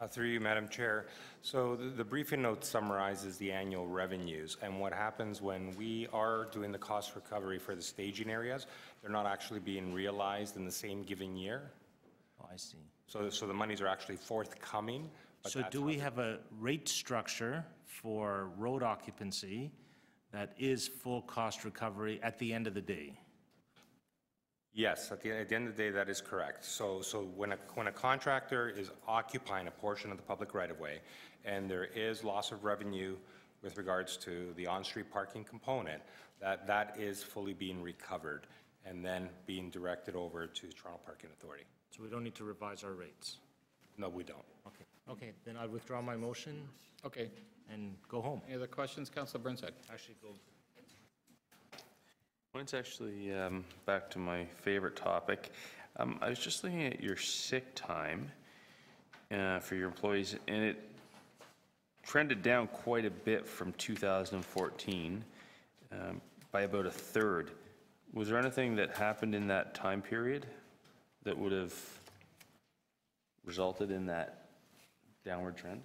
Through you, Madam Chair. So the briefing note summarizes the annual revenues and what happens when we are doing the cost recovery for the staging areas. They're not actually being realized in the same given year. Oh, I see. So the monies are actually forthcoming. But So do we have a rate structure for road occupancy that is full cost recovery at the end of the day? Yes, at the end of the day, that is correct. So when a contractor is occupying a portion of the public right-of-way and there is loss of revenue with regards to the on-street parking component, that is fully being recovered and then being directed over to the Toronto Parking Authority. So we don't need to revise our rates? No, we don't. Okay, then I withdraw my motion. Okay. And go home. Any other questions, Councillor Burnside? Actually, go. Mine's actually back to my favorite topic. I was just looking at your sick time for your employees, and it trended down quite a bit from 2014 by about a third. Was there anything that happened in that time period that would have resulted in that downward trend?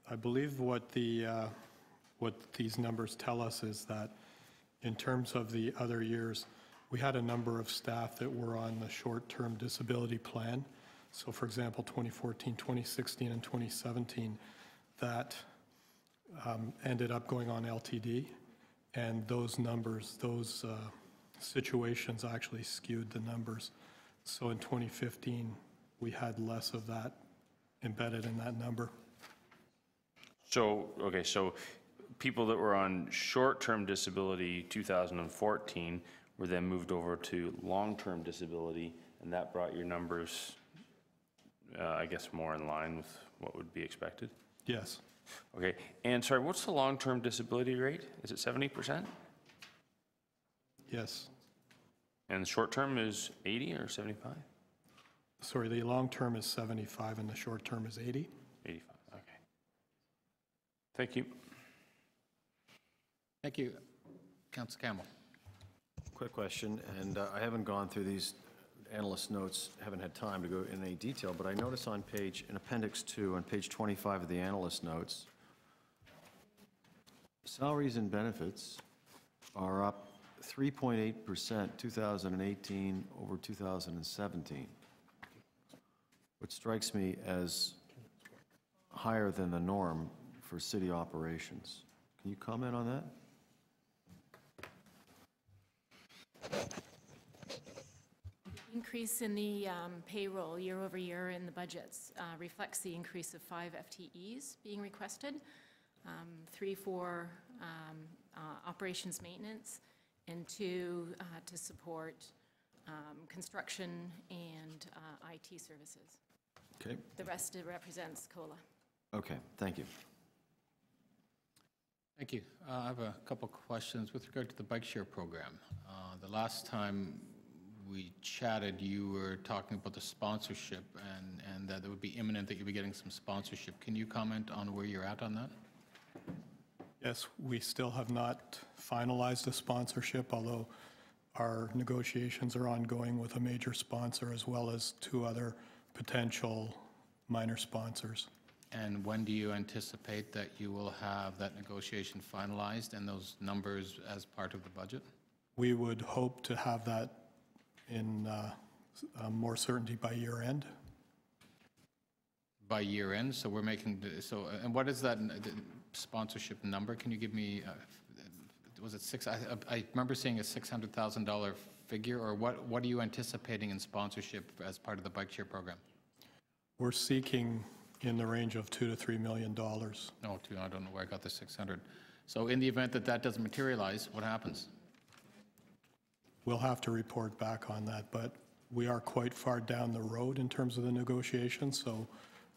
I believe what these numbers tell us is that in terms of the other years, we had a number of staff that were on the short-term disability plan. So for example, 2014, 2016, and 2017, that ended up going on LTD. And those numbers, those situations actually skewed the numbers. So in 2015, we had less of that embedded in that number. So, okay, so people that were on short-term disability 2014 were then moved over to long-term disability, and that brought your numbers, I guess, more in line with what would be expected? Yes. Okay, and sorry, what's the long-term disability rate? Is it 70%? Yes. And the short-term is 80 or 75? Sorry, the long-term is 75 and the short-term is 80? 85, okay. Thank you. Thank you. Councillor Campbell. Quick question, and I haven't gone through these analyst notes, haven't had time to go in any detail, but I notice on in Appendix 2, on page 25 of the analyst notes, salaries and benefits are up 3.8% 2018 over 2017, which strikes me as higher than the norm for city operations. Can you comment on that? Increase in the payroll year over year in the budgets reflects the increase of 5 FTEs being requested, 3 for operations maintenance, and 2 to support construction and IT services. Okay. The rest represents COLA. Okay, thank you. Thank you. I have a couple questions with regard to the bike share program. The last time we chatted, you were talking about the sponsorship and that it would be imminent that you'd be getting some sponsorship. Can you comment on where you're at on that? Yes, we still have not finalized a sponsorship, although our negotiations are ongoing with a major sponsor as well as 2 other potential minor sponsors. And when do you anticipate that you will have that negotiation finalized and those numbers as part of the budget? We would hope to have that in more certainty by year end. By year end, so we're making, and what is that sponsorship number? Can you give me, was it I remember seeing a $600,000 figure, or what are you anticipating in sponsorship as part of the bike share program? We're seeking in the range of $2 to $3 million. No, I don't know where I got the 600. So in the event that that doesn't materialize, what happens? We'll have to report back on that, but we are quite far down the road in terms of the negotiations, so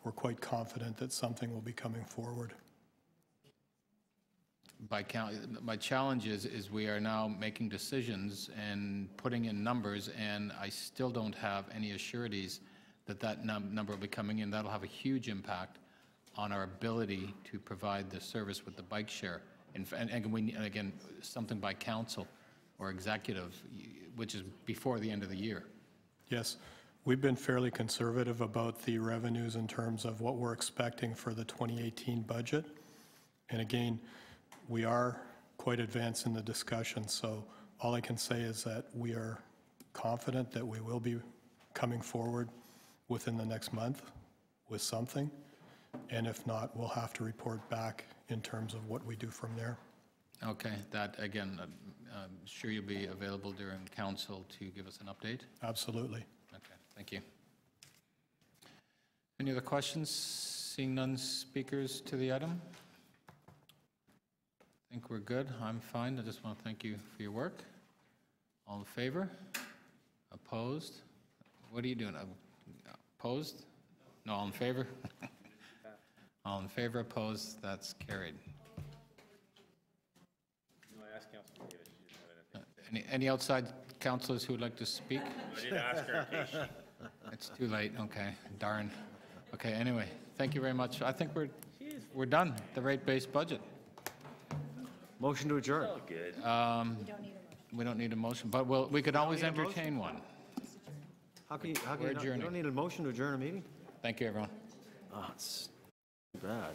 we're quite confident that something will be coming forward. My challenge is we are now making decisions and putting in numbers, and I still don't have any assurities that that number will be coming in. That'll have a huge impact on our ability to provide the service with the bike share. And again, something by council or executive, which is before the end of the year. Yes, we've been fairly conservative about the revenues in terms of what we're expecting for the 2018 budget. And again, we are quite advanced in the discussion, so all I can say is that we are confident that we will be coming forward within the next month with something, and if not, we'll have to report back in terms of what we do from there. Okay, that again, I'm sure you'll be available during council to give us an update? Absolutely. Okay, thank you. Any other questions? Seeing none speakers to the item? I think we're good. I'm fine. I just want to thank you for your work. All in favor? Opposed? What are you doing? Opposed? No, all in favor? All in favor, opposed? That's carried. Any outside councilors who would like to speak? I didn't ask her in case It's too late. Okay, darn. Okay, anyway, thank you very much. I think we're done. The rate-based budget. Motion to adjourn. so good. We don't need a motion, but we could always entertain one. How can you, We're you don't adjourning. need a motion to adjourn a meeting? Thank you, everyone. Oh, it's too bad.